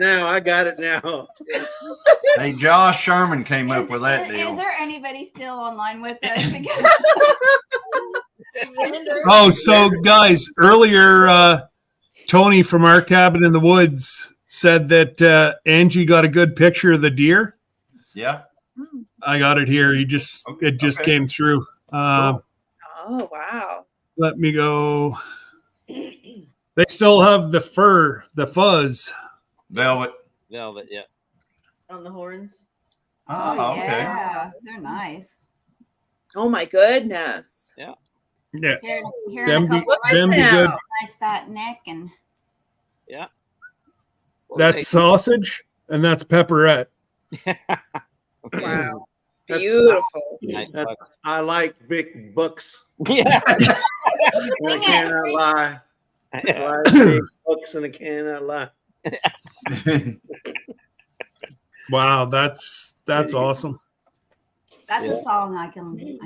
now. Hey, Josh Sherman came up with that Is deal. there anybody still online with us? Because Oh, so guys, earlier, Tony from our cabin in the woods said that Angie got a good picture of the deer. Yeah. I got it here. It just Okay. came through. Oh, wow. Let me go. They still have the fur, the fuzz. Velvet. Velvet, yeah. On the horns. Oh, okay. yeah, they're nice. Oh, my goodness. Yeah, Here them in a be, couple of them be now. good. nice fat neck and That's sausage and that's pepperette. Wow. That's- Beautiful. Nice That's- buck. I like big bucks. Yeah. And I cannot lie. I like big bucks and I cannot lie. Wow, that's awesome. that's Yeah. a song I can sing.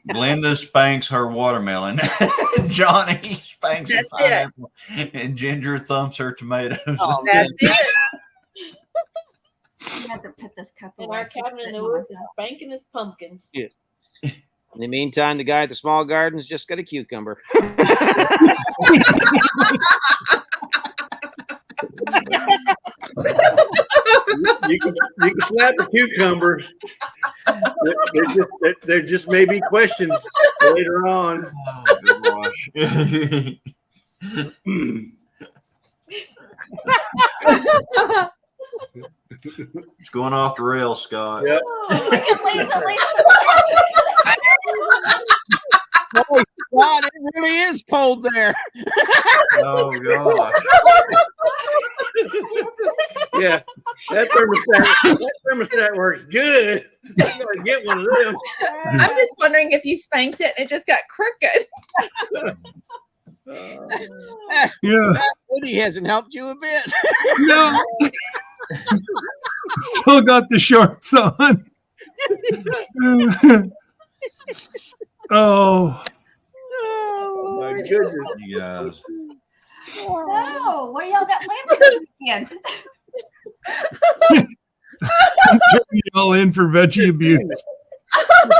Glenda spanks her watermelon. Johnny spanks her That's it. pineapple. And Ginger thumps her tomatoes. Oh, That's it. You have to put this cup And away. our cabin in the woods is spanking his pumpkins. In the meantime, the guy at the small garden's just got a cucumber. You can slap the cucumbers. There just may be questions later on. Oh, good gosh. It's going off the rails, Scott. Yep. Lisa. Oh, God, it really is cold there. Oh gosh. Yeah, that thermostat works good. I'm gonna get one of them. I'm just wondering if you spanked it and it just got crooked. Yeah, That hoodie hasn't helped you a bit. no. Still got the shorts on. Oh, Oh my goodness. You guys. No, what do y'all got planned for this weekend? I'm turning you all in for veggie abuse.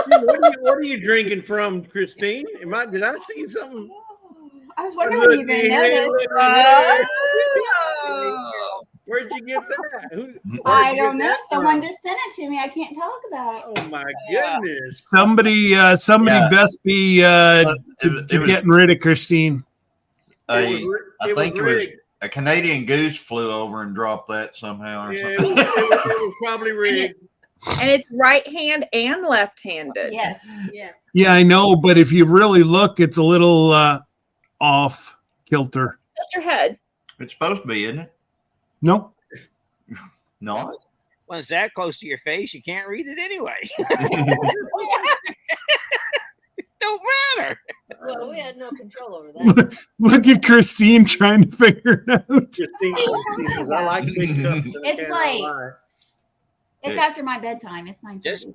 What are you drinking from, Christine? Did I see something? I was wondering when you were going to notice. Oh. Where'd you get that? Where'd I you get don't know. that Someone from? just sent it to me. I can't talk about it. Oh my goodness! Somebody Yeah. best be It was- getting rid of Christine. I It was think it was rigged. a Canadian goose flew over and dropped that somehow or Yeah, something. it was probably rigged. And it's right hand and left handed. Yes. Yes. Yeah, I know, but if you really look, it's a little off kilter. Tilt your head. It's supposed to be, isn't it? No, No. When it's that close to your face, you can't read it anyway. It don't matter. Well, we had no control over that. look at Christine trying to figure it out. Christine says, I like big cups. and I It's can't late. lie. It's after my bedtime. It's 9:30. Just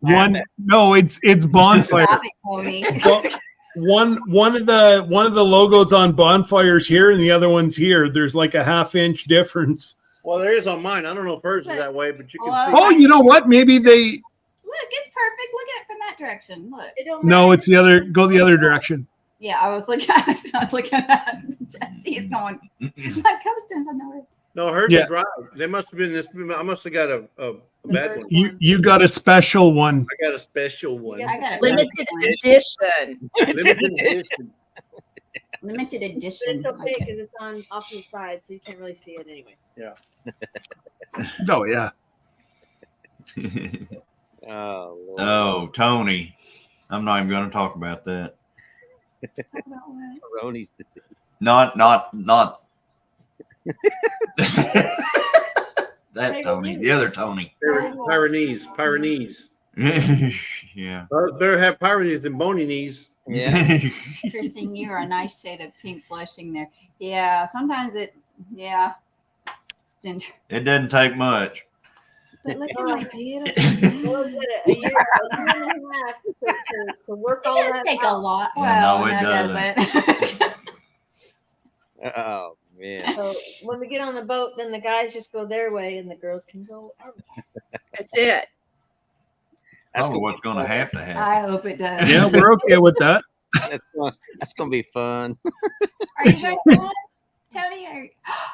It's bonfire. Stop it, Cody. So, one of the logos on bonfires here and the other one's here. There's like a half-inch difference. Well, there is on mine. I don't know if hers is that way, but you can Well, see. Oh, you know what? Maybe they. Look, it's perfect. Look at it from that direction. Look. It don't No, matter. it's the other. Go the other direction. Yeah, I was looking at Jesse is going. Like, come stand somewhere. No, hers Yeah. is right. They must have been this. I must have got a bad one. You got a special one. I got a special one. Yeah. I got a Limited edition. Limited edition. limited But edition. it's okay Okay. because it's on off to the side, so you can't really see it anyway. Oh yeah. oh, Lord. Oh, Tony. I'm not even going to talk about that. Talk about what? Ronnie's disease. Not that Tony, the other Tony. Pyrenees. Yeah. Well, better have Pyrenees than bony knees. Yeah. Christine, you are a nice shade of pink blushing there. Yeah, sometimes yeah. Ginger. It doesn't take much. But look at my beautiful. Well, It a year and a half to work all does that take a out. lot. Yeah, Well, no, it no, it doesn't. Oh man. So when we get on the boat, then the guys just go their way and the girls can go our way. That's it. That's Probably what's going to happen. I hope it does. Yeah, we're okay with that. that's gonna be fun. Are you guys going, Tony?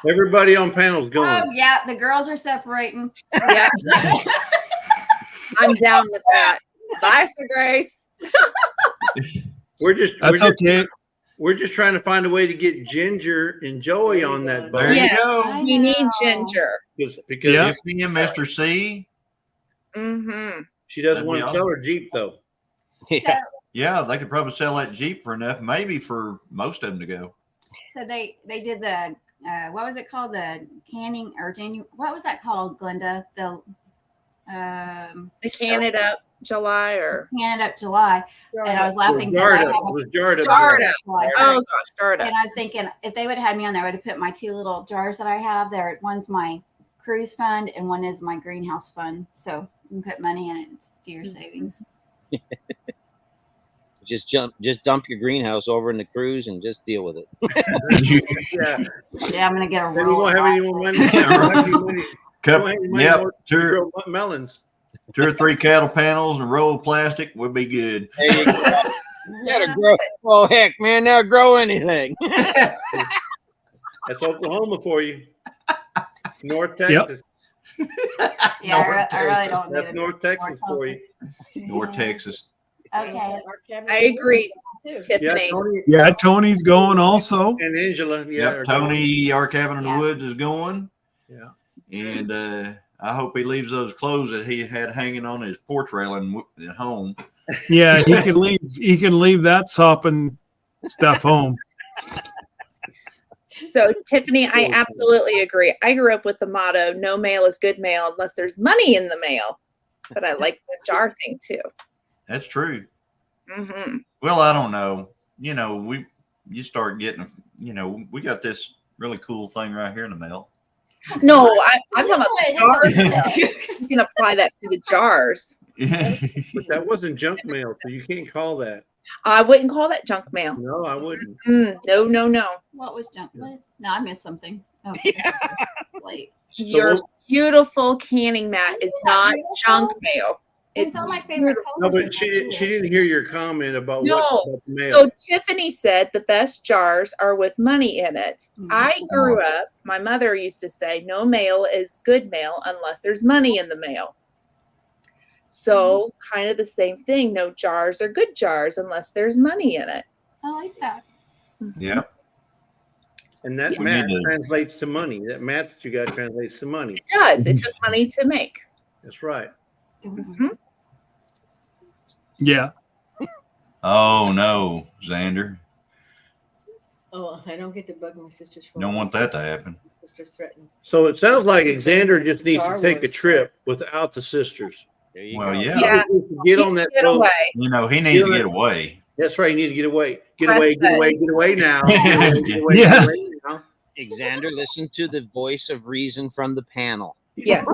Everybody on panel's going. Oh yeah, the girls are separating. Yeah. I'm down with that. Bye, Sir Grace. That's okay. We're just trying to find a way to get Ginger and Joey on that boat. There you Yes. go. I You need know. ginger. Because Yeah. if Give me a Mr. C. Mm-hmm. she doesn't That'd want be to awesome. sell her Jeep though. Yeah. Yeah, they could probably sell that Jeep for enough, maybe for most of them to go. So they did the what was it called, the canning or what was that called, Glenda? The They can it up July or can it up July, and I was laughing. 'cause I Jarda. have It was Jarda. Jarda. July, oh sorry. gosh, darn And it. I was thinking if they would have had me on there, I would have put my two little jars that I have there. One's my cruise fund and one is my greenhouse fund. So you can put money in it and do your savings. Just dump your greenhouse over in the cruise and just deal with it. Yeah. Yeah, I'm gonna get a Then you roll. won't have any more money. You Yeah, won't have any money. You Cup, won't have any money yep, more to two, grow melons. 2 or 3 cattle panels and a roll of plastic would be good. There you go. You gotta grow. Oh heck, man! Now grow anything. That's Oklahoma for you. North Texas. Yeah, I really don't need That's it. North Texas for you. North Texas. Okay. Our cabin I agree, too. Yeah, Tiffany. Tony Yeah, Tony's going also. and Angela. Yeah, Yep, Tony, our cabin in the Yeah. woods is going. Yeah. And I hope he leaves those clothes that he had hanging on his porch railing at home. Yeah, he can leave. He can leave that sopping stuff home. So, Tiffany, I absolutely agree. I grew up with the motto, no mail is good mail unless there's money in the mail. But I like the jar thing too. That's true. Mm-hmm. Well, I don't know. You know, you start getting, we got this really cool thing right here in the mail. No, I'm talking about No, the it isn't. jars. You can apply that to the jars. But that wasn't junk mail, so you can't call that. I wouldn't call that junk mail. No, I wouldn't. No. What was junk? What? No, I missed something. Oh, late. your beautiful canning mat is not junk mail. It's all my favorite beautiful. No, colors. but she didn't hear your comment about No. what about the mail. So Tiffany said the best jars are with money in it. Mhm. I grew up, my mother used to say, no mail is good mail unless there's money in the mail. So kind of the same thing. No jars are good jars unless there's money in it. I like that. Yep. And that We math need to- translates to money. That math that you got translates to money. It does. It took money to make. That's right. Mhm. Yeah. Oh no, Xander. Oh, I don't get to bug my sisters. You don't want that to happen. Sisters threatened. So it sounds like Xander just needs to take a trip without the sisters. There you Well, go. yeah. Yeah. Get Need on to that get boat. away. You know, he needs to get away. That's right. You need to get away. Get Press away. Get away. button. Get away now. Get away, get away, Yeah. get away now. Alexander, listen to the voice of reason from the panel. Yes.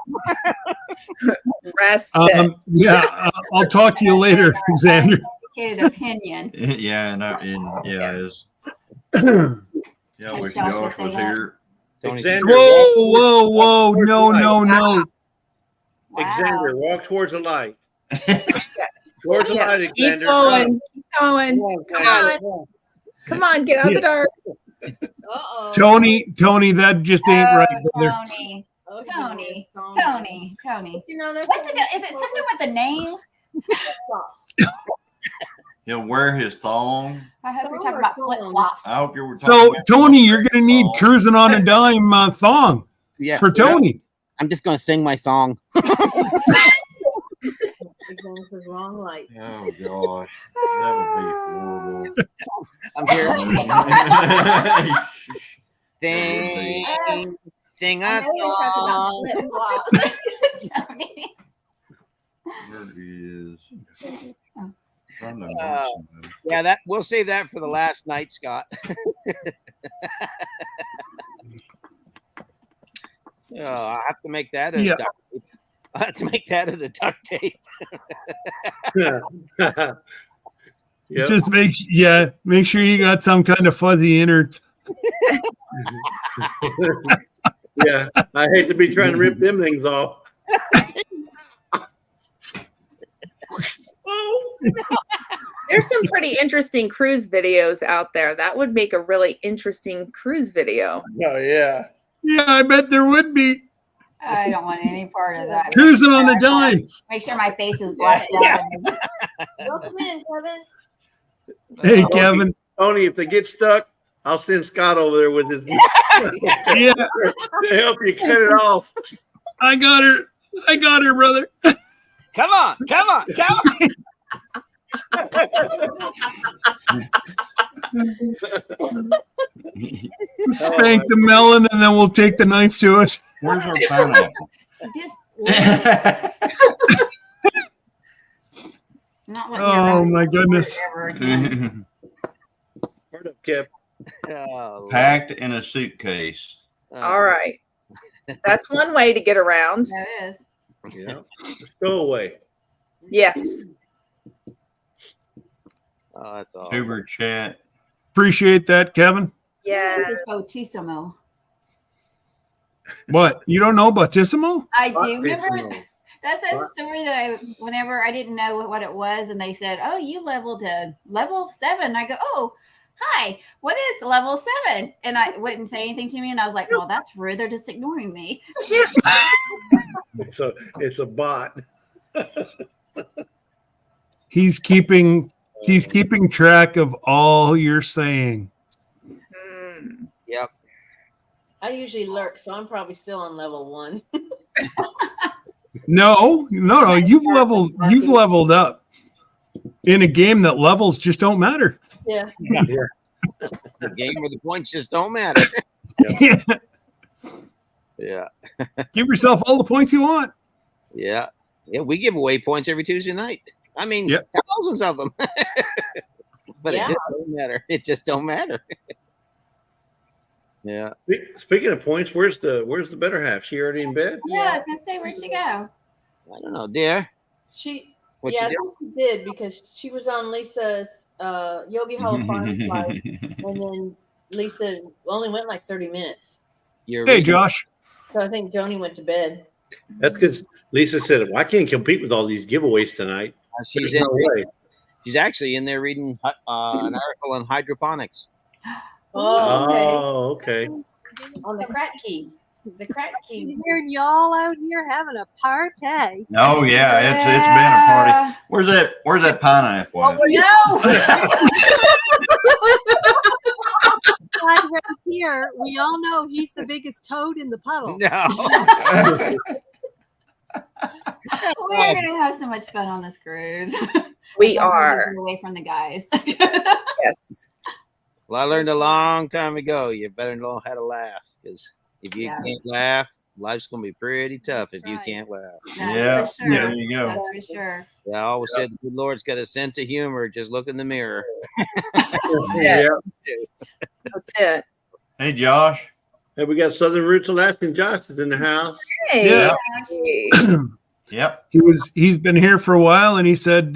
Rest it. Yeah. I'll talk to you later, Xander. Educated opinion. Yeah, and yeah, it is. Yeah, I As wish Josh would Josh say was that. here. Tony's- Xander, Whoa, whoa, whoa. No, no, no. Wow. Xander, walk towards the light. Towards the Yeah. light, Keep Xander. going. Keep going. Come on. Come on, get out of the dark. Uh-oh. Tony, that just ain't right, brother. Tony, Oh, Tony, Tony. Tony, Tony. You know, that's What's it? Is it something with the name? He'll wear his thong. I hope you're talking about flip flops. I hope you were talking So, about Tony, you're going to need thong. cruising on a dime thong Yeah, for Tony. I'm just gonna sing my song. Going for the wrong light. Oh gosh, that would be horrible. I'm here. Thing I I know you're thought. talking about flip flops. Tony. Where he is. Oh. Trying to mention Yeah, that we'll save that for the last night, Scott. Oh, I have to make that a Yeah. duct tape. I have to make that a duct tape. Yep. Just make sure you got some kind of fuzzy innards. Yeah, I hate to be trying to rip them things off. There's some pretty interesting cruise videos out there. That would make a really interesting cruise video. Oh yeah. Yeah, I bet there would be. I don't want any part of that. Cruising on a dime. Make sure my face is blacked out. Welcome in, Kevin. Hey, Kevin. Tony, if they get stuck, I'll send Scott over there with his Yeah, to help you cut it off. I got her, brother. Come on. Spank the melon, and then we'll take the knife to it. Where's our pineapple? Just Oh, not letting Oh, you my goodness. ever again. Word up, Kev. Oh, Packed in a suitcase. All right. That's one way to get around. That is. Yeah. Stowaway. Yes. Oh, that's all. Tuber chat. Appreciate that, Kevin. Yeah. This is Bautissimo. What? You don't know Bautissimo? I do. Remember, Bautissimo. that's that story that whenever I didn't know what it was, and they said, "Oh, you leveled to level 7." I go, "Oh, hi. What is level 7?" And I wouldn't say anything to me, and I was like, "Well, that's rude. They're just ignoring me." It's a bot. He's keeping track of all you're saying. Hmm. Yep. I usually lurk, so I'm probably still on level 1. No, you've leveled up in a game that levels just don't matter. Yeah. The game where the points just don't matter. Yeah. Give yourself all the points you want. Yeah. Yeah. We give away points every Tuesday night. I mean, Yep. thousands of them. But Yeah. it just don't matter. It just don't matter. Yeah. Speaking of points, where's the better half? She already in bed? Yeah, I was gonna say, where'd she go? I don't know, dear. She What yeah, I you think she did because she was on Lisa's Yogi Hall of Farm flight, and then Lisa only went like 30 minutes. You're Hey, reading- Josh. So I think Joni went to bed. That's good. Lisa said, well, I can't compete with all these giveaways tonight. She's There's in. no way. She's actually in there reading an article on hydroponics. Oh, okay. On the crack key. The crack key. Hearing y'all out here having a party. Oh yeah, it's been a party. Where's that pineapple? at? Guy right here, we all know he's the biggest toad in the puddle. No. We are gonna have so much fun on this cruise. We Don't are. get away from the guys. Yes. Well, I learned a long time ago. You better know how to laugh, because if you Yeah. can't laugh, life's gonna be pretty tough if you right. can't laugh. That's Yeah, for sure. there you go. That's for sure. Yeah, I always said the good Lord's got a sense of humor. Just look in the mirror. Yeah. That's it. Hey Josh. Hey, we got Southern Roots Alaskan Josh is in the house. Hey. Yeah. Yep. He's been here for a while, and he said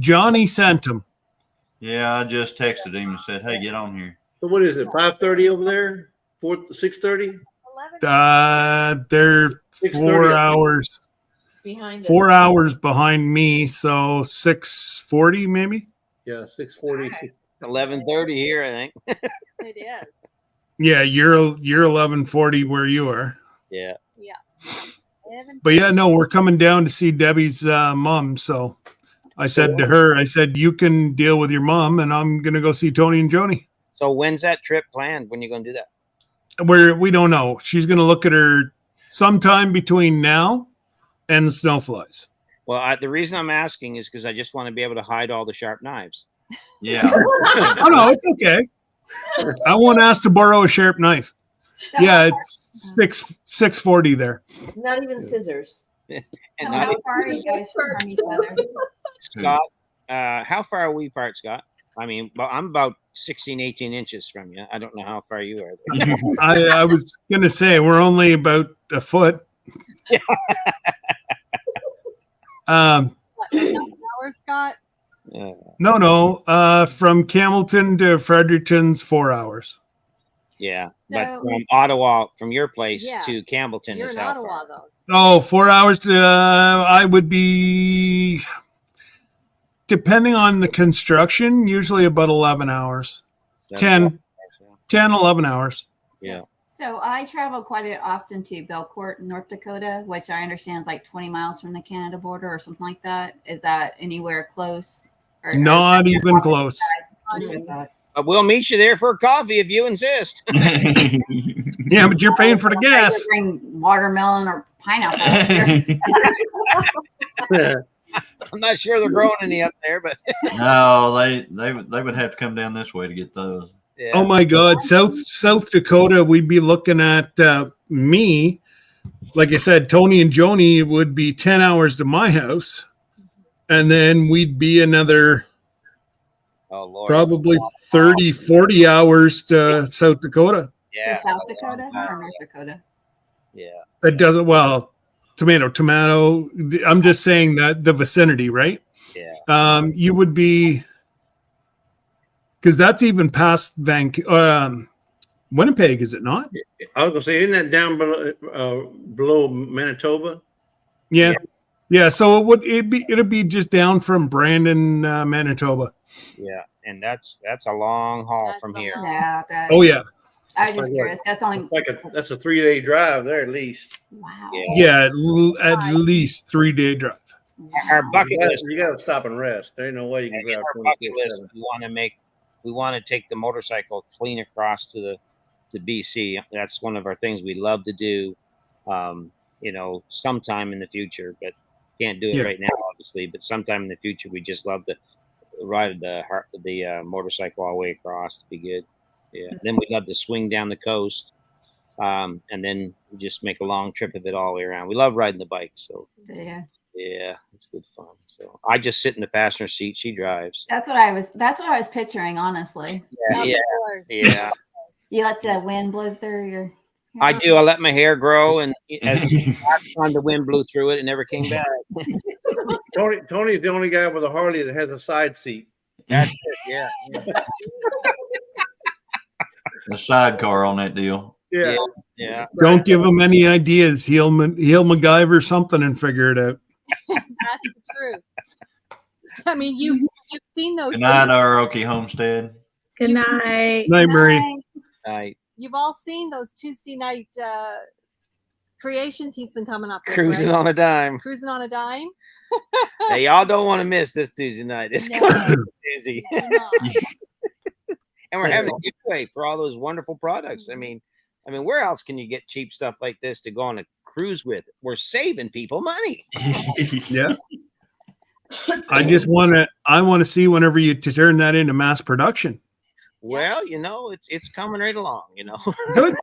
Johnny sent him. Yeah, I just texted him and said, "Hey, get on here." So what is it? 5:30 over there? 6:30? 11. They're 6:30, 4 I think. hours, Behind us. 4 hours behind me, so 6:40 maybe. Yeah, 6:40. 11:30 here, I think. It is. Yeah, you're 11:40 where you are. Yeah. But yeah, no, we're coming down to see Debbie's mom. So I said to her, I said, you can deal with your mom, and I'm gonna go see Tony and Joni. So when's that trip planned? When you gonna do that? We don't know. She's gonna look at her sometime between now and the snowflies. Well, the reason I'm asking is because I just want to be able to hide all the sharp knives. Yeah. Oh no, it's okay. I won't ask to borrow a sharp knife. So Yeah, how it's 6:40 there. Not even scissors. And far, I, how far are you guys from each other? Scott, how far are we apart, Scott? I mean, well, I'm about 16, 18 inches from you. I don't know how far you are there. I was gonna say we're only about a foot. What, hours, Scott? Yeah. No. From Campbellton to Fredericton's 4 hours. Yeah. But So- from Ottawa, from your place Yeah. to Campbellton You're is in how Ottawa, far? though. Oh, 4 hours. I would be, depending on the construction, usually about 11 hours. That's 10, 11 hours. Yeah. So I travel quite often to Belcourt, North Dakota, which I understand is like 20 miles from the Canada border or something like that. Is that anywhere close? Or Not even close. That's what I thought. We'll meet you there for coffee if you insist. Yeah, but you're paying for the I gas. would bring watermelon or pineapple. Here. I'm not sure they're growing any up there, but No, they would have to come down this way to get those. yeah. Oh my God, South Dakota, we'd be looking at me. Like I said, Tony and Joni would be 10 hours to my house, and then we'd be another Oh Lord. probably 30, 40 hours to South Dakota. Yeah. To South Dakota or North Dakota? Yeah. It doesn't, well, tomato. I'm just saying that the vicinity, right? Yeah. You would be, because that's even past Winnipeg, is it not? I was gonna say, isn't that down below Manitoba? Yeah. Yeah. So it'd be just down from Brandon, Manitoba. Yeah. And that's a long haul That's from a here. long- Yeah. But Oh yeah. I was just curious. That's only That's a 3-day drive there at least. wow. Yeah. At least 3-day drive. Our bucket list. You gotta stop and rest. There ain't no way you can In drive our bucket 24/7. list, we want to take the motorcycle clean across to BC. That's one of our things we love to do. Sometime in the future, but can't do it Yeah. right now, obviously. But sometime in the future, we just love to ride the motorcycle all the way across. It'd be good. Yeah. Then we'd love to swing down the coast, and then just make a long trip of it all the way around. We love riding the bike, so Yeah. yeah, it's good fun. So I just sit in the passenger seat. She drives. That's what I was picturing, honestly. Yeah, Of yeah, course. yeah. You let the wind blow through your I do. I let my hair grow, and as last time the wind blew through it, it never came back. Tony's the only guy with a Harley that has a side seat. That's it. Yeah. The sidecar on that deal. Yeah. Yeah. Don't give him any ideas. He'll MacGyver something and figure it out. That's the truth. I mean, you've seen those. Good night, Aroki Homestead. Good night. Night, Murray. Night. You've all seen those Tuesday night creations he's been coming up with. Cruising right? on a dime. Cruising on a dime. Hey, y'all don't want to miss this Tuesday night. It's No. gonna be busy. You're not. And we're having a giveaway for all those wonderful products. I mean, where else can you get cheap stuff like this to go on a cruise with? We're saving people money. Yeah. I want to see whenever you turn that into mass production. Well, it's coming right along, Good.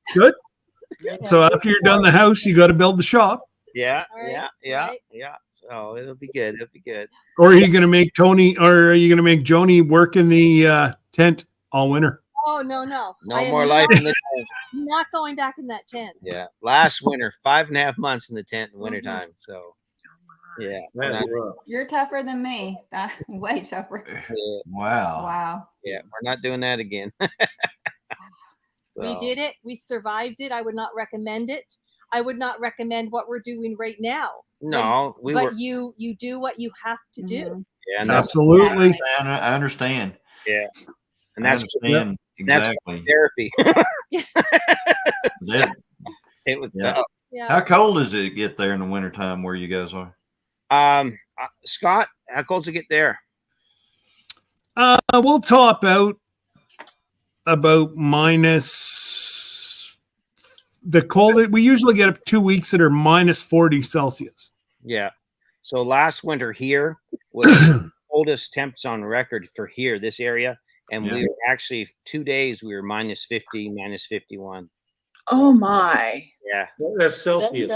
So after you're done the house, you got to build the shop. Yeah, All right, yeah. right. So it'll be good. It'll be good. Or are you going to make Tony, or are you going to make Joni work in the tent all winter? Oh no. No I am more life in the tent. not going back in that tent. Yeah. Last winter, 5.5 months in the tent in wintertime. So yeah. we're That's not- rough. You're tougher than me. Way tougher. yeah, Wow. Wow. yeah, we're not doing that again. We So, did it. We survived it. I would not recommend it. I would not recommend what we're doing right now. No, we but were. you do what you have to do. Mhm. Yeah, and that's Absolutely. I understand. and that's I understand that's exactly. therapy. That- It was Yeah. tough. Yeah. how cold does it get there in the wintertime where you guys are? Scott, how cold's it get there? We'll top out about minus the cold. We usually get up 2 weeks that are minus 40 Celsius. Yeah. So last winter here was the coldest temps on record for here, this area. And Yeah. we were actually 2 days, we were minus 50, minus 51. Oh my. Yeah. That's Celsius.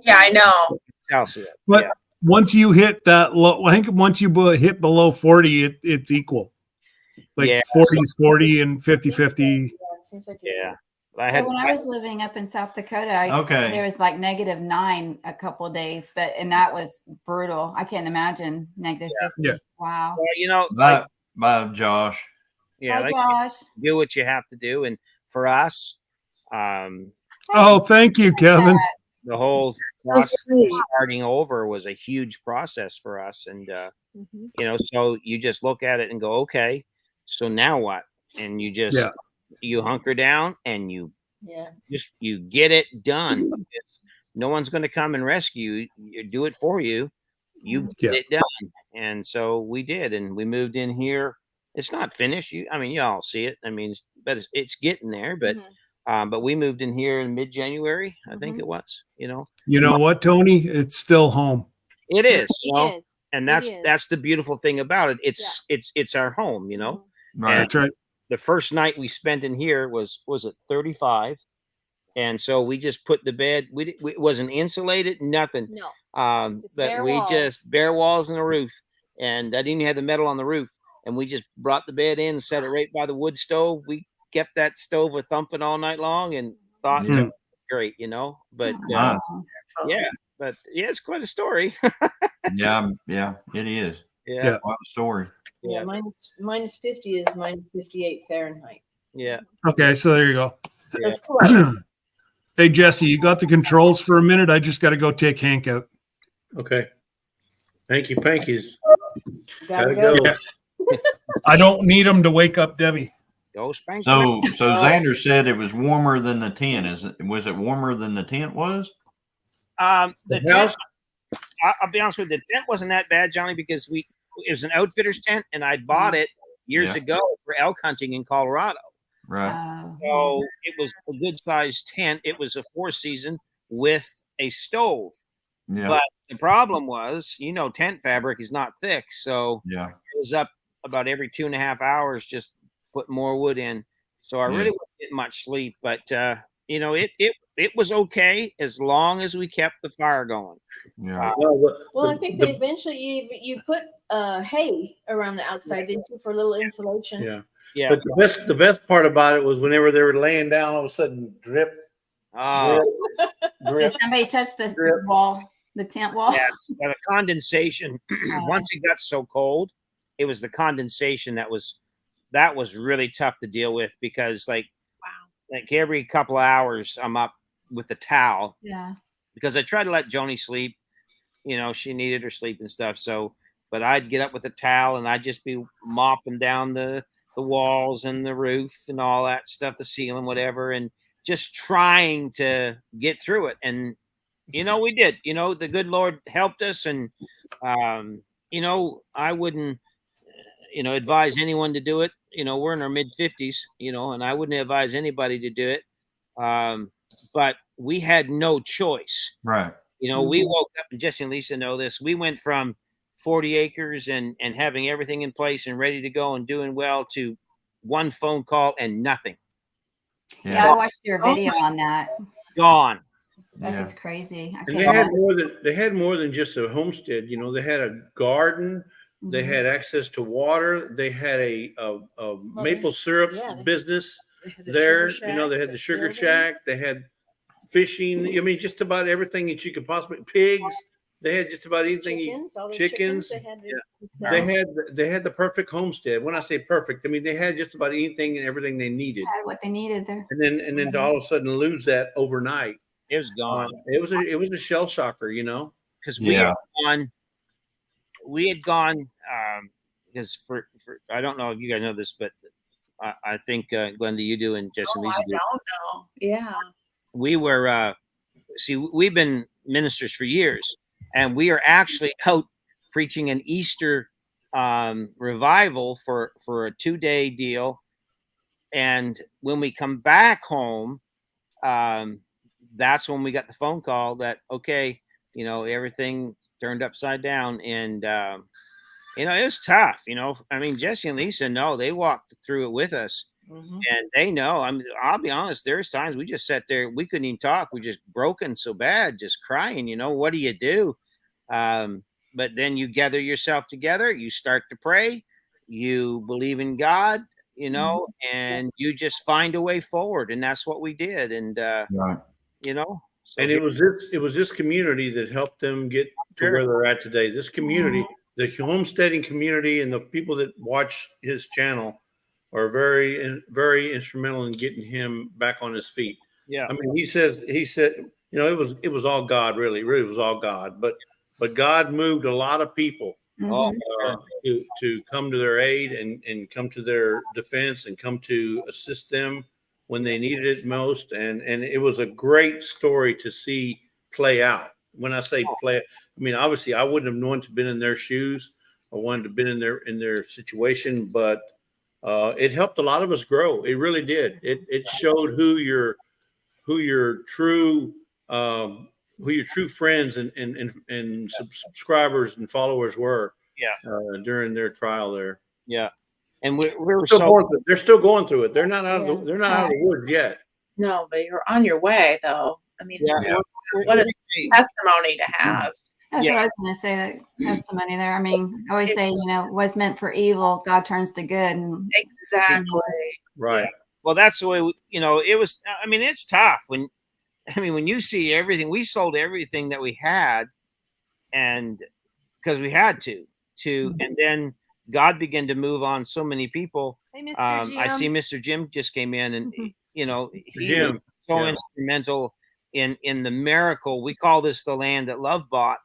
Yeah, I know. Celsius. But yeah. once you hit that low, I think once you hit below 40, it's equal. Like Yeah. 40 is 40 and 50. Yeah. I So had when I was living up in South Dakota, Okay. there was like -9 a couple of days, and that was brutal. I can't imagine -50. Yeah. Wow. well, Bye, bye, Josh. yeah, Hi, like, Josh. do what you have to do. And for us, Oh, thank you, Kevin. the whole So process of sweet. starting over was a huge process for us. And, Mhm. so you just look at it and go, okay, so now what? And you just, Yeah. you hunker down and you Yeah. you get it done. Because no one's going to come and rescue you. You do it for you. You get Yeah. it done. And so we did, and we moved in here. It's not finished. You all see it. But it's getting there. But Mhm. but we moved in here in mid-January, I think Mhm. it was. You know what, Tony? It's still home. It is, It is. and It that's is. the beautiful thing about it. It's our home, Mhm. Right. That's right. The first night we spent in here was it 35, and so we just put the bed. It wasn't insulated, nothing. No. Just But bare we walls. just bare walls and a roof, and I didn't have the metal on the roof, and we just brought the bed in and set it right by the wood stove. We kept that stove a thumping all night long, and thought Yeah. it was great, But Nice. yeah, it's quite a story. Yeah, it is. Yeah. What a story. Yeah. Minus 50 is minus 58 Fahrenheit. yeah. Okay, so there you go. That's close. Hey, Jesse, you got the controls for a minute? I just got to go take Hank out. Okay. Hanky pankies. Gotta Gotta go. go. I don't need him to wake up Debbie. Go spank. So Xander said it was warmer than the tent. Was it warmer than the tent was? The The tent, house? I'll be honest with you, the tent wasn't that bad, Johnny, because it was an outfitter's tent, and I bought it years Yeah. ago for elk hunting in Colorado. Right. So it was a good sized tent. It was a 4-season with a stove. Yeah. But the problem was, tent fabric is not thick. So Yeah. it was up about every 2.5 hours, just put more wood in. So I Yeah. really wasn't getting much sleep, but it was okay as long as we kept the fire going. Yeah. Well, I think that eventually you put hay around the outside, didn't you, for a little insulation? Yeah. Yeah. But the best part about it was whenever they were laying down, all of a sudden drip, Uh, drip. Did somebody touch the Drip. wall, the tent wall? Yeah. the condensation, once it got so cold, it was the condensation that was really tough to deal with, because like every couple of hours I'm up with the towel Yeah. because I tried to let Joni sleep. You know, she needed her sleep and stuff. So, but I'd get up with a towel and I'd just be mopping down the walls and the roof and all that stuff, the ceiling, whatever, and just trying to get through it. And you know, we did. You know, the good Lord helped us, and you know, I wouldn't, you know, advise anyone to do it. You know, we're in our mid-50s, you know, and I wouldn't advise anybody to do it. But we had no choice. Right. You know, we woke up, and Jesse and Lisa know this. We went from 40 acres and having everything in place and ready to go and doing well to one phone call and nothing. Yeah, I watched your video on that. Gone. That's Yeah. just crazy. I And can't they had more than just a homestead. You know, they had a garden. They had access to water. They had a maple syrup yeah, they- business They had the there. sugar You know, shack, they had the sugar buildings. shack. They had fishing. I mean, just about everything that you could possibly. Pigs. They had just about anything. Chickens, all the chickens. chickens. They had They had the perfect homestead. When I say perfect, I mean they had just about anything and everything they needed. had what they needed there. And then to all of a sudden lose that overnight, It was gone. it was a shell shocker, you know. Because Yeah. we had gone because for I don't know if you guys know this, but I think Glenda, you do, and Jesse and Oh, Lisa I do. don't know. Yeah. We were see, we've been ministers for years, and we are actually out preaching an Easter revival for a 2-day deal. And when we come back home, that's when we got the phone call that, okay, you know, everything turned upside down. And you know, it was tough. You know, I mean, Jesse and Lisa know, they walked through it with us. And they know. I mean, I'll be honest, there's times we just sat there, we couldn't even talk. We just broken so bad, just crying. You know, what do you do? But then you gather yourself together, you start to pray, you believe in God, you know, and you just find a way forward. And that's what we did. And Right. you know, so And it was this community that helped them get to Sure. where they're at today. This community, the homesteading community, and the people that watch his channel are very instrumental in getting him back on his feet. yeah. I mean, he said, you know, it was all God, really was all God, but God moved a lot of people Oh, to come to their aid and come to their defense and come to assist them when they needed it most. And it was a great story to see play out. When I say play, I mean, obviously I wouldn't have wanted to been in their shoes or wanted to been in their situation, but it helped a lot of us grow. It really did. It showed who your true friends and subscribers and followers were. Yeah. During their trial there. Yeah. And we were They're still going through it. They're not out of Yeah. out of the woods yet. No, but you're on your way, though. I mean, Yeah. what a testimony to have. That's Yeah. what I was going to say. That testimony there. I mean, I always say, you know, what's meant for evil, God turns to good. And Exactly. Right. Well, that's the way you know, it was. I mean, it's tough when you see everything. We sold everything that we had, and because we had to, and then God began to move on so many people. Hey, Mr. I see Jim. Mr. Jim just came in, and you know, he Jim, was so yeah. instrumental in the miracle. We call this the land that love bought,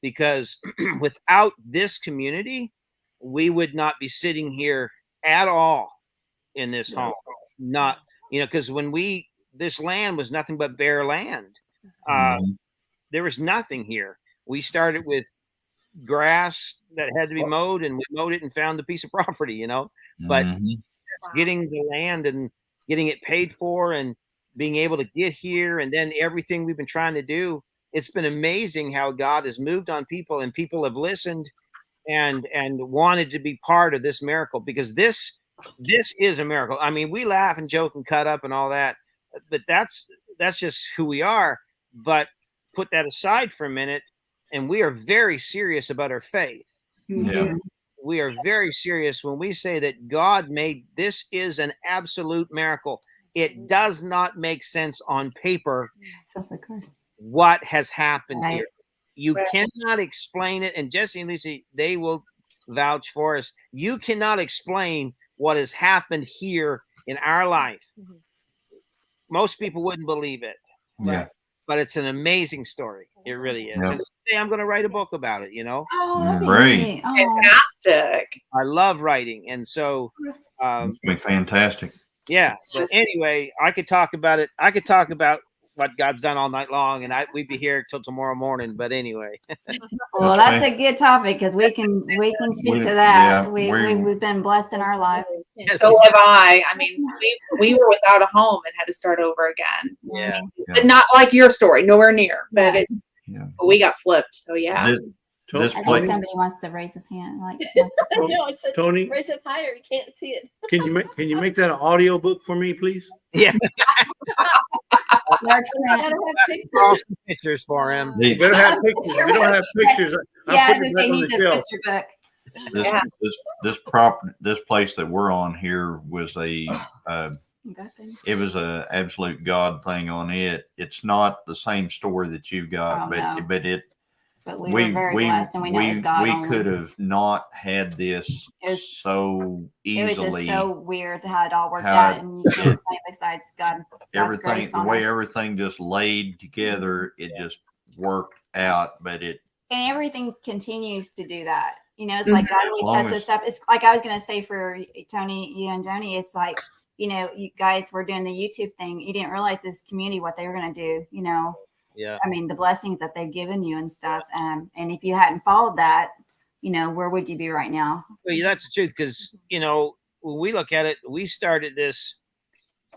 because without this community, we would not be sitting here at all in this home. Not, you know, because when this land was nothing but bare land. There was nothing here. We started with grass that had to be mowed, and we mowed it and found a piece of property, you know. But getting the land and getting it paid for and being able to get here, and then everything we've been trying to do, it's been amazing how God has moved on people, and people have listened and wanted to be part of this miracle, because this is a miracle. I mean, we laugh and joke and cut up and all that, but that's just who we are. But put that aside for a minute, and we are very serious about our faith. Yeah. We are very serious when we say that God made this is an absolute miracle. It does not make sense on paper that's of course. what has happened Right. here. You cannot explain it, and Jesse and Lisa, they will vouch for us. You cannot explain what has happened here in our life. Most people wouldn't believe it. Yeah. but it's an amazing story. It really is. Yeah. And someday I'm going to write a book about it. You know, Oh, that'd be Great. neat. Oh. Fantastic. I love writing, and so It's been fantastic. yeah. But anyway, I could talk about it. I could talk about what God's done all night long, and we'd be here till tomorrow morning. But anyway, Well, that's a good topic because we can speak to that. We've been blessed in our life. yes, So have I. I mean, we were without a home and had to start over again. yeah. But not like your story, nowhere near. But Yeah. it's Yeah. but we got flipped. So yeah. This I think place, somebody wants to raise his hand. Like, No, I said Tony, raise it higher. You can't see it. can you make that an audio book for me, please? Yeah. large I print. gotta have pictures. Draw some pictures for him. We better have pictures. If we don't have pictures, I'm Yeah, I was putting gonna say it back he on needs the a shelf. picture book. this place that we're on here was a Got them. it was a absolute God thing on it. It's not the same story that you've got, Oh, but no. but it But we were very blessed, and we know it was God we only. could have not had this It was- so It was easily. just so weird how it all worked how out, it- and you can't explain it besides God's everything, grace the on way us. everything just laid together, it just worked out. But it And everything continues to do that. You know, it's like God As always long sets as- us up. It's like I was going to say for Tony, you and Joni, it's like, you know, you guys were doing the YouTube thing. You didn't realize this community, what they were going to do, you know. Yeah. I mean, the blessings that they've given you and stuff. And if you hadn't followed that, you know, where would you be right now? Well, yeah, that's the truth. Because you know, when we look at it, we started this.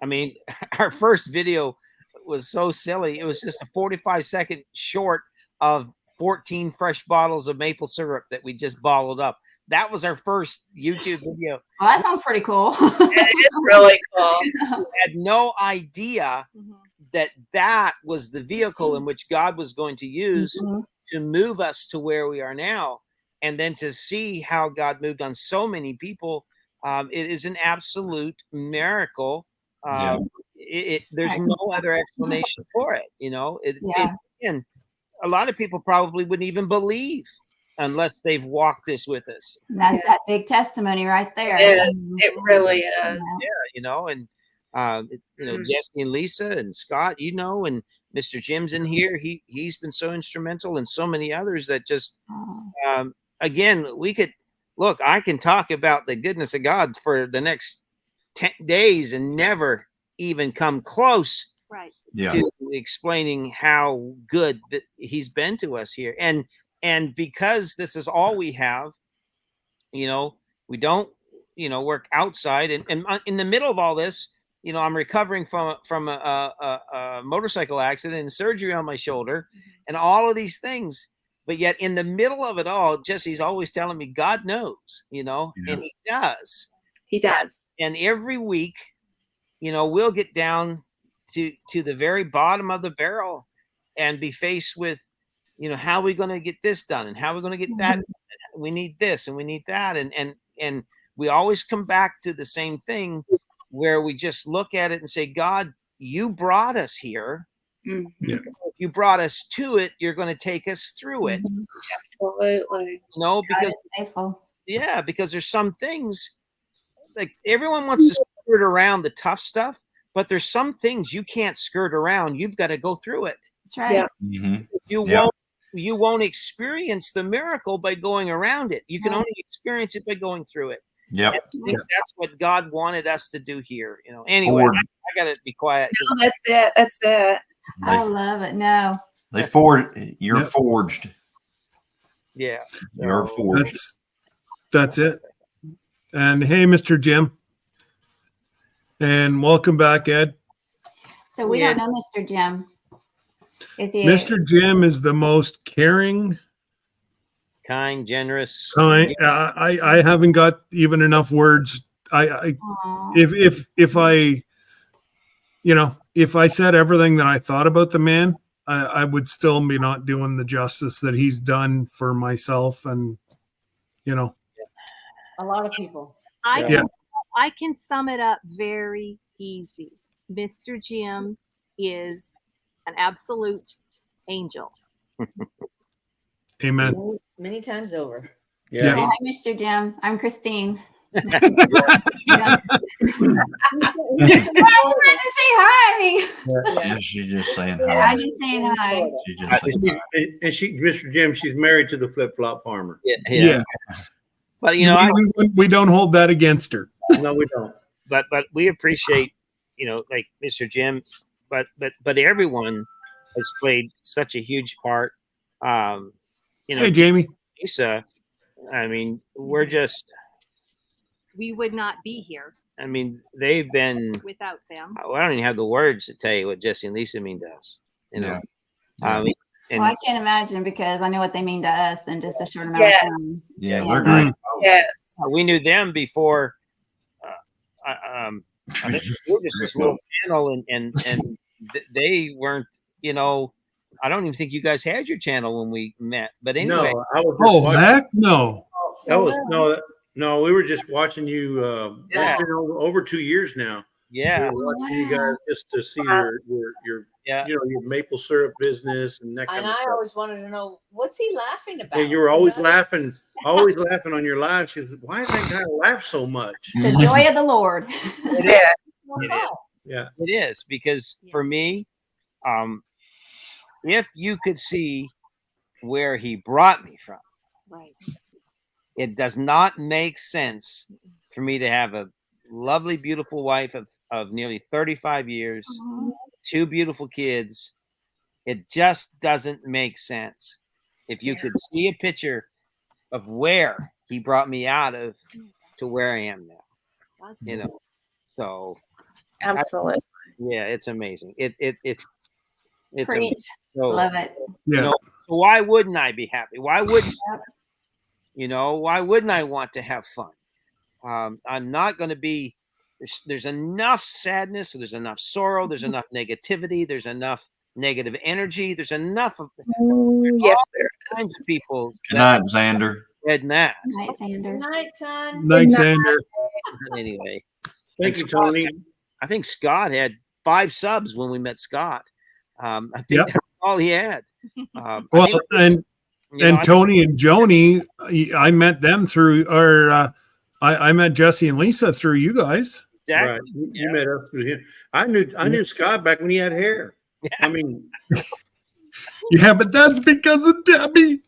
I mean, our first video was so silly. It was just a 45-second short of 14 fresh bottles of maple syrup that we just bottled up. That was our first YouTube video. Well, that sounds pretty cool. It is really cool. We had no idea that was the vehicle in which God was going to use Mhm. to move us to where we are now. And then to see how God moved on so many people, it is an absolute miracle. Yeah. There's no other explanation for it. You know, Yeah. and a lot of people probably wouldn't even believe unless they've walked this with us. And that's that big testimony right there. It is. It really is. Yeah, you know, and you know, Mm. Jesse and Lisa and Scott, you know, and Mr. Jim's in here. He's been so instrumental, and so many others that just Oh. again, we could look, I can talk about the goodness of God for the next 10 days and never even come close Right. yeah. to explaining how good that he's been to us here. And because this is all we have, you know, we don't, you know, work outside, and in the middle of all this, you know, I'm recovering from a motorcycle accident and surgery on my shoulder and all of these things. But yet in the middle of it all, Jesse's always telling me God knows, you know, Yeah. and he does. He does. And every week, you know, we'll get down to the very bottom of the barrel and be faced with, you know, how are we going to get this done, and how are we going to get that done? We need this and we need that. And we always come back to the same thing, where we just look at it and say, God, you brought us here. Mm. Yeah. If you brought us to it, you're going to take us through it. Mhm. Absolutely. You know, God because is faithful. yeah, because there's some things like everyone wants to skirt around the tough stuff, but there's some things you can't skirt around. You've got to go through it. That's right. Yeah. Mhm. You Yeah. won't experience the miracle by going around it. You can Right. only experience it by going through it. Yep. And I think that's what God wanted us to do here. You know. Anyway, Forward. I got to be quiet. No, that's it. That's it. I love it. No. You're Yep. forged. Yeah. You're So- forged. That's it. And hey, Mr. Jim. And welcome back, Ed. So we Yeah. don't know Mr. Jim. Is he? Mr. Jim is the most caring. Kind, generous. I haven't got even enough words. I Aw. if I, you know, if I said everything that I thought about the man, I would still be not doing the justice that he's done for myself, and you know, A lot of people. Yeah. I can sum it up very easy. Mr. Jim is an absolute angel. amen. Many times over. Yeah. Hi, Mr. Jim. I'm Christine. He's He's in I was trying Florida. to say hi. Yeah. She's just saying Yeah, I'm hi. just saying hi. She's just saying hi. And she, Mr. Jim, she's married to the flip flop farmer. Yeah. But you know, we don't hold that against her. No, we don't. but we appreciate, you know, like Mr. Jim, but everyone has played such a huge part. You know, Hey, Jamie. Lisa, I mean, We would not be here I mean, they've been, without them. I don't even have the words to tell you what Jesse and Lisa mean to us, you know. Yeah. I mean, and Well, I can't imagine because I know what they mean to us in just a short amount of Yes. time. Yeah, Yeah. they're great. Yes. we knew them before. I think we were just this little channel, and they weren't. You know, I don't even think you guys had your channel when we met. But anyway, No, I was just Oh, watching. heck no. That was no, we were just watching you. Yeah. It's been over 2 years now. yeah, We were watching you Wow. guys just to see Wow. your yeah. you know, your maple syrup business and that kind And of I stuff. always wanted to know, what's he laughing about? Yeah, you were always know? laughing on your live. She was, why does that guy laugh so much? It's the joy of the Lord. Yeah. More It fun. is. Yeah. It is because for me, if you could see where he brought me from, Right. it does not make sense for me to have a lovely, beautiful wife of nearly 35 years, two beautiful kids. It just doesn't make sense. If you could see a picture of where he brought me out of to where I am now, That's you know. So Absolutely. yeah, it's amazing. It's Preach. amazing. So, Love it. Yeah. you know, so why wouldn't I be happy? Why wouldn't why wouldn't I want to have fun? I'm not going to be. There's enough sadness. There's enough sorrow. There's enough negativity. There's enough negative energy. There's enough of Yes, there kinds is. of people Good night, Xander. read in that. Good night, Good Sander. night, son. Nice, Xander. Anyway, Thank And you, Scott- Tony. I think Scott had 5 subs when we met Scott. I think Yep. that's all he had. I Well, think, and you know, and Tony and Joni, I met them through, or I met Jesse and Lisa through you guys. exactly. Right. You met us through him. I knew Scott back when he had hair. I mean, Yeah, but that's because of Debbie.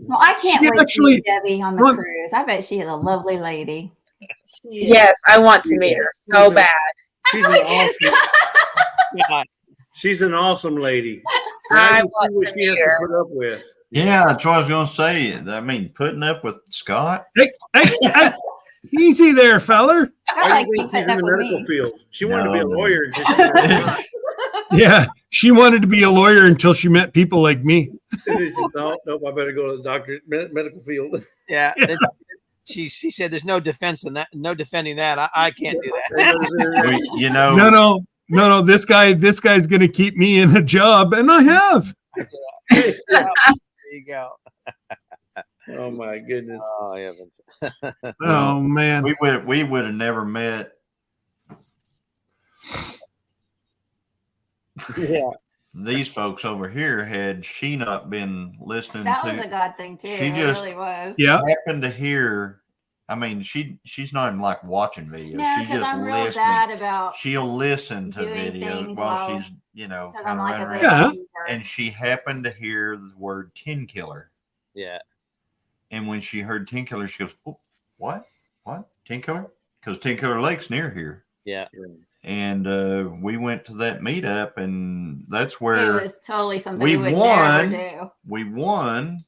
Well, I can't She wait actually- to meet Debbie on the Look- cruise. I bet she is a lovely lady. She is. Yes, I want to meet her so bad. she's an awesome, Yeah, she's an awesome lady. I Now you see want what to she has meet her. to put up with. Yeah, that's what I was going to say. I mean, putting up with Scott. Hey, easy there, feller. I Why like do you keep think she's putting in up the with medical me. field? She wanted to be a No. lawyer. And just, Yeah, she wanted to be a lawyer until she met people like me. and then she thought, nope, I better go to the doctor medical field. yeah. She said, "There's no defense in that. No defending that. I can't do that." You know, No. This guy's gonna keep me in a job, and I have. There you go. Oh my goodness. Oh heavens. Oh man. we would have never met. Yeah. These folks over here had she not been listening That to. was a God thing too. She It just- really was. Yeah. Happened to hear. I mean, she's not even like watching videos. No, She because just I'm real listening. bad about She'll listen to doing videos things while while- she's because kind I'm of like a running big around. Yeah. And she happened to hear the word tin killer. Yeah. And when she heard tin killer, she goes, oh, what tin killer? Because Tin Killer Lake's near here. Yeah. And we went to that meetup, and that's it where was totally something we we would won. never do. we won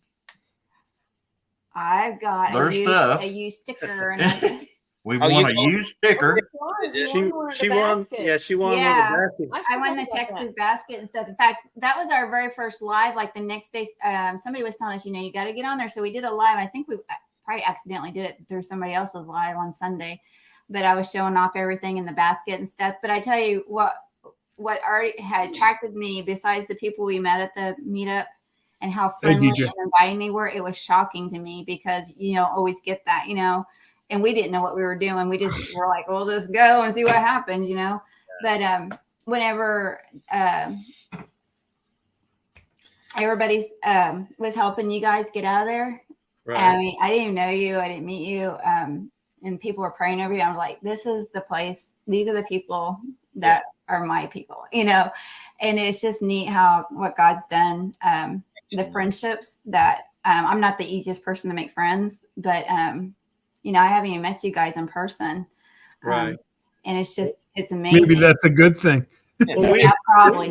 I've got Their stuff. a used sticker and I, we Oh, won you a go- used sticker. She won. Yeah, she won Yeah. one of the baskets. I won the Texas basket and stuff. In fact, that was our very first live. Like the next day, somebody was telling us, you got to get on there. So we did a live. I think we probably accidentally did it through somebody else's live on Sunday, but I was showing off everything in the basket and stuff. But I tell you what already had attracted me, besides the people we met at the meetup and how Hey, friendly DJ. and inviting they were, it was shocking to me because always get that, and we didn't know what we were doing. We just were like, we'll just go and see what happens, But whenever everybody's was helping you guys get out of there, I Right. mean, I didn't even know you. I didn't meet you. and people were praying over you. I was like, this is the place. These are the people that are my people, you know. And it's just neat how what God's done. The friendships that I'm not the easiest person to make friends, but you know, I haven't even met you guys in person. Right. And it's just, it's amazing. Maybe that's a good thing. Well, Yeah, probably.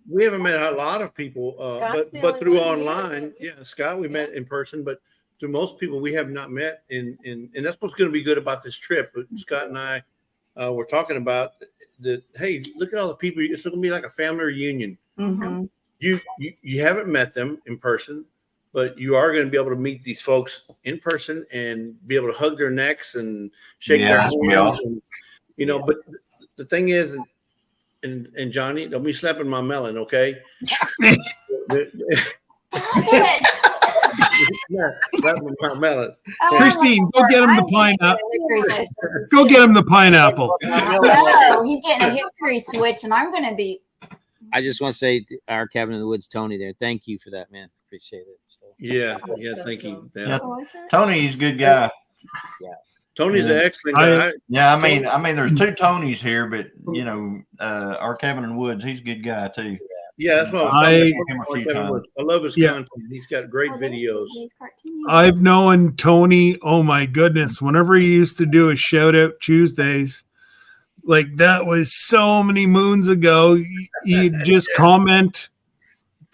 we haven't met a lot of people, Scott's the but only through one we online, haven't. yeah, Scott, we met in person, but to most people we have not met, and that's what's going to be good about this trip. But Scott and I were talking about that. Hey, look at all the people. It's going to be like a family reunion. Mhm. You haven't met them in person, but you are going to be able to meet these folks in person and be able to hug their necks and shake their hands. And, you know, but the thing is, and Johnny, don't be slapping my melon, okay? Slap my melon. Christine, go get him the pineapple. Go get him the pineapple. No, he's getting a hickory switch, and I'm going to be. I just want to say to our cabin in the woods, Tony, there. Thank you for that, man. Appreciate it. So. Yeah, thank you. Yeah. What was it? Tony's a good guy. Tony's an excellent guy. Yeah, I mean, there's two Tonys here, but you know, our cabin in the woods, he's a good guy too. Yeah, that's what I love his content. He's got great Oh, there's videos. these cartoons. I've known Tony, oh my goodness, whenever he used to do his shout out Tuesdays, like that was so many moons ago. He'd just comment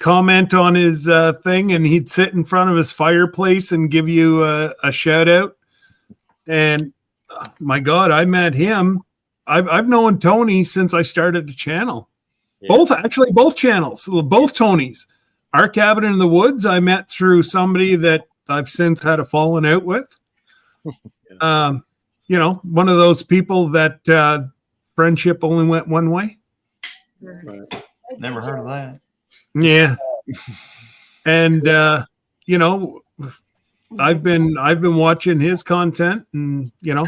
on his thing, and he'd sit in front of his fireplace and give you a shout out. And my God, I met him. I've known Tony since I started the channel. Yeah. Both channels, both Tonys. Our cabin in the woods, I met through somebody that I've since had a falling out with. You know, one of those people that friendship only went one way. Right. Never heard of that. Yeah. And you know, I've been watching his content, and you know,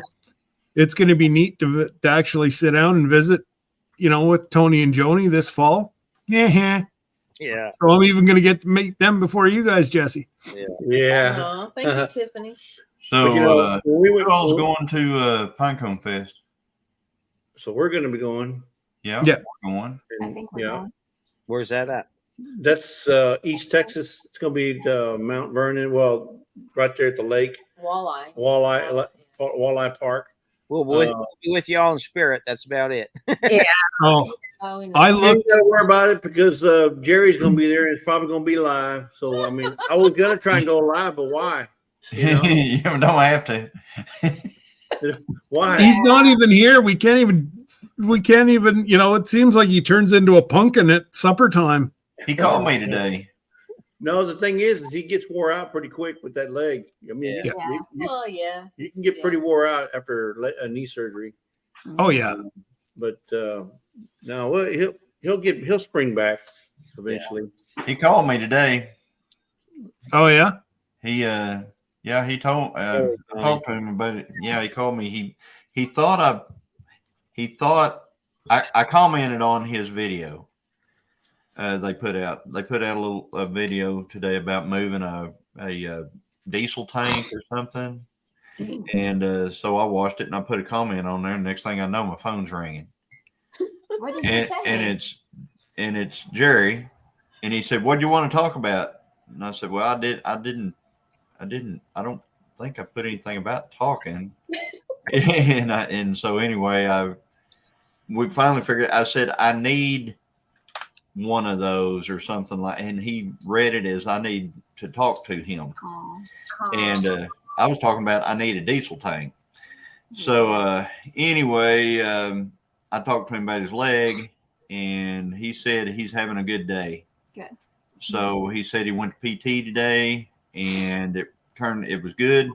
it's going to be neat to actually sit down and visit, you know, with Tony and Joni this fall. Yeah. Yeah. So I'm even going to get to meet them before you guys, Jesse. Yeah. Aw, thank you, Tiffany. So, But, you know, when we went, who all's going to Pinecone Fest? so we're going to be going. Yeah. We're going. I think we're Yeah. going. Where's that at? That's East Texas. It's going to be Mount Vernon. Well, right there at the lake, Walleye Park. We'll be with you all in spirit. That's about it. Oh, Oh, we know. I You looked. ain't gotta worry about it because Jerry's gonna be there and it's probably gonna be live. So I mean, I was gonna try and go live, but why? You know? You don't have to. Why? He's not even here. We can't even. You know, it seems like he turns into a pumpkin at supper time. He called me today. No, the thing is he gets wore out pretty quick with that leg. I mean, Yeah. Oh, yeah. you can get pretty wore out after a knee surgery. Oh yeah. But no, well, he'll spring back eventually. He called me today. Oh yeah. He he told I talked to him about it. Yeah, he called me. He thought I commented on his video. They put out a video today about moving a diesel tank or something. And so I watched it and I put a comment on there, and next thing I know, my phone's ringing. What did you say? And it's Jerry, and he said, "What do you want to talk about?" And I said, "Well, I don't think I put anything about talking." and so anyway, we finally figured. I said, "I need one of those or something like," and he read it as I need to talk to him. Aw. And I was talking about I need a diesel tank. So anyway, I talked to him about his leg, and he said he's having a good day. Good. So he said he went to PT today, and it was good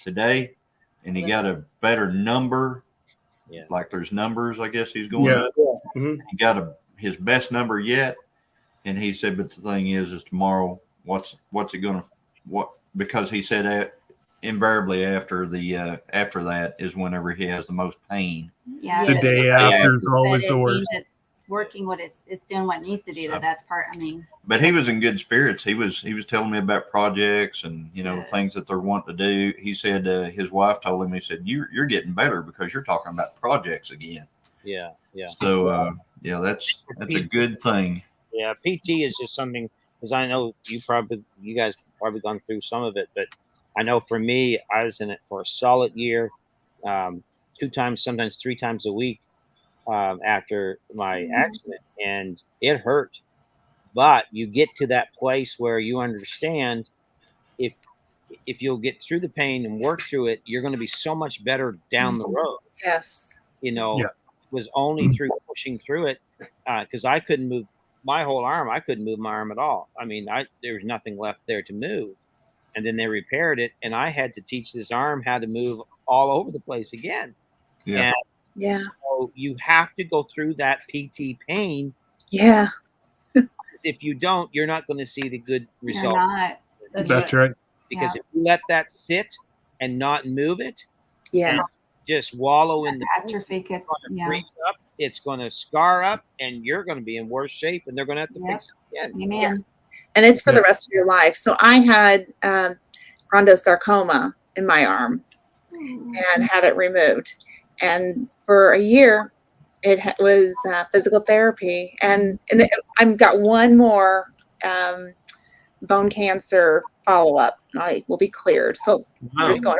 today, and he got a better number. Yeah. Like there's numbers, I guess he's going Yeah. up. Mhm. He got his best number yet, and he said, but the thing is tomorrow, what's it gonna because he said that invariably after that is whenever he has the most pain. Yeah. The day after is always the worst. working what it's doing what it needs to do. That's part. I mean, But he was in good spirits. He was telling me about projects and Good. things that they're wanting to do. He said his wife told him, he said, you're getting better because you're talking about projects again. Yeah. Yeah. So that's a good thing. Yeah. PT is just something, because I know you guys probably gone through some of it, but I know for me, I was in it for a solid year, 2 times, sometimes 3 times a week after my accident, and it hurt. But you get to that place where you understand if you'll get through the pain and work through it, you're going to be so much better down the road. Yes. Yeah. It was only through pushing through it, because I couldn't move my whole arm. I couldn't move my arm at all. I mean, there was nothing left there to move. And then they repaired it, and I had to teach this arm how to move all over the place again. Yeah. And Yeah. so you have to go through that PT pain. Yeah. If you don't, you're not going to see the good you're result. not. That's right. Because if you let that sit and not move it, Yeah. and just wallow in the Atrophy gets, it frees up, it's going to scar up, and you're going to be in worse shape, and they're going to have to fix it again. Amen. And it's for Yeah. the rest of your life. So I had rhondosarcoma in my arm and had it removed. And for a year, it was physical therapy. And I've got one more bone cancer follow-up. I will be cleared. So we're just going.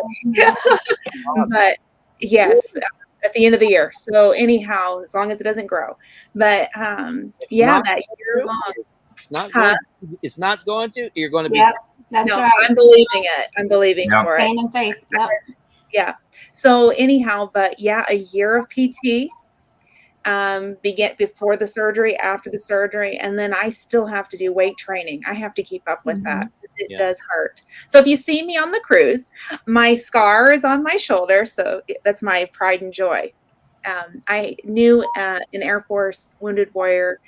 But yes, at the end of the year. So anyhow, as long as it doesn't grow. But not that year long. It's not Huh? going. It's not going to. You're going to be. Yep, that's No, right. I'm believing it. I'm believing Yeah. for it. Stand in faith. Yep. Yeah. So anyhow, but yeah, a year of PT, begin before the surgery, after the surgery, and then I still have to do weight training. I have to keep up with that. It Yeah. does hurt. So if you see me on the cruise, my scar is on my shoulder, so that's my pride and joy. I knew an Air Force wounded warrior.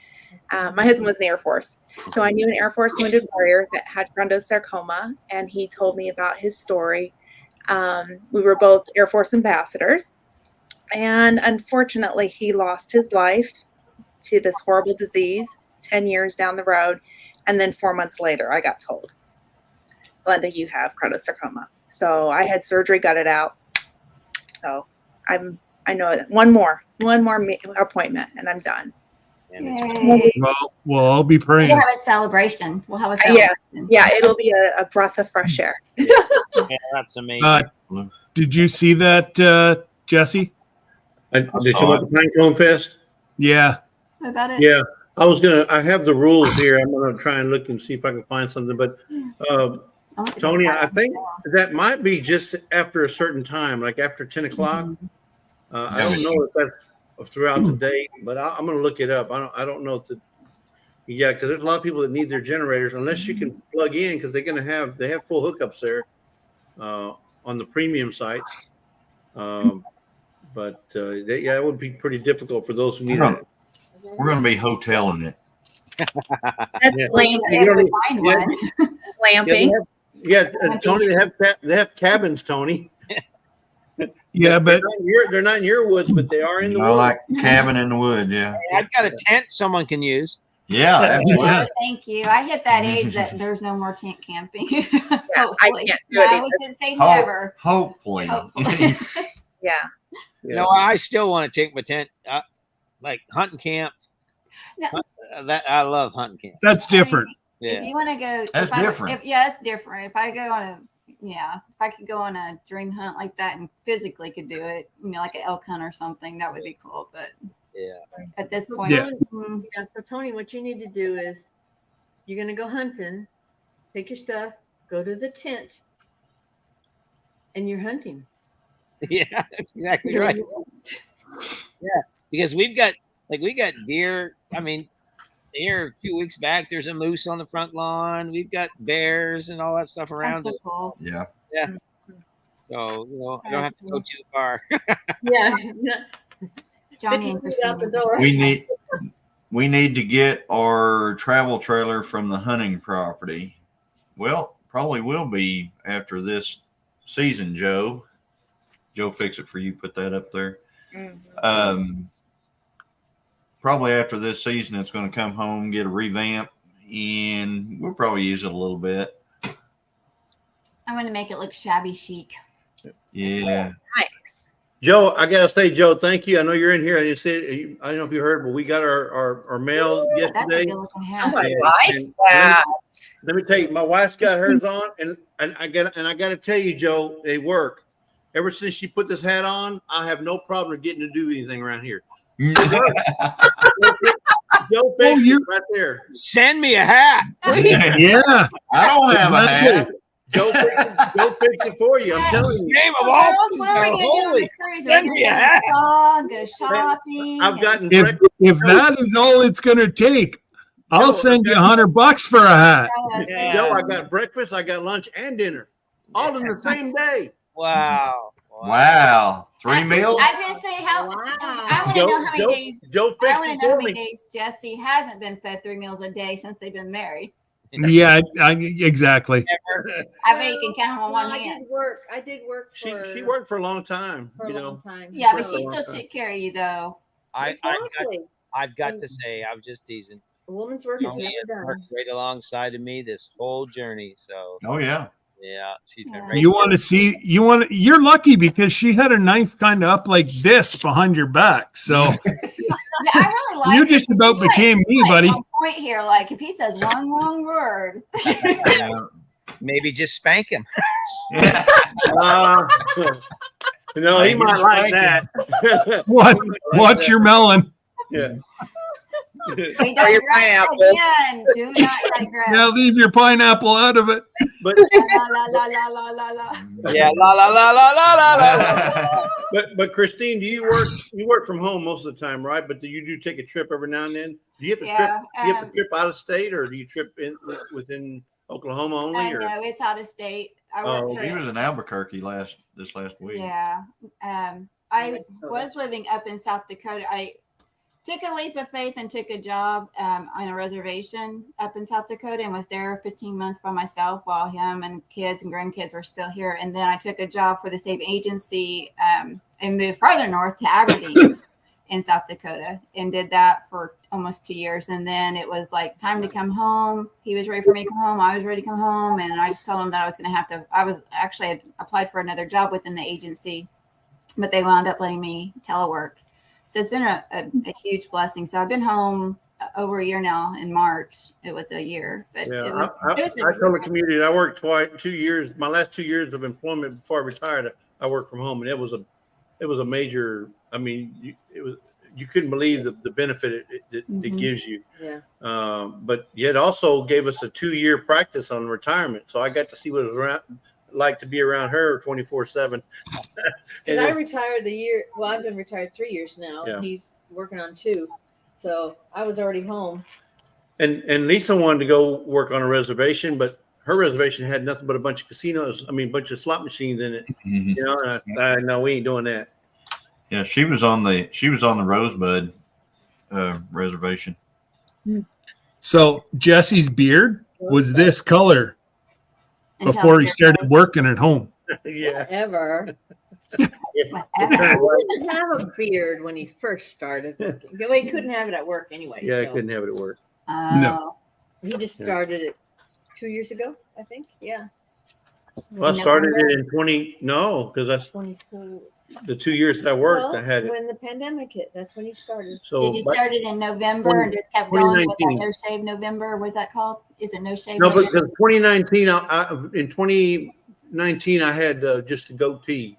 My husband was in the Air Force, so I knew an Air Force wounded warrior that had rhondosarcoma, and he told me about his story. We were both Air Force ambassadors, and unfortunately, he lost his life to this horrible disease 10 years down the road. And then 4 months later, I got told, Glenda, you have rhondosarcoma. So I had surgery, got it out. So I know it. One more appointment, and I'm done. And it's Yay. Well, we'll all be We'll praying. have a celebration. We'll have a Yeah. celebration. Yeah, it'll be a breath of fresh air. yeah, that's amazing. Did you see that, Jesse? Did you talk about the Pinecone Fest? Yeah. What about it? Yeah, I have the rules here. I'm gonna try and look and see if I can find something, but I want to Tony, go I back. think that might be just after a certain time, like after 10 o'clock. I don't know if that's throughout the day, but I'm gonna look it up. I don't know if yeah, because there's a lot of people that need their generators unless you can plug in, because they have full hookups there on the premium sites. But it would be pretty difficult for those who need it. We're going to be hoteling it. That's Yeah. glamping. Yeah, we find Yeah. one. Glamping. Tony, they have cabins, Tony. Yeah, but They're not in your woods, but they are in the I woods. like cabin in the wood. Yeah. I've got a tent someone can use. Yeah. Absolutely. Yeah. Thank you. I hit that age that there's no more tent camping. I Hopefully. can't do it No, either. we should say never. Hopefully. Hopefully. Yeah. No, I still want to take my tent, like hunting camp. No. That I love hunting camp. that's different. If Yeah, you want to go, That's different. It's different. If I go on if I could go on a dream hunt like that and physically could do it, like an elk hunt or something, that would be cool. But yeah. at this point, Yeah. Yeah, so Tony, what you need to do is you're going to go hunting, take your stuff, go to the tent, and you're hunting. Yeah, that's exactly right. Yeah, because we got deer. I mean, here a few weeks back, there's a moose on the front lawn. We've got bears and all that stuff around that's us. so cool. Yeah. So I don't have to go too far. Yeah. Johnny and 50 feet out the Christina. door. We need to get our travel trailer from the hunting property. Well, probably will be after this season, Joe. Joe, fix it for you. Put that up there. probably after this season, it's going to come home, get a revamp, and we'll probably use it a little bit. I'm going to make it look shabby chic. Yeah. Nice. Joe, I gotta say, Joe, thank you. I know you're in here. I didn't say it. I don't know if you heard, but we got our mail That's a yesterday. good looking Oh, hat. I And- like and that. Let me tell you, my wife's got hers on, and I gotta tell you, Joe, they work. Ever since she put this hat on, I have no problem getting to do anything around here. Joe fixed it right there. Send me a hat. Yeah. I don't have a hat. Joe fixed it for you. I'm telling you. Name of all Girls, what are we things, going to do on holy. the cruise? Are send we me a going to hat. go song, go shopping? I've gotten If breakfast. that is all it's going to take, I'll Joe, send you okay. $100 for a hat. Yeah. Joe, I got breakfast, I got lunch and dinner, all in the same day. Wow. Wow. 3 meals? I was going to say, how, Wow. I want to know how many days. Joe I fixed want it to know how for many me. days Jesse hasn't been fed 3 meals a day since they've been married. Yeah, exactly. I bet you can count them on one I hand. did work for. She worked for a long time, for a you long know. time. Yeah, but For a she long still time. took care of you, though. Exactly. I've got to say, I was just teasing. A woman's work is Tony never has done. worked right alongside of me this whole journey. So Oh, yeah. yeah, she's been Yeah. right. You want to see, you're lucky because she had a knife kind of up like this behind your back. So Yeah, I really like you it. just about She's like- became me, she's like buddy. on point here. Like, if he says one wrong word. Yeah. Maybe just spank him. Yeah. No, he might like that. Watch your melon. Yeah. We Or your digress pineapples. again. Do not digress. Yeah, leave your pineapple out of it. But La, la, la, la, la, la, la. Yeah, la la la la la la la. but Christine, do you work from home most of the time, right? But do you take a trip every now and then? Do you have to Yeah, trip? Do you have to trip out of state, or do you trip within Oklahoma only? I Or know it's out of state. I Oh, work for She was in Albuquerque this last week. Yeah. I was living up in South Dakota. I took a leap of faith and took a job on a reservation up in South Dakota and was there 15 months by myself while him and kids and grandkids were still here. And then I took a job for the same agency and moved farther north to Aberdeen in South Dakota and did that for almost 2 years. And then it was like time to come home. He was ready for me to come home. I was ready to come home. And I just told him that I was going to have to, I applied for another job within the agency, but they wound up letting me telework. So it's been a huge blessing. So I've been home over a year now. In March, it was a year. But yeah, it was, I told the community I worked 2 years. My last 2 years of employment before I retired, I worked from home, and it was a major. I mean, you couldn't believe the benefit it gives you. Yeah. But yet also gave us a 2-year practice on retirement, so I got to see what it was like to be around her 24/7. Because I retired the year. Well, I've been retired 3 years now. Yeah. And he's working on 2. So I was already home. And Lisa wanted to go work on a reservation, but her reservation had nothing but a bunch of casinos. I mean, a bunch of slot machines in it. Mhm. You know, and I no, we ain't doing that. Yeah, she was on the Rosebud reservation. So Jesse's beard was this color until before he it's started working at home. Yeah. Ever. whatever. He didn't have a beard when he first started working. Well, he couldn't have it at work anyway. Yeah, I so couldn't have it at work. No. He just started it 2 years ago, I think. Yeah. Well, I started it in because that's 22. the 2 years that I worked. Well, I had it. when the pandemic hit, that's when he started. So Did you but- start it in November and just kept going with that 2019. No Shave November? Was that called? Is it No Shave no, but November? because 2019, in 2019, I had just a goatee,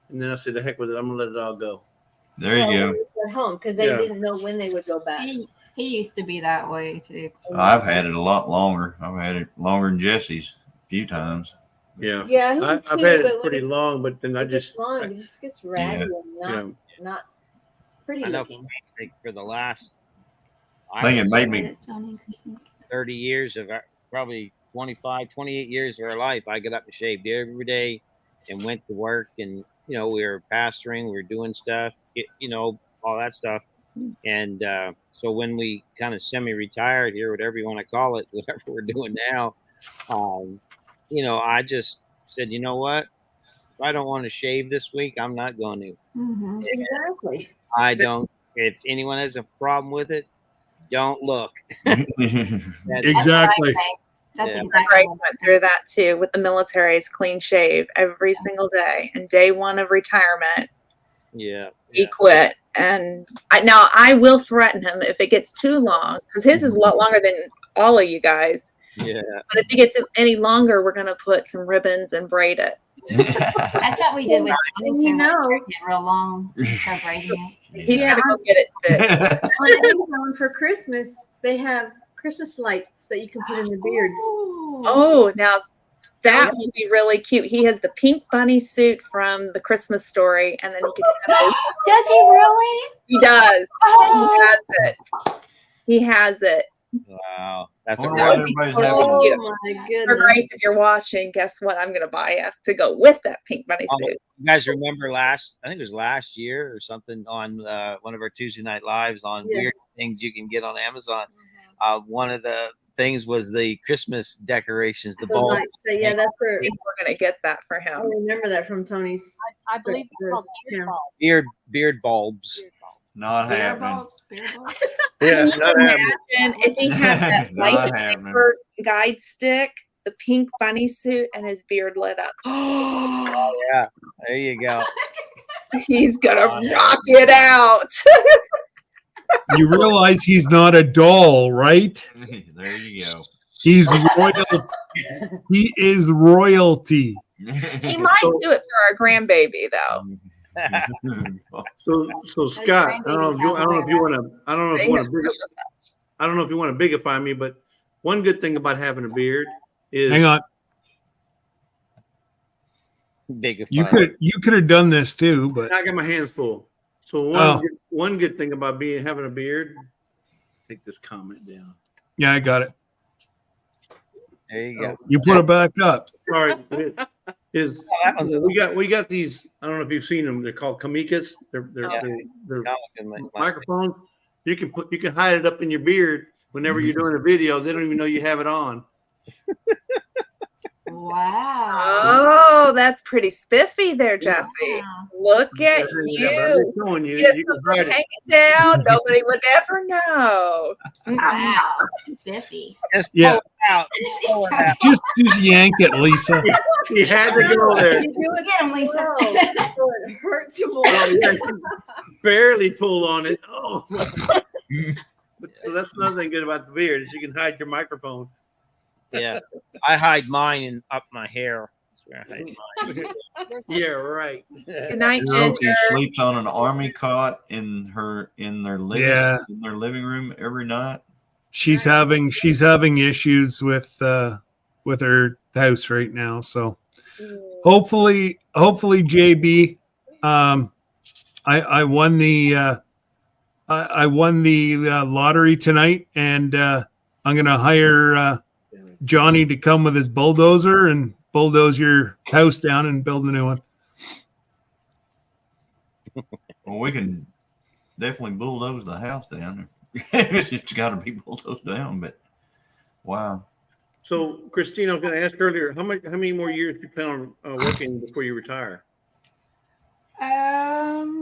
and then I said, "The heck with it, I'm gonna let it all go." There you Well, go. when he was at home because they Yeah. didn't know when they would go back. He used to be that way too. I've had it a lot longer. I've had it longer than Jesse's a few times. Yeah, Yeah, he I've too, had but it when pretty long, but then I it gets just long, it just gets ratty and not pretty I know looking. like for the last I think it made me 30 years of probably 25, 28 years of our life, I got up and shaved every day and went to work. And, we were pastoring, we were doing stuff, all that stuff. And so when we kind of semi-retired here, whatever you want to call it, whatever we're doing now, I just said, you know what? If I don't want to shave this week, I'm not going to. Mm-hmm. Exactly. I don't if anyone has a problem with it, don't look. That's- Exactly. That's Yeah. exactly Grace what went through that too with the military's clean shave every single day. And day one of retirement, yeah. he quit. And now I will threaten him if it gets too long, because his is a lot longer than all of you guys. Yeah. But if it gets any longer, we're gonna put some ribbons and braid it. That's what we did with Johnny's You hair. know. Get real long, start braiding it. He's gotta go get it fixed. On Amazon for Christmas, they have Christmas lights that you can put in the beards. Oh, now that would be really cute. He has the pink bunny suit from the Christmas Story, and then he could have his, Does he really? he does. Oh. He has it. He has it. Wow. That's Wonder a That what would be everybody's totally having. cute. Oh my For goodness. Grace, if you're watching, guess what? I'm gonna buy you to go with that pink bunny Oh, suit. you guys remember I think it was last year or something on one of our Tuesday night lives on Yeah. weird things you can get on Amazon. One of the things was the Christmas decorations, the The bulbs. lights, so yeah, that's I for. think we're gonna get that for I him. remember that from Tony's. I believe it's called Yeah. beard bulbs. beard bulbs. Beard bulbs. Not Beer happening. bulbs, beer bulbs. Yeah, Can you not happening. imagine if he had that Not happening. lightsaber guide stick, the pink bunny suit, and his beard lit up? Yeah, there you go. He's gonna rock it out. You realize he's not a doll, right? There you go. He's royal. He is royalty. He might do it for our grandbaby though. So Scott, I don't know if you want to, I don't know if They you have want to, special I don't know if you want to bigify me, but one good thing about having a beard is Hang on. Big You fun. could have done this too, but I got my hands full. So Oh. one good thing about having a beard, take this comment down. yeah, I got it. There you go. You put it back up. Sorry, is that one's we got these. I don't know if you've seen them. They're called kamikaze. They're microphones. You can hide it up in your beard whenever you're doing a video. They don't even know you have it on. Wow. Oh, that's pretty spiffy there, Jesse. Wow. Look at Yeah, but I'm you. just showing you. Just You can hide hang it. it down. Nobody would ever know. Wow. Spiffy. Just Yeah. pull it out. Pull it out. Just yank it, Lisa. He had to go there. You do it Get him, Lisa. slow, so it hurts you more. Oh, yeah, she barely pulled on it. Oh. But, so that's another thing good about the beard is you can hide your microphone. Yeah, I hide mine up my hair. That's where I hide mine. Yeah, right. Good night, Girl, Ginger. she sleeps on an army cot in their living room every night. She's having issues with her house right now. So hopefully JB, I won the lottery tonight, and I'm gonna hire Johnny to come with his bulldozer and bulldoze your house down and build a new one. Well, we can definitely bulldoze the house down. It's got to be bulldozed down, but wow. So, Christine, I was going to ask earlier, how many more years do you plan on working before you retire?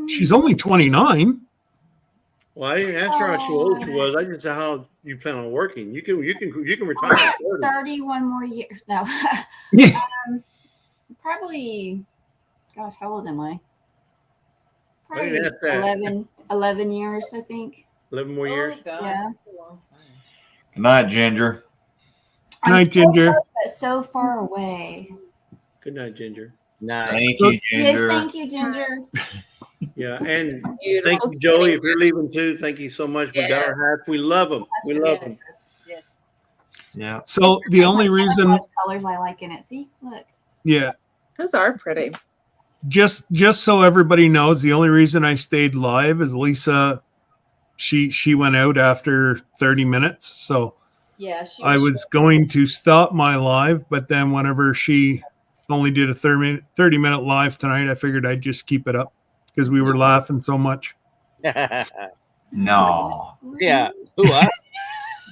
She's only 29. Well, I didn't ask her how old she was. I just said how you plan on working. You can retire at 30. 31 more years. No. Yeah. Probably, gosh, how old am I? I didn't ask that. 11 years, I think. 11 more years. Oh, God, Yeah. that's a long time. Good night, Ginger. I'm Night, still Ginger. close, but so far away. Good night, Ginger. Nice. Thank you, Yes, Ginger. thank you, Ginger. Yeah, and Beautiful thank you, Joey. kitty. If you're leaving too, thank you so much. We got our hats. We love them. We love them. Yes. Yeah. So the only reason, What colors I like in it. See, look. yeah, Those are pretty. just so everybody knows, the only reason I stayed live is Lisa. She went out after 30 minutes, so Yeah. She I was going to stop my live, but then whenever she only did a 30-minute live tonight, I figured I'd just keep it up because we were laughing so much. No. Yeah. Who us?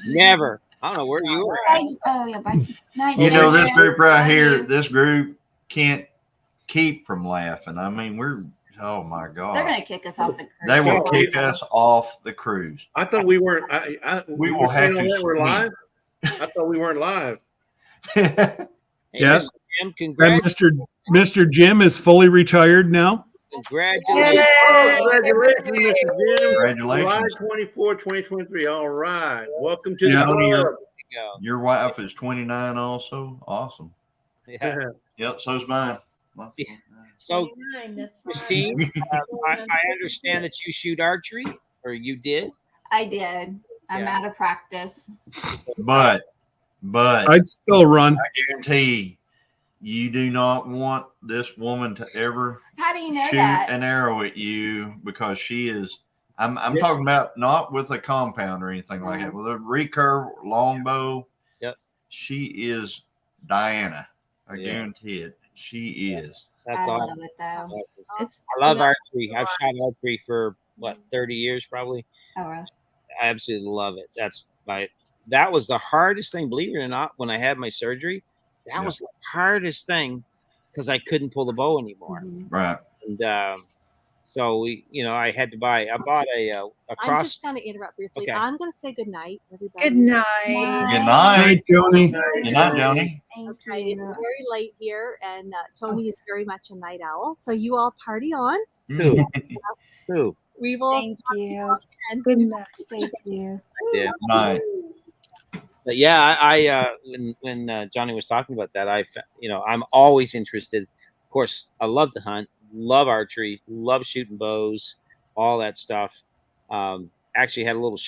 Never. I don't know where you were at. Oh, yeah. Bye. Night, You know, this Ginger. group right Love here, you. this group can't keep from laughing. I mean, we're Oh my They're God. gonna kick us off the cruise. They will Yeah. kick us off the cruise. I thought we weren't. We you will were have saying all to that we're swim. live. I thought we weren't live. Hey, Yeah. Mr. Jim, And congratulations. Mr. Jim is fully retired now. Congratulations. Oh, congratulations, Mr. Jim. July Congratulations. 24, 2023. All right. Welcome to the Yeah. Tony, club. Go. your wife is 29 also. Awesome. Yeah. Yep, so's mine. So, 29, that's right. Christine, I understand that you shoot archery, or you did. I did. I'm Yeah. out of practice. But I'd still run. I guarantee you do not want this woman to ever How do you know shoot that? an arrow at you, because she is. I'm talking about not with a compound or anything like that. With a recurve longbow. Yep. She is Diana. I Yeah. guarantee it. She is. That's I awesome. love it That's though. awesome. It's I love archery. I've shot archery for what 30 years probably. Oh, really? I absolutely love it. That was the hardest thing, believe it or not, when I had my surgery. That was the hardest thing because I couldn't pull the bow anymore. Mhm. Right. And so I had to buy. I bought a I'm cross. just going to interrupt briefly. Okay. I'm going to say good night, everybody. good night. Good Night, night. Joni. Good night, Johnny. Thank Okay, it's you. very late here, and Tony is very much a night owl. So you all party on. Who? We will. Thank you. And Good night. Thank you. Yeah. Night. But yeah, when Johnny was talking about that, I'm always interested. Of course, I love to hunt, love archery, love shooting bows, all that stuff. Actually had a little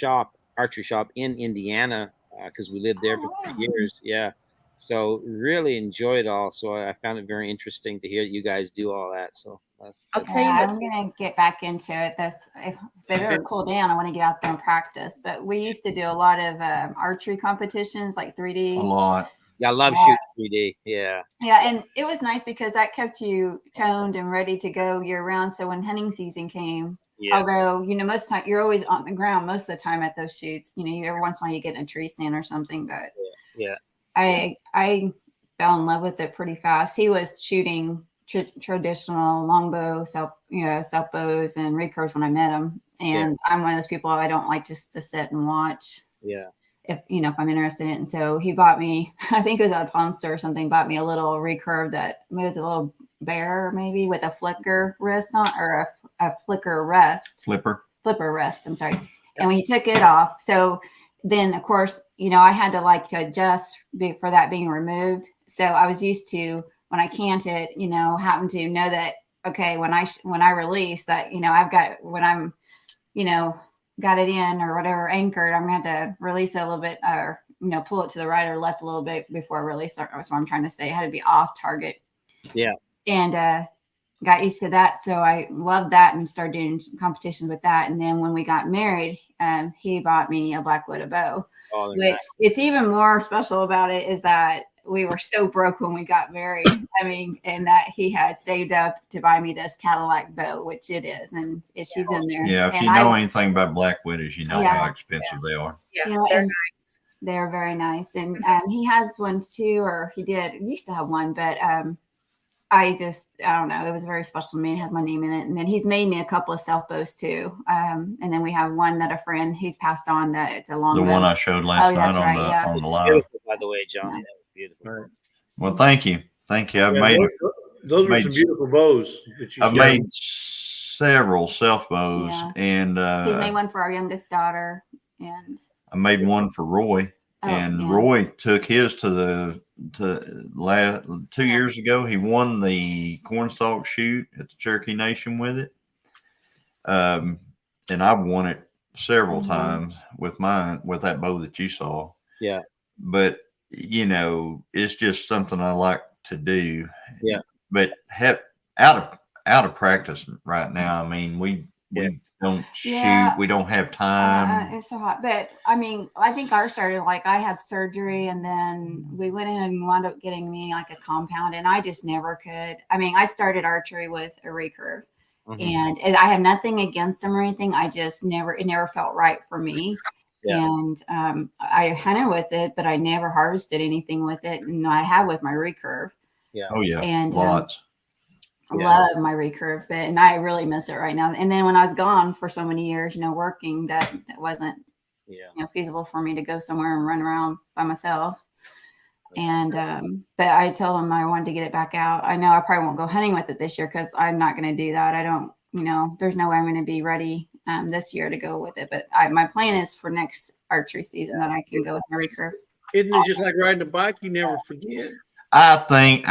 archery shop in Indiana because we lived there for 3 years. Yeah. So really enjoy it all. So I found it very interesting to hear you guys do all that. So I'll tell you I'm what. gonna get back into it. If they ever cool down, I want to get out there and practice. But we used to do a lot of archery competitions, like 3D. A lot. yeah, I love shooting 3D. Yeah. Yeah, and it was nice because that kept you toned and ready to go year round. So when hunting season came, Yes. although most of the time you're always on the ground most of the time at those shoots. Every once in a while you get in a tree stand or something. But Yeah. I fell in love with it pretty fast. He was shooting traditional longbow, self bows and recurves when I met him. And I'm one of those people I don't like just to sit and watch. Yeah. If I'm interested in it. And so he bought me, I think it was at a pawn store or something, bought me a little recurve that was a little bear maybe with a flicker wrist on, or a flicker rest. Flipper Rest. I'm sorry. And when he took it off, so then of course, I had to adjust for that being removed. So I was used to when I cant it, happen to know that, okay, when I release that, I've got, when I'm, got it in or whatever anchored, I'm gonna have to release it a little bit or, pull it to the right or left a little bit before I release it. That's what I'm trying to say. I had to be off target. Yeah. And, got used to that. So I loved that and started doing competitions with that. And then when we got married, he bought me a Black Widow bow, which it's even more special about it is that we were so broke when we got married. And that he had saved up to buy me this Cadillac bow, which it is. And she's in there. Yeah, if and you know anything about Black Widows, you know how expensive they are. Yeah, they're they're nice. They're very nice. And he has one too, or he used to have one, but I don't know. It was very special to me. It has my name in it. And then he's made me a couple of self bows too. And then we have one that a friend he's passed on that it's a long The bow. one I showed last night that's right, yeah. on the live. Beautiful, by the way, Johnny. That was beautiful. Right. Well, thank you. I've those were some beautiful bows that you I've showed. made several self bows, Yeah. and He's made one for our youngest daughter, and I made one for Roy. Roy took his to 2 years ago. He won the cornstalk shoot at the Cherokee Nation with it. And I've won it several times with that bow that you saw. Yeah. But it's just something I like to do. Yeah. But out of practice right now. I mean, we don't shoot. We don't have time. It's so hot. But I think ours started I had surgery and then we went in and wound up getting me a compound and I just never could. I started archery with a recurve and I have nothing against them or anything. I just it never felt right for me. Yeah. And I hunted with it, but I never harvested anything with it. And I have with my recurve. Yeah. Oh yeah. And lots. I Yeah. love my recurve bit, and I really miss it right now. And then when I was gone for so many years, working, that wasn't feasible for me to go somewhere and run around by myself. And but I told him I wanted to get it back out. I know I probably won't go hunting with it this year because I'm not going to do that. I don't, there's no way I'm going to be ready this year to go with it. But my plan is for next archery season that I can go with my recurve. Isn't it just like riding a bike? You never forget. I think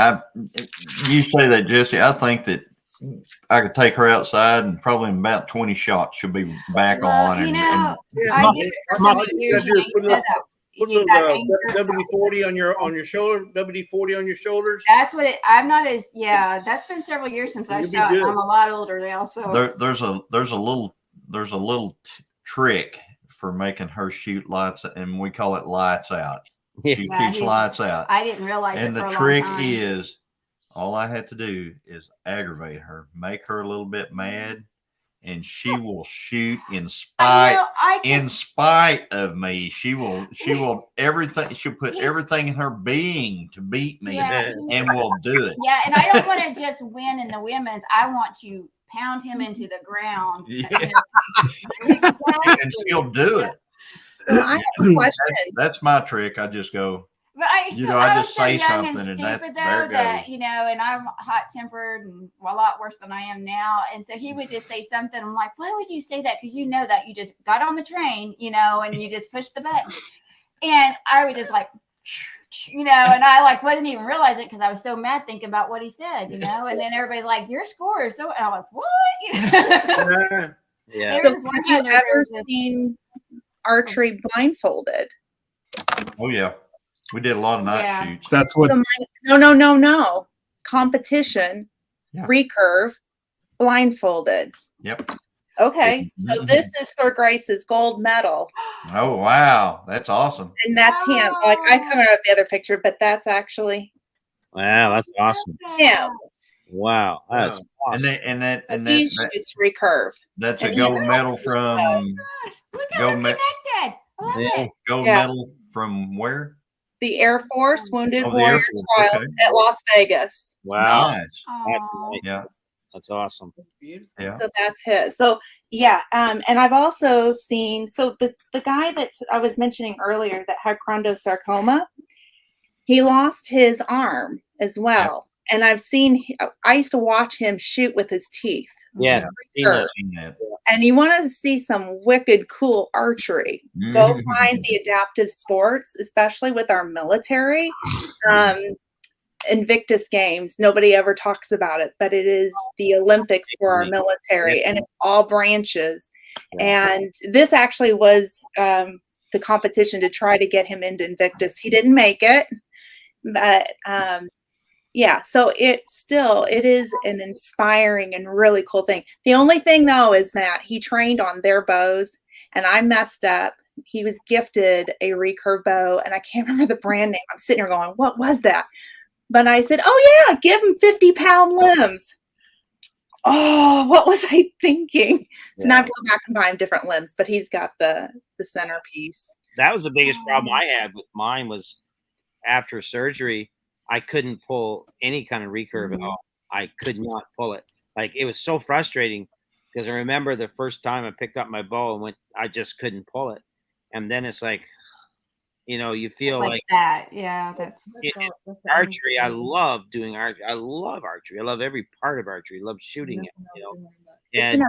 you say that, Jesse. I think that I could take her outside and probably in about 20 shots she'll be back on. I Yeah, did it for so many years. you You know, put you a need that little anchor. WD-40 on your shoulder, WD-40 on your shoulders. That's what I'm not as, that's been several years since I You'll be shot. good. I'm a lot older now. So there's a little trick for making her shoot lights, and we call it lights out. She shoots lights out. I didn't realize And it for the a trick long time. is, all I have to do is aggravate her, make her a little bit mad, and she will shoot in spite of me. She will everything. She'll put everything in her being to beat me, and will do it. Yeah, and I don't want to just win in the women's. I want to pound him into the ground. Yeah. And she'll do it. So I have a question. That's my trick. I just go. But I just was so say young something, and and stupid there though it that goes. and I'm hot tempered and a lot worse than I am now. And so he would just say something. I'm like, why would you say that? Because you know that you just got on the train, and you just pushed the button. And I would just like, and I wasn't even realize it because I was so mad thinking about what he said, And then everybody's like, your score is so. And I'm like, what? Yeah. So have you ever seen archery blindfolded? Oh yeah, we did a lot of night shoots. That's what. So no. Competition, Yeah. recurve, blindfolded. Yep. Okay, so this is Sir Grace's gold medal, Oh wow, that's awesome. and that's him. Like I covered up the other picture, but that's actually Wow, that's awesome. him. Wow, that's awesome. And He shoots recurve. that's a And gold he's medal also- from Look how Go we're me- connected. I love Yeah. it. gold Yeah. medal from where? The Air Force Wounded Oh, the Air Warrior Force, Trials okay. at Las Vegas. Wow, Nice. that's Aw. nice. Yeah. That's awesome. Yeah. So that's his. So yeah, and I've also seen the guy that I was mentioning earlier that had chondrosarcoma, he lost his arm as well. And I used to watch him shoot with his teeth. Yes, Sure. And you want to see some wicked cool archery, go find the adaptive sports, especially with our military. Invictus Games, nobody ever talks about it, but it is the Olympics for our military, and it's all branches. And this actually was the competition to try to get him into Invictus. He didn't make it, but so it is an inspiring and really cool thing. The only thing though is that he trained on their bows, and I messed up. He was gifted a recurve bow, and I can't remember the brand name. I'm sitting here going, what was that? But I said, oh yeah, give him 50-pound limbs. Oh, what was I thinking? So now I have to go back and buy him different limbs, but he's got the centerpiece. That was the biggest problem I had with mine was after surgery, I couldn't pull any kind of recurve at all. I could not pull it. Like it was so frustrating because I remember the first time I picked up my bow and I just couldn't pull it. And then it's like, you feel like that. Yeah, that's archery. I love doing archery. I love archery. I love every part of archery. I love shooting it, and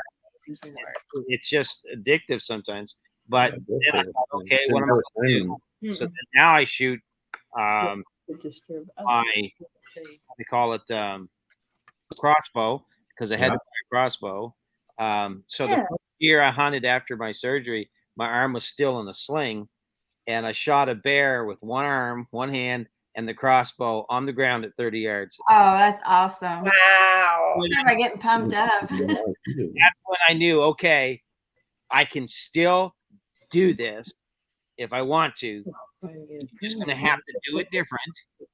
it's just addictive sometimes. But then I thought, okay, what am I going to do? So then now I shoot my, they call it crossbow because I had to buy a crossbow. So the first year I hunted after my surgery, my arm was still in the sling. And I shot a bear with one arm, one hand, and the crossbow on the ground at 30 yards. Oh, that's awesome. Wow. Am I getting pumped up? That's when I knew, okay, I can still do this if I want to. I'm just going to have to do it different.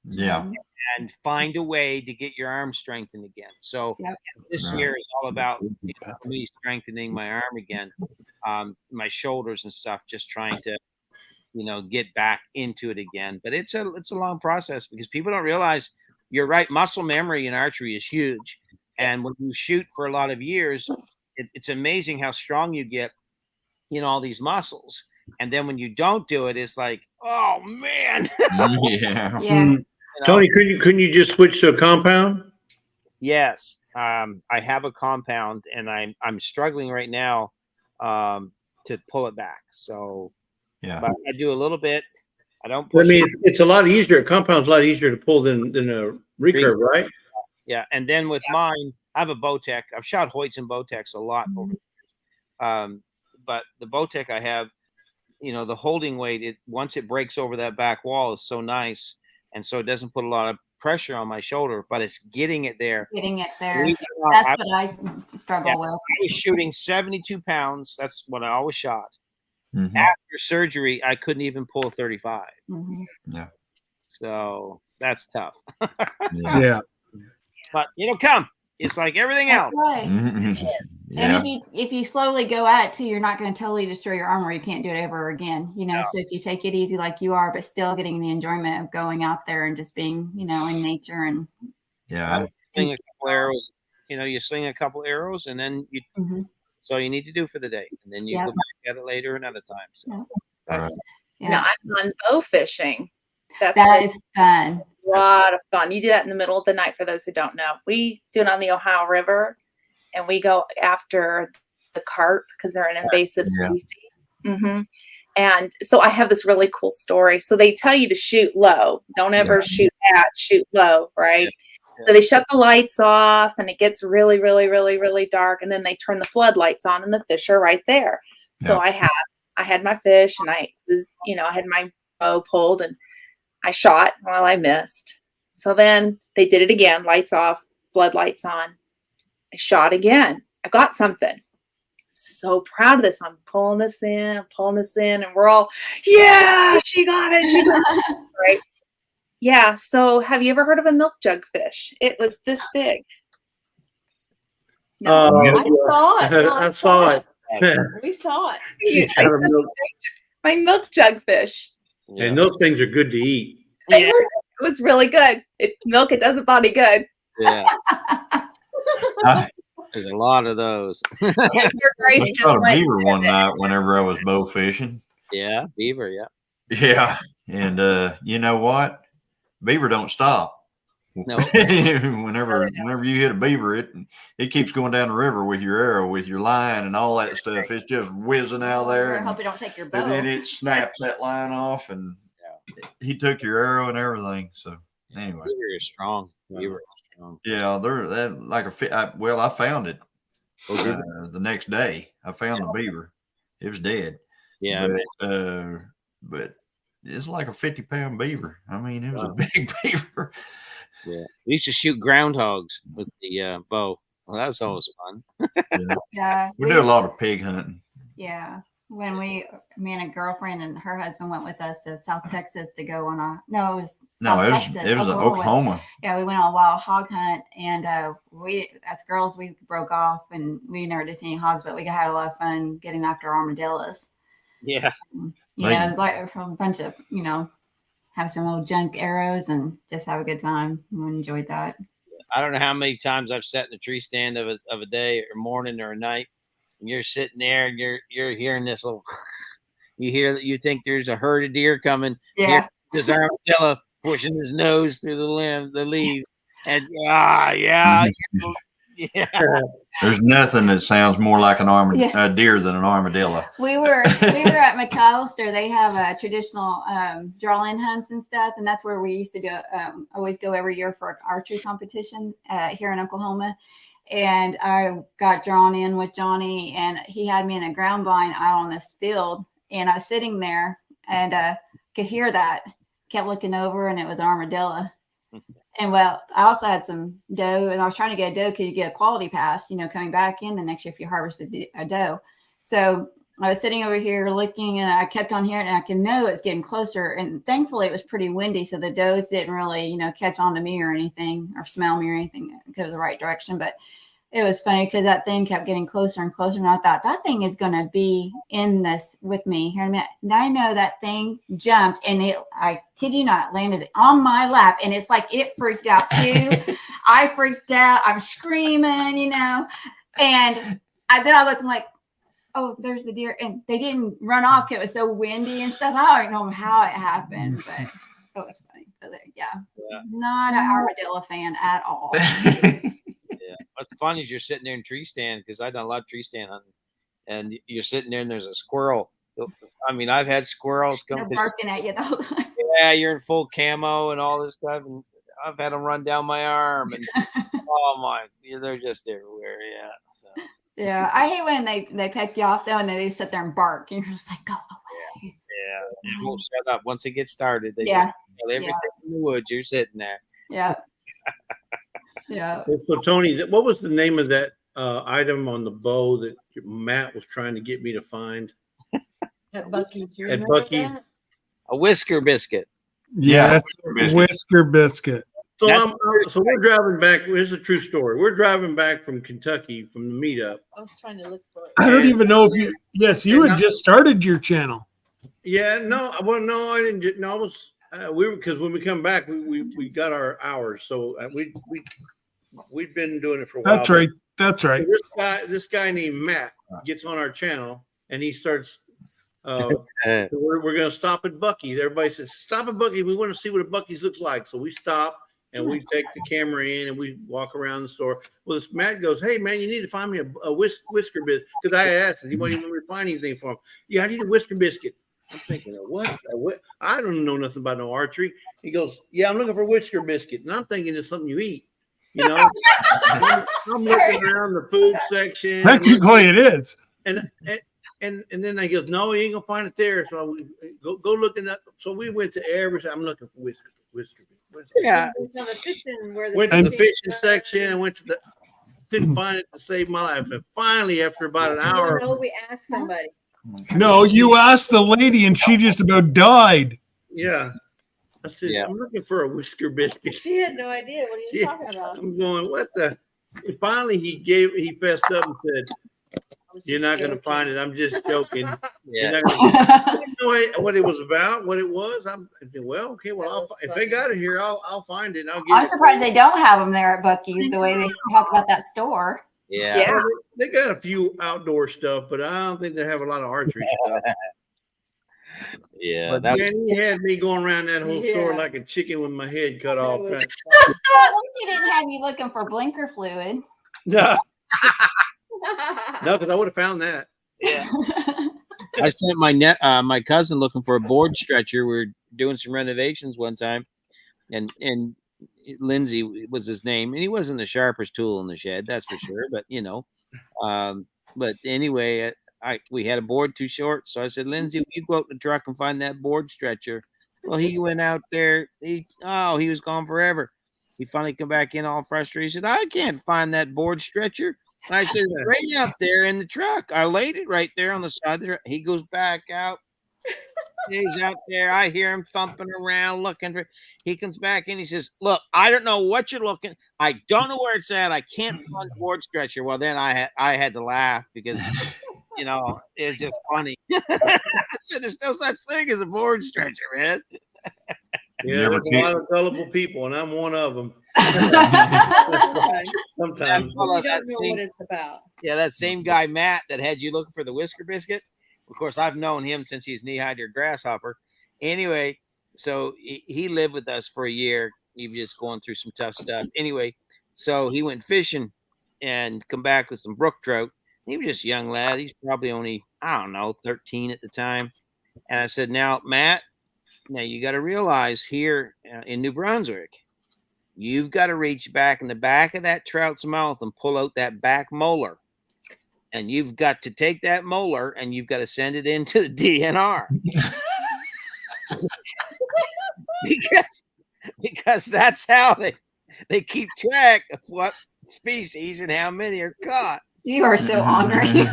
Yeah. And find a way to get your arm strengthened again. So this year is all about me strengthening my arm again, my shoulders and stuff, just trying to get back into it again. But it's a long process because people don't realize, you're right, muscle memory in archery is huge. And when you shoot for a lot of years, it's amazing how strong you get in all these muscles. And then when you don't do it, it's like, oh man. Yeah. Yeah. You know? Tony, couldn't you just switch to a compound? Yes. I have a compound and I'm struggling right now to pull it back. So Yeah. but I do a little bit. I don't I push mean, it. it's a lot easier. A compound's a lot easier to pull than a recurve, right? Yeah. And then with mine, I have a Bowtech. I've shot Hoyts and Bowtechs a lot over the years. But the Bowtech I have, you know, the holding weight, once it breaks over that back wall is so nice. And so it doesn't put a lot of pressure on my shoulder, but it's getting it there. Getting it there. We- That's I- what I struggle Yeah. with. I was shooting 72 pounds. That's what I always shot. Mhm. After surgery, I couldn't even pull 35. Mhm. So that's tough. Yeah. Yeah. But it'll come. It's like everything That's else. right. Mhm. And Yeah. if you slowly go at it too, you're not going to totally destroy your armor. You can't do it ever again. You know, No. so if you take it easy like you are, but still getting the enjoyment of going out there and just being, you know, in nature and Yeah. Sling a couple arrows. You know, you sling a couple arrows, and then you. Mhm. That's all you need to do for the day, and then you Yeah. go back at it later another time. So Right. yeah, No, I've gone bow fishing. That's that really is fun. a lot of fun. You do that in the middle of the night for those who don't know. We do it on the Ohio River, and we go after the carp because they're an invasive Yeah. species. And so I have this really cool story. So they tell you to shoot low. Don't ever shoot at, shoot low, right? Yeah. So they shut the lights off and it gets really, really, really, really dark. And then they turn the floodlights on and the fish are right there. So Yeah. I had my fish and I was, you know, I had my bow pulled and I shot. Well, I missed. So then they did it again, lights off, floodlights on. I shot again. I got something. So proud of this. I'm pulling this in, and we're all, yeah, she got it. She got it. Right. Yeah. So have you ever heard of a milk jug fish? It was this big. No. I saw it. No, I saw it. We saw it. She's got a milk- My milk jug fish. And those things are good to eat. They Yeah. were, it was really good. Milk, it does a body good. Yeah. I There's a lot of those. Yes, your Grace just caught a went. beaver one night whenever I was bow fishing. Yeah, beaver. Yeah. Yeah. And you know what? Beaver don't stop. No. whenever you hit a beaver, it keeps going down the river with your arrow, with your line and all that stuff. It's just whizzing out there. I And, hope you don't take your bow. and then it snaps that line off and he took your arrow and everything. So anyway. Beaver is strong. Beaver is strong. Yeah, they're that like I found it the next day. I found the beaver. It was dead. Yeah. But it's like a 50-pound beaver. I mean, it was a big beaver. Yeah. We used to shoot groundhogs with the bow. Well, that's always fun. Yeah. We do a lot of pig hunting. Yeah. When me and a girlfriend and her husband went with us to South Texas to go on a no, it was South Texas, it was Oklahoma. Yeah, we went on a wild hog hunt, and we as girls we broke off, and we never did see any hogs, but we had a lot of fun getting after armadillos. Yeah. You know, it was like a bunch of have some old junk arrows and just have a good time. We enjoyed that. I don't know how many times I've sat in a tree stand of a day or morning or a night. And you're sitting there and you're hearing this little, you hear that you think there's a herd of deer coming. Yeah. This armadillo pushing his nose through the leaves. And yeah. There's nothing that sounds more like a deer than an armadillo. We were at McAllister. They have a traditional draw-in hunts and stuff, and that's where we used to do always go every year for an archery competition here in Oklahoma. And I got drawn in with Johnny, and he had me in a ground blind out on this field, and I was sitting there and could hear that. Kept looking over, and it was an armadillo. And well, I also had some doe, and I was trying to get a doe because you get a quality pass, coming back in the next year if you harvested a doe. So I was sitting over here looking, and I kept on hearing, and I can know it's getting closer. And thankfully, it was pretty windy, so the does didn't really, catch on to me or anything, or smell me or anything, go the right direction. But it was funny because that thing kept getting closer and closer, and I thought that thing is going to be in this with me here in a minute. And I know that thing jumped, and I kid you not, landed on my lap, and it's like it freaked out too. I freaked out. I'm screaming, you know, and then I look, I'm like, oh, there's the deer, and they didn't run off because it was so windy and stuff. I don't know how it happened, but it was funny. So yeah, not an armadillo fan at all. Yeah, what's funny is you're sitting there in tree stand, because I've done a lot of tree stand hunting, and you're sitting there and there's a squirrel. I mean, I've had squirrels come They're barking at you the whole time. Yeah, you're in full camo and all this stuff, and I've had them run down my arm, and oh my, they're just everywhere. Yeah. So. Yeah, I hate when they peck you off though, and then they sit there and bark, and you're just like, go away. Yeah, they won't shut up once it gets started. They Yeah. just kill everything in the woods. You're sitting there. Yeah. Yeah. So Tony, what was the name of that item on the bow that Matt was trying to get me to find? At Bucky's. You At remember Bucky's. that? A whisker biscuit. Yeah, Yeah, that's biscuit. whisker biscuit. So That's so we're driving back. Here's a true story. We're driving back from Kentucky from the meetup. I was trying to look for it. I don't even know if you. Yes, you had just started your channel. Yeah, no, well, no, I didn't. No, I was. We were, because when we come back, we got our hours. So we've been doing it for a while. That's right. That's right. This guy named Matt gets on our channel and he starts. We're going to stop at Bucky's. Everybody says, stop at Bucky's. We want to see what a Bucky's looks like. So we stop and we take the camera in and we walk around the store. Well, this Matt goes, hey, man, you need to find me a whisker biscuit. Because I asked him, he won't even find anything for him. Yeah, I need a whisker biscuit. I'm thinking, what? I don't know nothing about no archery. He goes, yeah, I'm looking for a whisker biscuit. And I'm thinking it's something you eat. You know, I'm looking around the food section. Technically, it is. And then I goes, no, you ain't gonna find it there. So we go looking up. So we went to everything. I'm looking for whisker. Yeah. It's on the fishing where Went to the fishing fishing section and went to couldn't find it to save my life. And finally, after about an hour, No, we asked somebody. No, you asked the lady, and she just about died. yeah, I said, Yeah. I'm looking for a whisker biscuit. She had no idea what he was talking about. I'm going, what the? And finally, he fessed up and said, I was you're just not going to joking. find it. I'm just joking. Yeah. You're not gonna, I didn't know what it was about, what it was. I said, well, okay, well, if they got it here, I'll find it. And I'll get I'm it. surprised they don't have them there at Bucky's the way they talk about that store. Yeah. Yeah. They got a few outdoor stuff, but I don't think they have a lot of archery stuff. Yeah. But That was, man, he had me going around that whole store Yeah. like a chicken with my head cut off. That was Well, at least you didn't have me looking for blinker fluid. No, because I would have found that. I sent my cousin looking for a board stretcher. We were doing some renovations one time, and Lindsay was his name, and he wasn't the sharpest tool in the shed, that's for sure. But but anyway, we had a board too short, so I said, Lindsay, will you go out in the truck and find that board stretcher? Well, he went out there. He was gone forever. He finally come back in all frustrated. He said, I can't find that board stretcher. And I said, it's right out there in the truck. I laid it right there on the side of the truck. He goes back out. He's out there. I hear him thumping around looking for. He comes back in. He says, look, I don't know what you're looking. I don't know where it's at. I can't find the board stretcher. Well, then I had to laugh because, it's just funny. I said, there's no such thing as a board stretcher, man. Yeah, there's a lot of gullible people, and I'm one of them. Sometimes. You don't know what it's about. Yeah, that same guy, Matt, that had you looking for the whisker biscuit. Of course, I've known him since he's knee-high to a grasshopper. Anyway, so he lived with us for a year. He was just going through some tough stuff. Anyway, so he went fishing and come back with some brook trout. He was just a young lad. He's probably only, 13 at the time. And I said, now, Matt, you got to realize here in New Brunswick, you've got to reach back in the back of that trout's mouth and pull out that back molar. And you've got to take that molar and you've got to send it into the DNR. because that's how they keep track of what species and how many are caught. You are so ornery.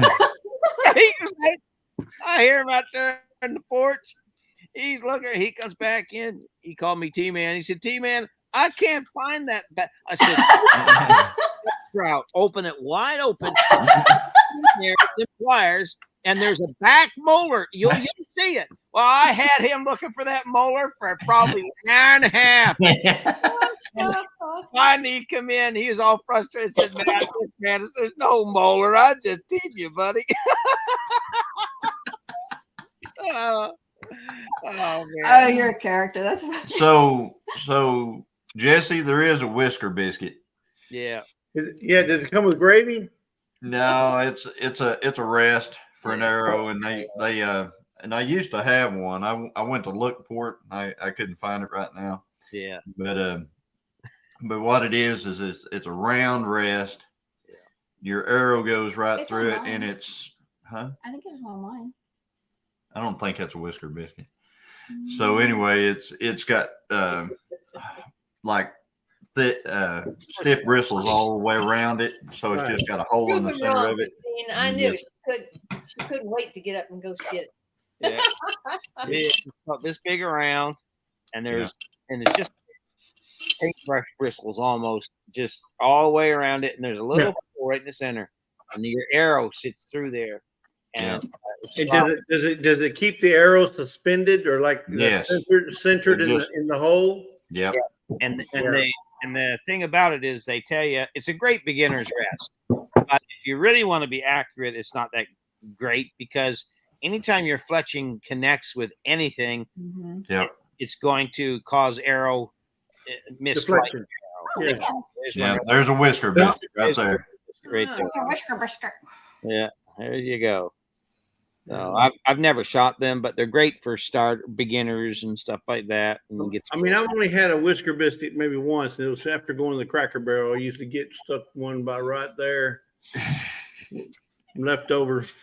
I hear him out there on the porch. He's looking. He comes back in. He called me T-Man. He said, T-Man, I can't find that. I said, trout, open it wide open. There, the pliers, and there's a back molar. You'll see it. Well, I had him looking for that molar for probably an hour and a half. And finally, he come in. He was all frustrated. Said, "Man, there's no molar. I just teed you, buddy." Oh, man. Oh, you're a character. That's So Jesse, there is a whisker biscuit. Yeah. Yeah, does it come with gravy? No, it's a rest for an arrow, and they and I used to have one. I went to look for it. I couldn't find it right now. Yeah. But what it is it's a round rest. Yeah. Your arrow goes right It's through it, online. and it's I think it was online. I don't think that's a whisker biscuit. So anyway, it's got like thick stiff bristles all the way around it. So it's just got a hole in the Proven center wrong, of it. Christine. I knew she couldn't wait to get up and go get it. Yeah. It's about this big around, and and it's just paintbrush bristles almost just all the way around it, and there's a little hole right in the center, and your arrow sits through there. And does it keep the arrow suspended or like Yes. centered in the hole? Yep. And the thing about it is they tell you it's a great beginner's rest, but if you really want to be accurate, it's not that great because anytime your fletching connects with anything, Yep. it's going to cause arrow misflight. Deflection. There's There's a whisker biscuit right there. right there. It's a whisker brisker. Yeah, there you go. So I've never shot them, but they're great for beginners and stuff like that. And I mean, I've only had a whisker biscuit maybe once. And it was after going to the Cracker Barrel. I used to get stuck one by right there. Leftovers.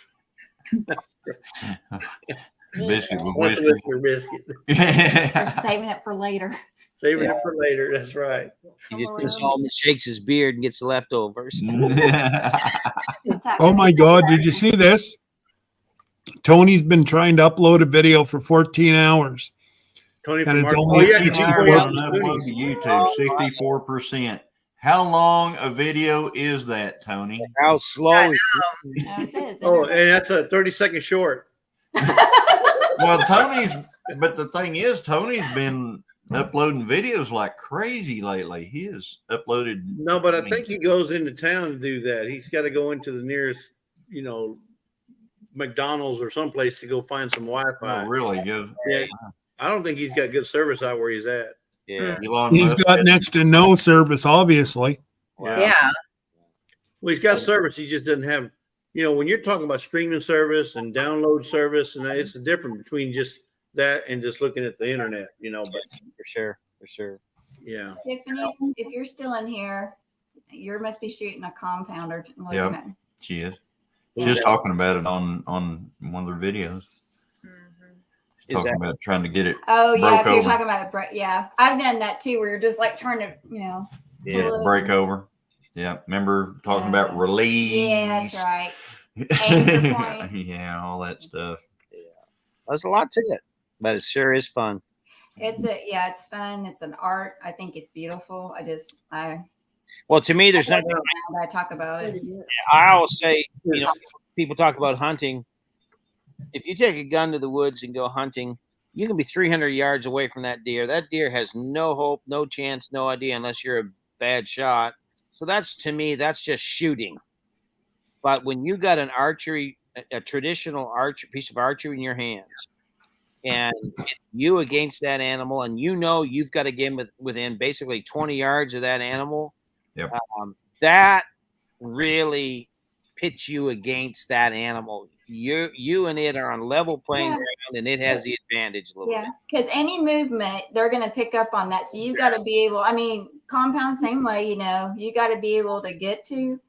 Biscuit with That's a whisker. whisker biscuit. We're saving it for later. Saving it for later. That's right. he just goes home and shakes his beard and gets the leftovers. Oh my God. Did you see this? Tony's been trying to upload a video for 14 hours. Tony And from it's Mark. only yeah, teaching he's her way about out in the Upload boonies. to YouTube, 64%. How long a video is that, Tony? How slow? No, it says Oh, and that's a 30-second short. Well, but the thing is, Tony's been uploading videos like crazy lately. He has uploaded. No, but I think he goes into town to do that. He's got to go into the nearest, McDonald's or someplace to go find some Wi-Fi. Oh, really good. Yeah, I don't think he's got good service out where he's at. Yeah. He's got next to no service, obviously. Wow. Yeah. Well, he's got service. He just doesn't have, when you're talking about streaming service and download service, and it's the difference between just that and just looking at the internet, but For sure. yeah. Tiffany, if you're still in here, you must be shooting a compounder. Yeah. She is. She's just talking about it on one of their videos. Is Talking that about trying to get it. Oh yeah, broke if you're over. talking about it. Yeah, I've done that too. Where you're just like trying to, Yeah, pull it. break over. Yeah, remember talking about release? Yeah, that's right. Anchor point. Yeah, all that stuff. there's a lot to it, but it sure is fun. It's fun. It's an art. I think it's beautiful. Well, to me, there's nothing. I talk about it. I always say, people talk about hunting. If you take a gun to the woods and go hunting, you can be 300 yards away from that deer. That deer has no hope, no chance, no idea unless you're a bad shot. So to me, that's just shooting. But when you got a traditional piece of archery in your hands, and you against that animal, and you've got to get within basically 20 yards of that animal, that really pits you against that animal. You and it are on level playing ground, and it has the advantage a little bit. Because any movement, they're going to pick up on that. So you got to be able. I mean, compound same way. You got to be able to get to.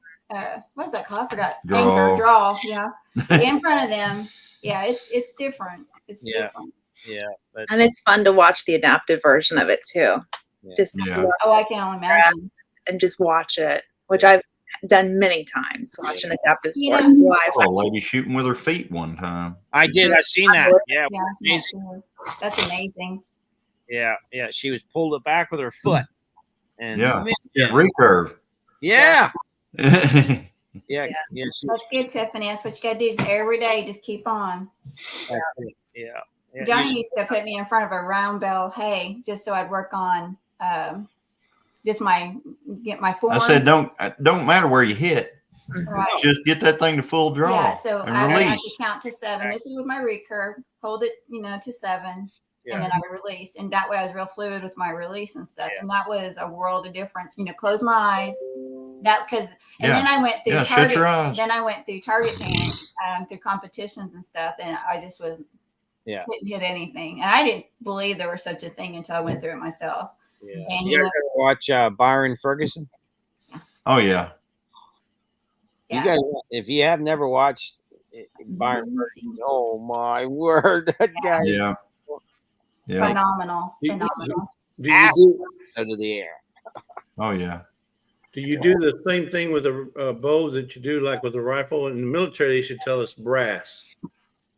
What's that called? I forgot. Anchor, draw. Yeah, in front of them. Yeah, it's different. It's different. Yeah, And it's fun to watch the adaptive version of it too. Just to watch I can only imagine. and just watch it, which I've done many times, watching adaptive sports I live. saw a lady shooting with her feet one time. I did. I seen that. Yeah, That's amazing. Yeah. She was pulled it back with her foot, and Recurve. Yeah. Yeah. That's good, Tiffany. That's what you got to do. Just every day, just keep on. Yeah. Johnny used to put me in front of a round bale hay just so I'd work on just get my form. I said, don't matter where you hit. Right. Just get that thing to full draw Yeah, so and I have release. to count to 7. This is with my recurve. Hold it, to 7, Yeah. and then I would release. And that way, I was real fluid with my release and stuff. And that was a world of difference. Close my eyes. Then I went through shut target. your eyes. Then I went through target dance, through competitions and stuff, and I just couldn't hit anything. And I didn't believe there was such a thing until I went through it myself. Yeah. And You guys ever watch Byron Ferguson? Oh yeah. Yeah. You guys, if you have never watched Byron Ferguson, oh my word, that guy is Yeah. phenomenal. You- Phenomenal. Do you do, out of the air. Oh yeah. do you do the same thing with a bow that you do like with a rifle? In the military, they should tell us brass,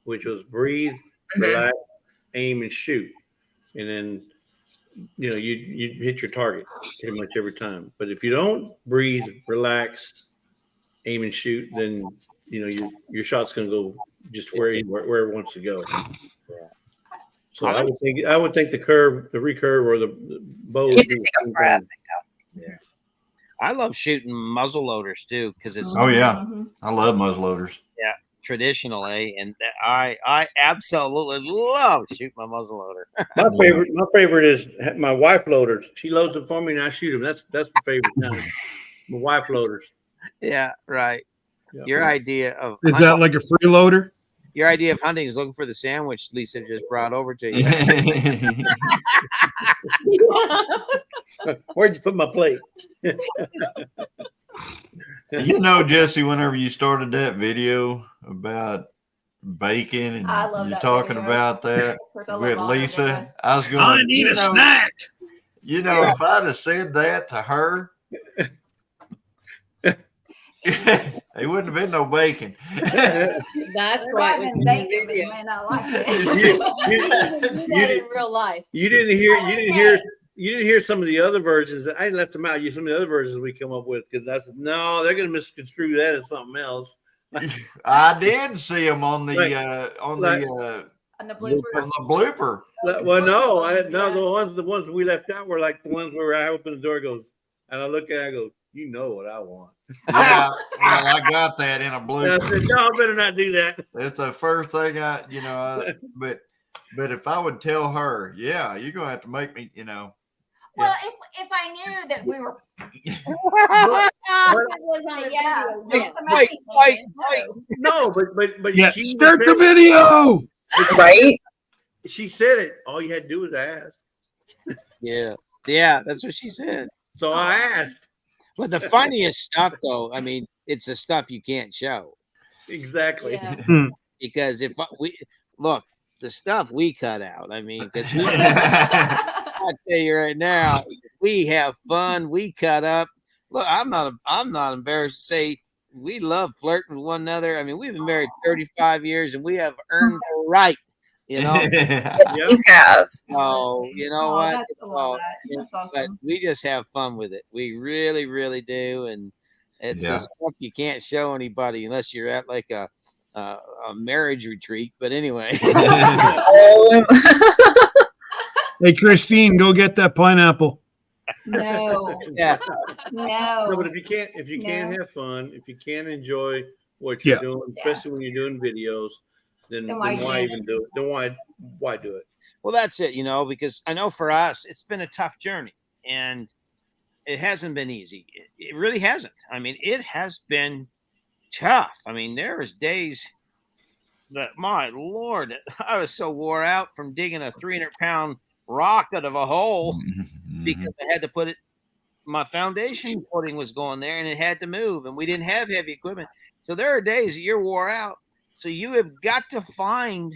which was breathe, relax, aim, and shoot. And then, you hit your target pretty much every time. But if you don't breathe, relax, aim, and shoot, then, your shot's going to go just where it wants to go. So I would think the recurve or the bow would You do just the take a same breath. thing. Yeah. I love shooting muzzle loaders too, because it's Oh yeah. Mhm. I love muzzleloaders. traditional, and I absolutely love shooting my muzzle loader. My favorite is my wife loaders. She loads them for me and I shoot them. That's my favorite kind. My wife loaders. Yeah, right. Yeah. Your idea of Is that like a freeloader? your idea of hunting is looking for the sandwich Lisa just brought over to you. Where'd you put my plate? Jesse, whenever you started that video about bacon and I love you're that talking video. about that Of course, I love with all their Lisa, videos. I was going, I need a snack. if I'd have said that to her, there wouldn't have been no bacon. That's There why might it have was been in the bacon, but you video. may not like You it. do that in real life. You didn't hear some of the other versions. I left them out. Some of the other versions we come up with because I said no, they're going to misconstrue that as something else. I did see them on the And the bloopers. on the blooper. Well, no, the ones we left out were like the ones where I open the door, goes, and I look at it, I go, you know what I want. Yeah, well, I got that in a And I said, blooper. no, I better not do that. That's the first thing but if I would tell her, yeah, you're gonna have to make me, Well, if I knew that we were, It was on the yeah, video. don't Yeah. come at me saying no. No, but Yeah, she start the said- video. Right? She said it. All you had to do was ask. Yeah, that's what she said. So I asked. But the funniest stuff, though, I mean, it's the stuff you can't show, Exactly. Yeah. because if we look, the stuff we cut out, I mean, because I tell you right now, we have fun. We cut up. Look, I'm not embarrassed to say we love flirting with one another. I mean, we've been married 35 years, and we have earned the right. Yep. You have. So you know Oh, what? that's, I love that. yeah, That's But awesome. we just have fun with it. We really, really do, and it's the Yeah. stuff you can't show anybody unless you're at like a marriage retreat. But anyway. Hey, Christine, go get that pineapple. No, Yeah. No, but no. if you can't No. have fun, if you can't enjoy what you're Yeah. doing, Yeah. especially when you're doing videos, then Then why why do even do it? Then why do it? Well, that's it, because I know for us, it's been a tough journey, and it hasn't been easy. It really hasn't. I mean, it has been tough. I mean, there was days that, my Lord, I was so wore out from digging a 300-pound rock out of a hole because I had to put it. My foundation footing was going there, and it had to move, and we didn't have heavy equipment. So there are days that you're wore out. So you have got to find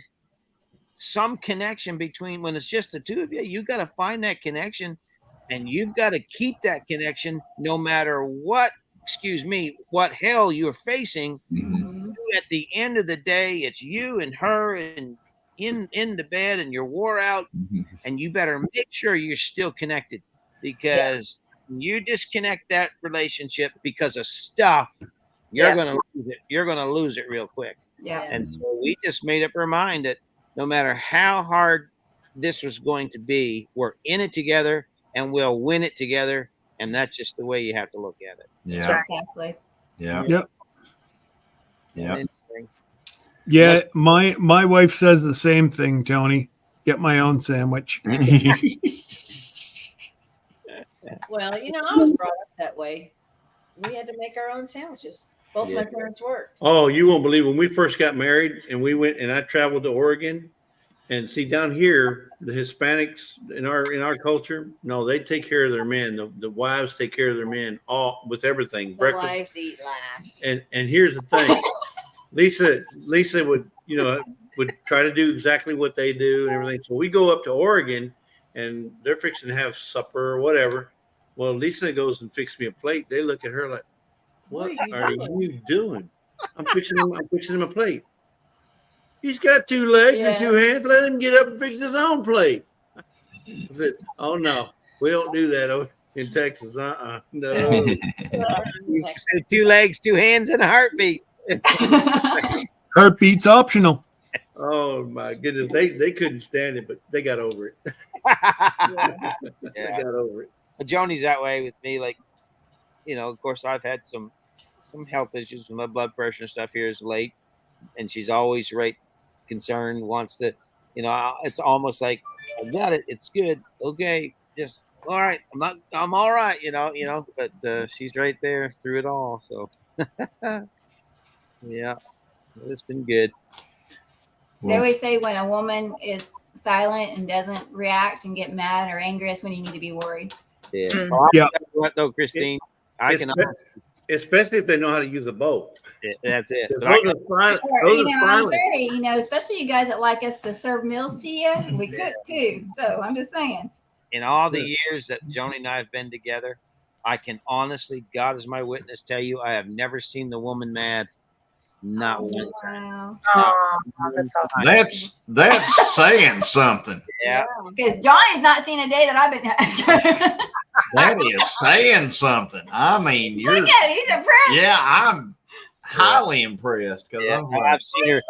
some connection between when it's just the two of you. You got to find that connection, and you've got to keep that connection no matter what. What hell you're facing. At the end of the day, it's you and her, and in the bed, and you're wore out, and you better make sure you're still connected, because you disconnect that relationship because of stuff, you're Yes. gonna lose it. You're gonna lose it real quick. Yeah. And so we just made up our mind that no matter how hard this was going to be, we're in it together, and we'll win it together, and that's just the way you have to look at it. Yeah. Exactly. Yeah. Yep. Yeah. Yeah, my wife says the same thing, Tony. Get my own sandwich. Well, you know, I was brought up that way. We had to make our own sandwiches. Both my parents worked. Oh, you won't believe when we first got married and we went and I traveled to Oregon and see down here, the Hispanics in our culture, no, they take care of their men. The wives take care of their men all with everything. The Breakfast. wives eat last. And here's the thing. Lisa would, would try to do exactly what they do and everything. So we go up to Oregon and they're fixing to have supper or whatever. Well, Lisa goes and fixes me a plate. They look at her like, what are you doing? I'm fixing him a plate. He's got 2 legs and 2 hands. Let him get up and fix his own plate. I said, oh no, we don't do that over in Texas. No. 2 legs, 2 hands, and a heartbeat. Heartbeat's optional. Oh my goodness, they couldn't stand it, but they got over it. They got over it. Joni's that way with me. Like, of course, I've had some health issues with my blood pressure and stuff here as late, and she's always concerned, wants to, it's almost like, I got it, it's good, okay, just all right, I'm all right, but she's right there through it all. So yeah, it's been good. They always say when a woman is silent and doesn't react and get mad or angry, that's when you need to be worried. Yeah. Mm. Well, Yeah. What though, Christine? I can. Especially if they know how to use a bow. That's it. Those But are I'm silent. sorry, especially you guys that like us to serve meals to you, we cook too. So I'm just saying. in all the years that Joni and I have been together, I can honestly, God is my witness, tell you, I have never seen the woman mad. Not one time. Wow. Oh, that's awesome. That's saying something. Yeah. Because Johnny's not seen a day that I've been. That is saying something. I mean, you're. Look at it. He's impressed. Yeah, I'm highly impressed because Yeah, I'm like, I've seen her.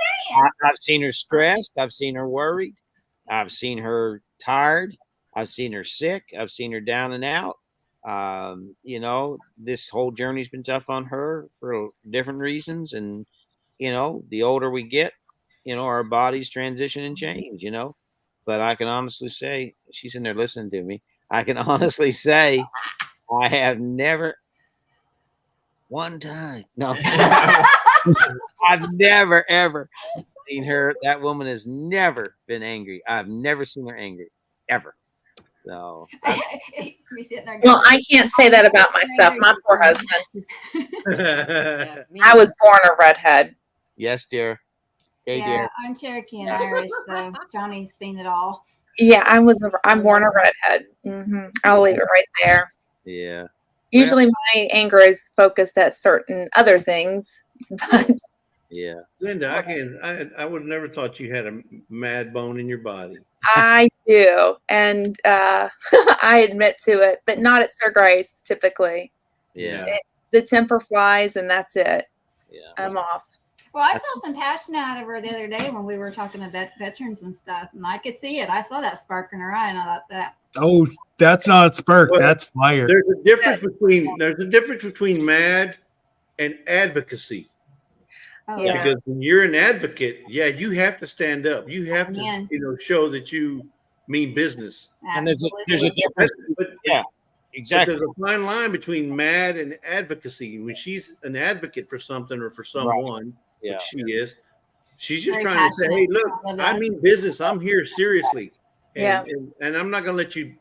I've seen her stressed. I've seen her worried. I've seen her tired. I've seen her sick. I've seen her down and out. This whole journey's been tough on her for different reasons, and the older we get, our bodies transition and change. But I can honestly say, she's in there listening to me. I can honestly say, I have never one time. No. I've never, ever seen her. That woman has never been angry. I've never seen her angry, ever. So. Well, I can't say that about myself. My poor husband. I was born a redhead. Yes, dear. Hey, Yeah, dear. I'm Cherokee and Irish, so Johnny's seen it all. Yeah, I'm born a redhead. I'll leave it right there. Yeah. Usually my anger is focused at certain other things, but Yeah. Linda, I would have never thought you had a mad bone in your body. I do. And I admit to it, but not at Sir Grace typically. Yeah. The temper flies and that's it. Yeah. I'm off. Well, I saw some passion out of her the other day when we were talking about veterans and stuff, and I could see it. I saw that spark in her eye, and I thought that. Oh, that's not a spark. Well, That's fire. There's a difference between mad and advocacy. Oh, Yeah. Because when you're an advocate, you have to stand up. You have Amen. to, show that you mean business. And there's a absolutely. difference. But Exactly. there's a fine line between mad and advocacy. When she's an advocate for something or for someone, Yeah. which she is, she's just Very trying to say, "Hey, passionate. look, I love I that. mean business. I'm here seriously, Yeah. and I'm not going to let you,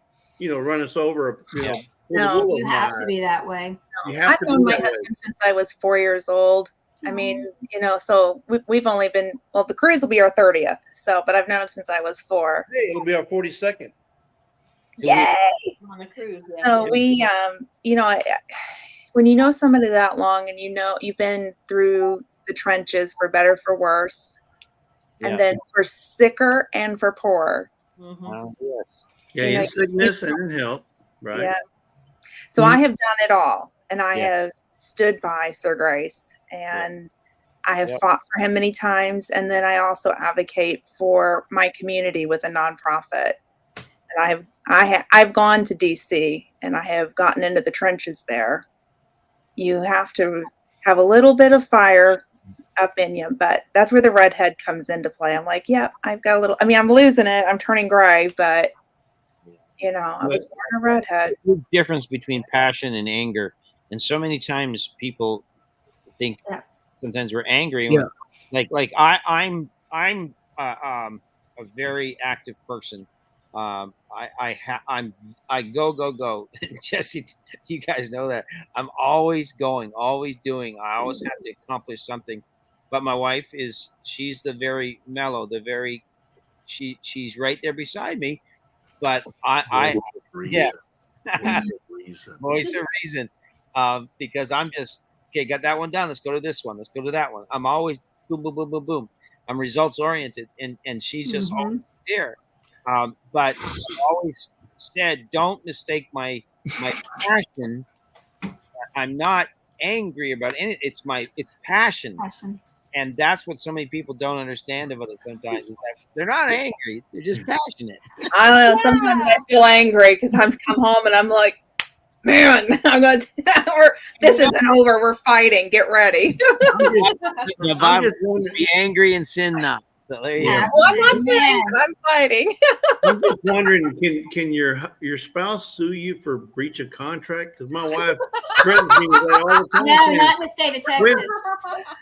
run us over. Yeah. pull the No. wool You over my have to eyes. be that way. You have I've to be known my that way. husband since I was 4 years old. I mean, so we've only been, the cruise will be our 30th. So, but I've known him since I was 4. Hey, it'll be our 42nd. Yay! On the cruise. Yeah. So we, when you know somebody that long and you've been through the trenches for better, for worse, Yeah. and then for sicker and for poorer. Mhm. Yes. Yeah, You know, in sickness and in health, right? Yeah. So I have done it all, and I Yeah. have stood by Sir Grace, and I have Yep. fought for him many times, and then I also advocate for my community with a nonprofit, and I've gone to DC and I have gotten into the trenches there. You have to have a little bit of fire up in you, but that's where the redhead comes into play. I'm like, yeah, I've got a little. I mean, I'm losing it. I'm turning gray, but you know, I was born a redhead. The big difference between passion and anger, and so many times people think sometimes we're angry. Yeah. Like I'm a very active person. I go. Jesse, you guys know that I'm always going, always doing. I always have to accomplish something. But my wife she's the very mellow, she's right there beside me. But yeah, voice of reason. Because I'm just okay. Got that one done. Let's go to this one. Let's go to that one. I'm always boom, boom, boom, boom, boom. I'm results oriented, and she's just always there. But she always said, "Don't mistake my passion. I'm not angry about it. It's passion." And that's what so many people don't understand about it sometimes. Is that they're not angry; they're just passionate. I don't know. Sometimes I feel angry because I'm come home and I'm like, man, this isn't over. We're fighting. Get ready. The Bible says, "Be angry and sin not." So there you go. Well, I'm not saying that I'm fighting. I'm just wondering, can your spouse sue you for breach of contract? Because my wife threatens me with that all the time. No, saying, not in the state of Texas.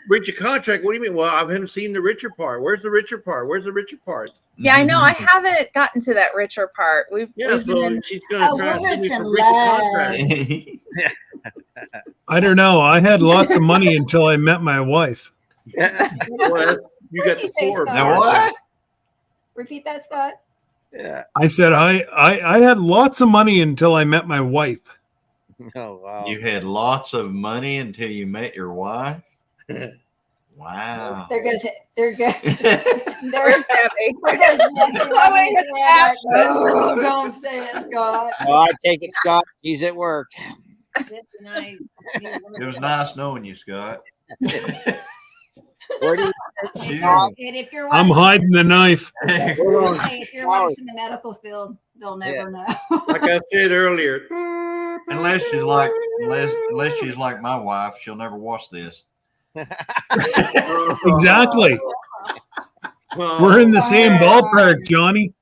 breach of contract? What do you mean? Well, I haven't seen the richer part. Where's the richer part? Where's the richer part? Yeah, I know. I haven't gotten to that richer part. We've So been she's going to try to sue me for breach of contract. I don't know. I had lots of money until I met my wife. Well, you got What'd you the say, four. Scott? Now what? Repeat that, Scott. Yeah. I said I had lots of money until I met my wife. Oh wow. You had lots of money until you met your wife? Wow. There goes. There's Where's Debbie? Oh, don't say it, Scott. Oh, I take it, Scott. He's at work. It was nice knowing you, Scott. Where do you And if you're I'm watching, hiding the knife. if you're watching in the medical field, they'll never know. Like I said earlier. Unless she's like my wife, she'll never watch this. Exactly. We're in the same ballpark, Johnny.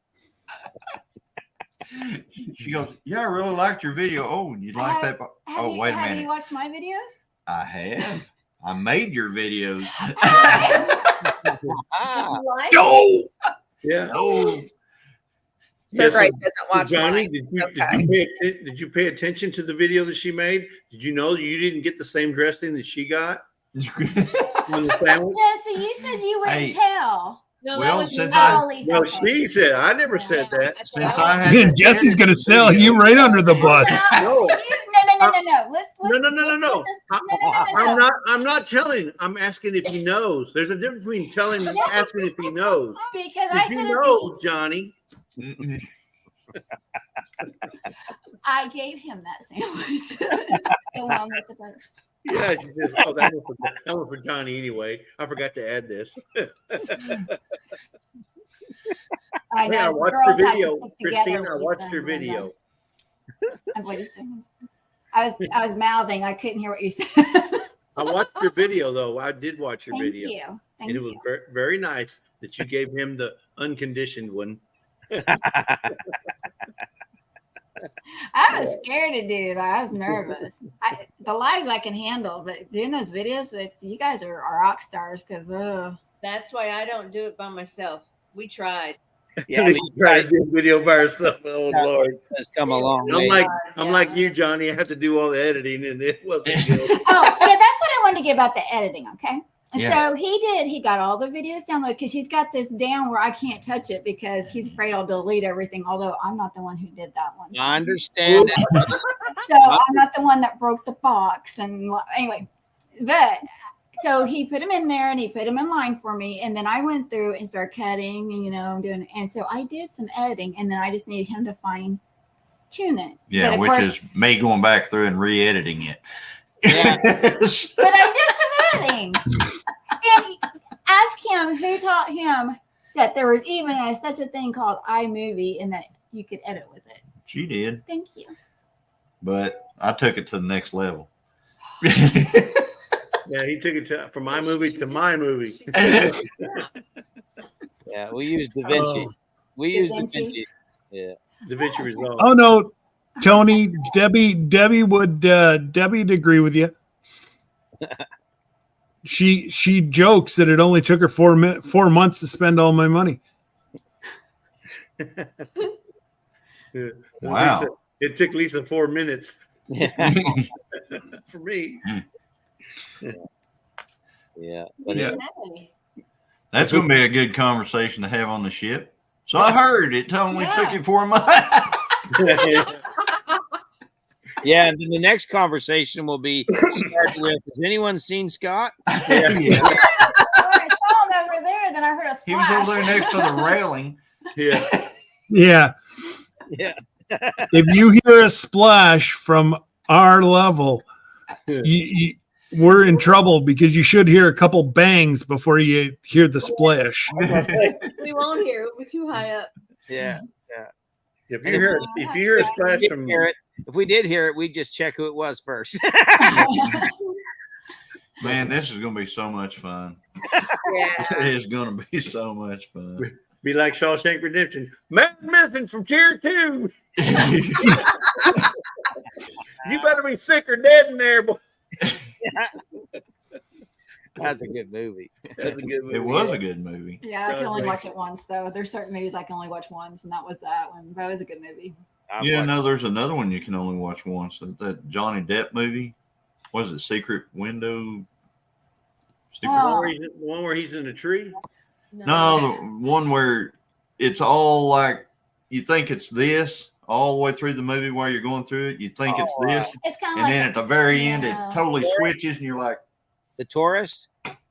She goes, "Yeah, I really liked your video." Oh, you like that? Oh, wait a Have minute. you watched my videos? I have. I made your videos. Go. Yeah. Oh, So Yes, Grace doesn't watch Johnny, mine. did you pay attention to the video that she made? Did you know you didn't get the same dressing that she got on the sandwich? Jesse, you said you wouldn't Hey. tell. No, Well, that was since me. I- Oh, Lisa, No, okay. she said. I never said that. That's what since I I want. had And Jesse's gonna sell you right under the bus. No, No. Let's no. I'm not telling. I'm asking if he knows. There's a difference between telling and asking if he knows. Because I Did said you know, Johnny? I gave him that sandwich. The one with the butter. Yeah, she says, "Oh, that was for Johnny anyway." I forgot to add this. I Yeah, I know. watched girls your have to video, stick together, Christine. I watched Lisa, your and, video. what are you saying? I was mouthing. I couldn't hear what you said. I watched your video though. I did watch your Thank video. you. Thank And it was you. very, very nice that you gave him the unconditioned one. I was scared to do that. I was nervous. The lives I can handle, but doing those videos, you guys are rock stars because That's why I don't do it by myself. We tried. Yeah, She tried to do a video by herself. Oh Lord! has come a long I'm way. like you, Johnny. I have to do all the editing, and it wasn't good. oh yeah, that's what I wanted to get about the editing. Okay. Yeah. So he got all the videos downloaded because he's got this down where I can't touch it because he's afraid I'll delete everything. Although I'm not the one who did that one. I understand. So I'm not the one that broke the box. And anyway, but so he put him in there and he put him in line for me. And then I went through and started cutting and, doing, and so I did some editing and then I just needed him to fine tune it. yeah, But of which course- is me going back through and re-editing it. Yeah. But I did some editing. And ask him who taught him that there was even such a thing called iMovie and that you could edit with it. She did, Thank you. but I took it to the next level. Yeah, he took it from my movie to my movie. Yeah, we use Da Vinci. Oh. We use Da Vinci. Vinci. Yeah. Da Vinci Resolve. Oh no, Tony, Debbie would Debbie'd agree with you. She jokes that it only took her 4 months to spend all my money. Yeah. Wow. Lisa, it took Lisa 4 minutes Yeah. for me. Yeah. But Yeah. That's going to be a good conversation to have on the ship. So I heard it only took you 4 months. yeah, and then the next conversation will be start with, has anyone seen Scott? Yeah. Oh, I saw him over there. Then I heard a splash. He was over there next to the railing. Yeah. Yeah. Yeah. If you hear a splash from our level, we're in trouble because you should hear a couple bangs before you hear the splash. We won't hear it. We're too high up. Yeah. If you hear a splash from If we did hear it, we'd just check who it was first. Man, this is going to be so much fun. Yeah. It is going to be so much fun. be like Shawshank Redemption. Man missing from tier 2. You better be sick or dead in there, boy. That's a good movie. That's a good movie. It was a good movie. Yeah, I can only watch it once though. There's certain movies I can only watch once, and that was that one. That was a good movie. Yeah, no, there's another one you can only watch once. That Johnny Depp movie. Was it Secret Window? Oh. One where he's in a tree? No, the one where it's all like you think it's this all the way through the movie while you're going through it. You think it's this, It's kind of and like then at the very end, it Yeah. totally switches, and you're like, The Tourist.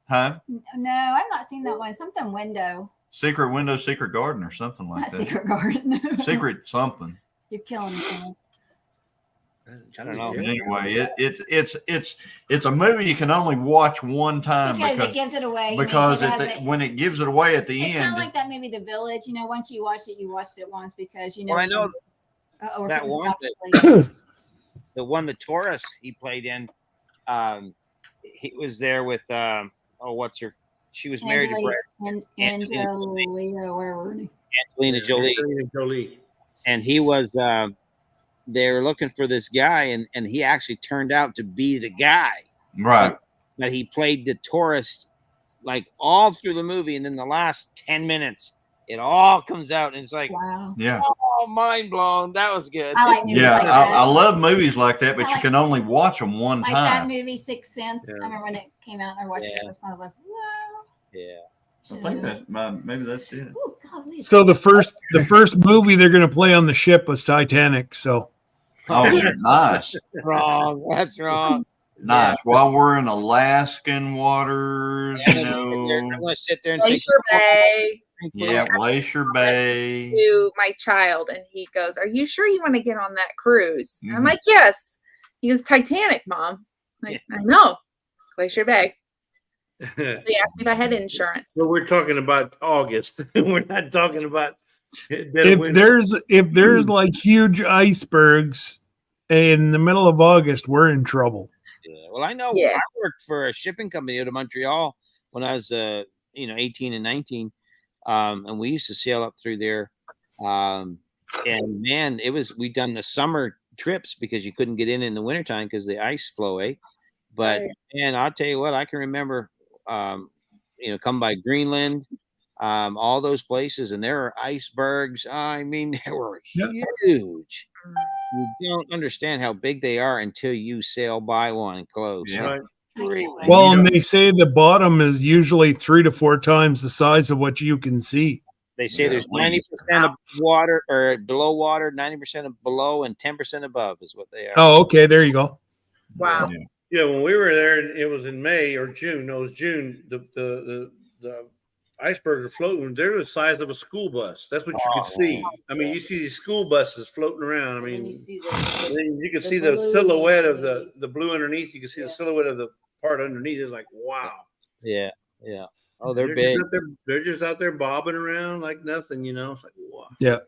huh? no, I've not seen that one. Something window, Secret Window, Secret Garden, or something like not that. Secret Garden. Secret something. You're killing me. Thomas. I don't know. But anyway, it's a movie you can only watch one time Because it gives it away. you mean, because it has it- when it gives it away at the it's kind end, of like that movie, The Village. You know, once you watched it, you watched it once because you know. Well, I know we're that putting one Scott to sleep. the one, The Tourist, he played in. He was there with what's her? She was married to Brad. Angelina, where were we? Angelina Jolie. Angelina Jolie. And he was they were looking for this guy, and he actually turned out to be the guy. right? But he played the tourist like all through the movie, and then the last 10 minutes, it all comes out, and it's like, Wow. Yeah, oh, mind blown. That was good. I like movies yeah. like that. I love movies like that, but I you like- can only watch them one Like that time. movie, Sixth Sense. Yeah. I remember when it came out and I watched it Yeah. first, and I was like, wow. Yeah. I think that maybe that's it. Ooh, golly. So the first movie they're going to play on the ship was Titanic. So Oh, nice, Wrong. That's wrong. nice. While we're in Alaskan waters, I'm you gonna know, sit there and say, Glacier Bay. yeah, Glacier Bay. To my child, and he goes, "Are you sure you want to get on that cruise?" And I'm Mhm. like, "Yes." He goes, "Titanic, Mom." I'm like, I know, Glacier Bay. He asked me if I had insurance. Well, we're talking about August. We're not talking about dead of winter. if there's like huge icebergs in the middle of August, we're in trouble. yeah. Well, I know Yeah. I worked for a shipping company out of Montreal when I was 18 and 19. And we used to sail up through there. And man, we'd done the summer trips because you couldn't get in the wintertime because the ice flow, eh? But Right. man, I'll tell you what, I can remember come by Greenland, all those places, and there are icebergs. I mean, they were Yeah. huge. You don't understand how big they are until you sail by one close. Yeah. Right. I can't wait. Well, and they say the bottom is usually 3 to 4 times the size of what you can see. They say Yeah, there's well, 90% of water or below water, 90% of below, and 10% above is what they are. Oh, okay, there you go. Wow. Yeah. Yeah, when we were there, it was in May or June. No, it was June. The icebergs are floating. They're the size of a school bus. That's what you could see. I mean, you see these school buses floating around. I And then mean, you see and then you can the see the blue silhouette of underneath. the blue underneath. You can see the Yeah. silhouette of the part underneath. It's like, wow. Yeah, yeah. Oh, they're Just big. out there, they're just out there bobbing around like nothing, you know. It's like, wow.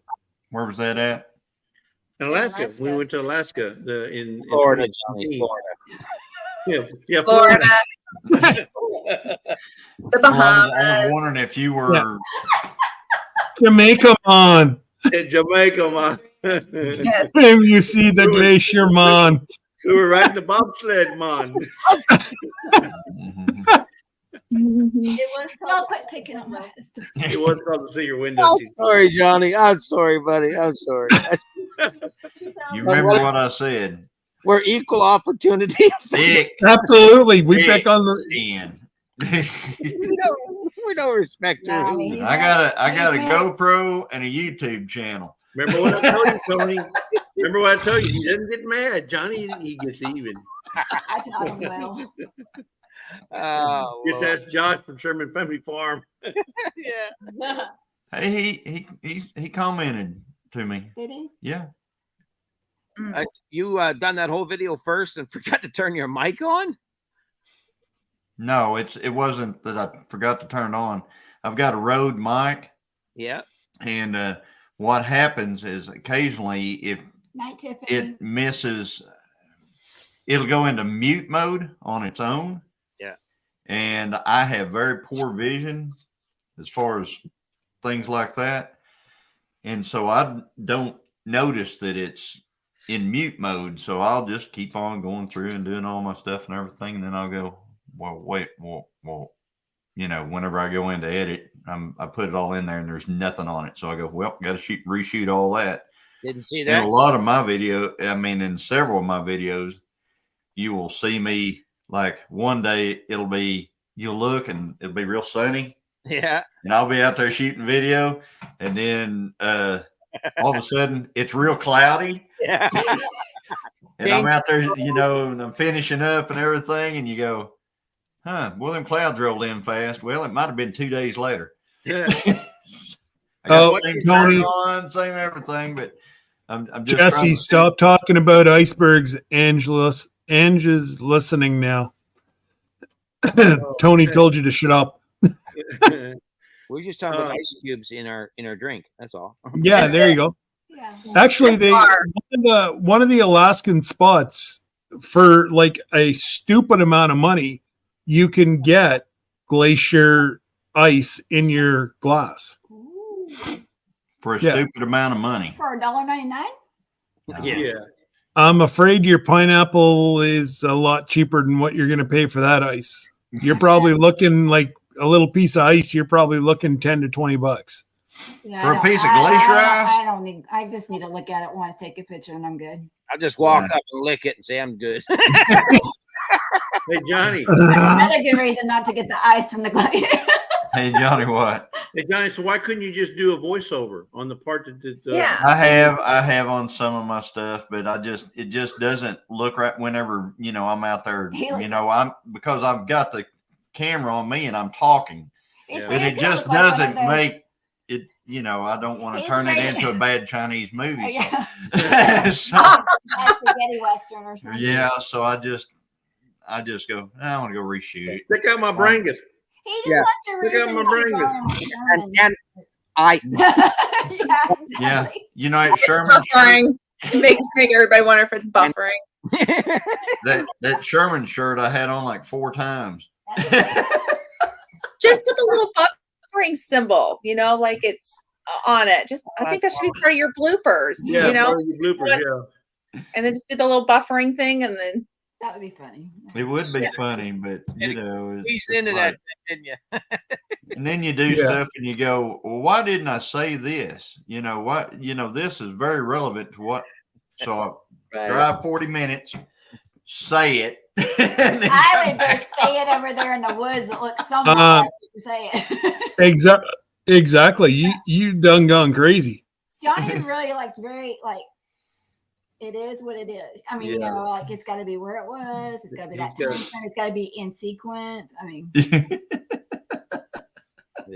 Where was that at? In Alaska. Alaska. We went to Alaska in Florida, 2017. Johnny, Florida. Yeah, Florida, Florida. the Well, I was Bahamas. wondering if you were. Jamaica, man. In Jamaica, man. Yes. Have you see the glacier, man? So we're riding the bobsled, man. Mhm. It was Y'all called quit picking on my husband. It was called to see your window. I'm sorry, Johnny. I'm sorry, buddy. I'm sorry. You remember what I said? We're equal opportunity. Dick Absolutely. We pick on the. 10. we don't respect No, I her. mean, he's I right. got a He's right. GoPro and a YouTube channel. Remember what I told you, Tony? Remember what I told you? He doesn't get mad. Johnny, he gets even. I taught him well. Oh, Just Lord. ask Josh from Sherman Family Farm. Yeah. Hey, he commented to me. Did he? Yeah. You done that whole video first and forgot to turn your mic on? No, it wasn't that I forgot to turn it on. I've got a Rode mic, Yeah. and what happens is occasionally if Night Tiffany. it misses, it'll go into mute mode on its own. Yeah. And I have very poor vision as far as things like that. And so I don't notice that it's in mute mode. So I'll just keep on going through and doing all my stuff and everything. And then I'll go, well, wait, well, you know, whenever I go in to edit, I put it all in there and there's nothing on it. So I go, well, got to reshoot all that. Didn't see And that. a lot of my video, I mean, in several of my videos, you will see me like one day you'll look and it'll be real sunny Yeah. and I'll be out there shooting video. And then all of a sudden it's real cloudy Yeah. and I'm out there, you know, and I'm finishing up and everything. And you go, huh, well, them clouds rolled in fast. Well, it might've been 2 days later. Yeah. I got Oh, the same Tony. shirt on, same everything, but I'm just Jesse, trying to- stop talking about icebergs. Angela's listening now. Tony told you to shut up. We're just talking about ice cubes in our drink. That's all. Yeah, there you go. Yeah. Actually, That's far. one of the Alaskan spots for like a stupid amount of money, you can get glacier ice in your glass. Ooh. for a Yeah. stupid amount of money. For $1.99? Yeah. Yeah. I'm afraid your pineapple is a lot cheaper than what you're going to pay for that ice. You're probably looking like a little piece of ice. You're probably looking 10 to 20 bucks. Yeah, For a I don't- piece of I- glacier I ice? I don't need. I just need to look at it once, take a picture, and I'm good. I'll just walk up and lick it and say I'm good. Hey, Johnny. Another good reason not to get the ice from the glacier. Hey, Johnny, what? Hey, Johnny, so why couldn't you just do a voiceover on the part that Yeah. I have on some of my stuff, but it just doesn't look right whenever, I'm out there, because I've got the camera on me and I'm talking. He's Yeah. And he's it gonna just look like one of doesn't those- make it, I don't want to He's turn it ready. into a bad Chinese movie. Yeah, So, like spaghetti western or something. yeah, so I just go, I want to go reshoot it. Check out my brangus. He just Yeah. wants a Look reason at my to brain. go on and, Sherman's. and I Yeah, Yeah. exactly. Sherman shirt, Buffering. It makes everybody wonder if it's buffering. that Sherman shirt I had on like 4 times. Just put the little buffering symbol, like it's on it. I think that should be part of your bloopers, Yeah, part of the bloopers, yeah. and then just do the little buffering thing, and then That would be funny. It would be funny, but he's it's into like- that, didn't you? And then you do Yeah. stuff and you go, well, why didn't I say this? This is very relevant to what. So I drive 40 minutes, say it. and then I come would back. just say it over there in the woods that looks somewhat Uh, like you say it. Exactly. You done gone crazy. Johnny really likes it is what it is. I mean, Yeah. it's got to be where it was. It's got to be that He's time got- frame. It's got to be in sequence. I mean,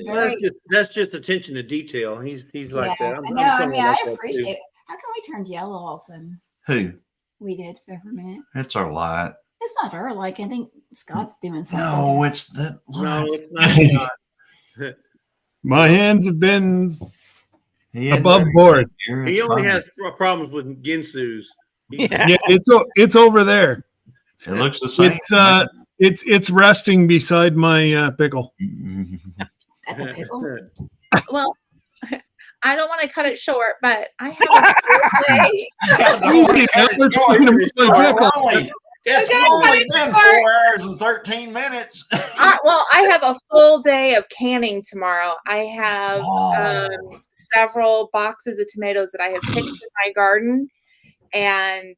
Well, that's just attention to detail. He's like that. I'm I someone mean, like I that, appreciate too. it. How come we turned yellow all of a sudden? Who? We did for a minute. It's our light. It's not her. I think Scott's doing something. No, it's the No, light. it's not. My hands have been He had Above that board. here, He it's only fine. has problems with Ginsu's. Yeah. Yeah, it's over there. It looks the same. It's resting beside my pickle. That's a pickle. Well, I don't want to cut it short, but I have a full day. We're talking about my pickle. It's We're gonna only cut been it short. 4 hours and 13 minutes. Well, I have a full day of canning tomorrow. I have Oh. several boxes of tomatoes that I have picked in my garden, and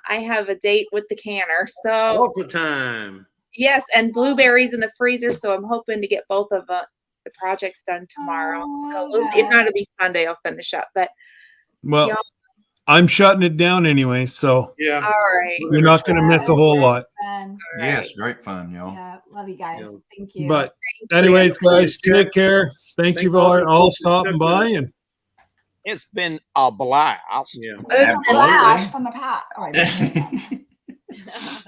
I have a date with the canner. So All the time. yes, and blueberries in the freezer. So I'm hoping to get both of the projects done tomorrow. So if not, it'll be Sunday. I'll finish up. But Well, Yeah. I'm shutting it down anyway, so Yeah. all right, you're not going to miss a whole lot. Fun. Yes, great fun, y'all. Yeah, love you guys. Yeah. Thank you. But anyways, guys, take care. Thank you Thanks also for all for stopping by, stepping and It's been a blast. Yeah. Flash from the past. Oh, I didn't hear that.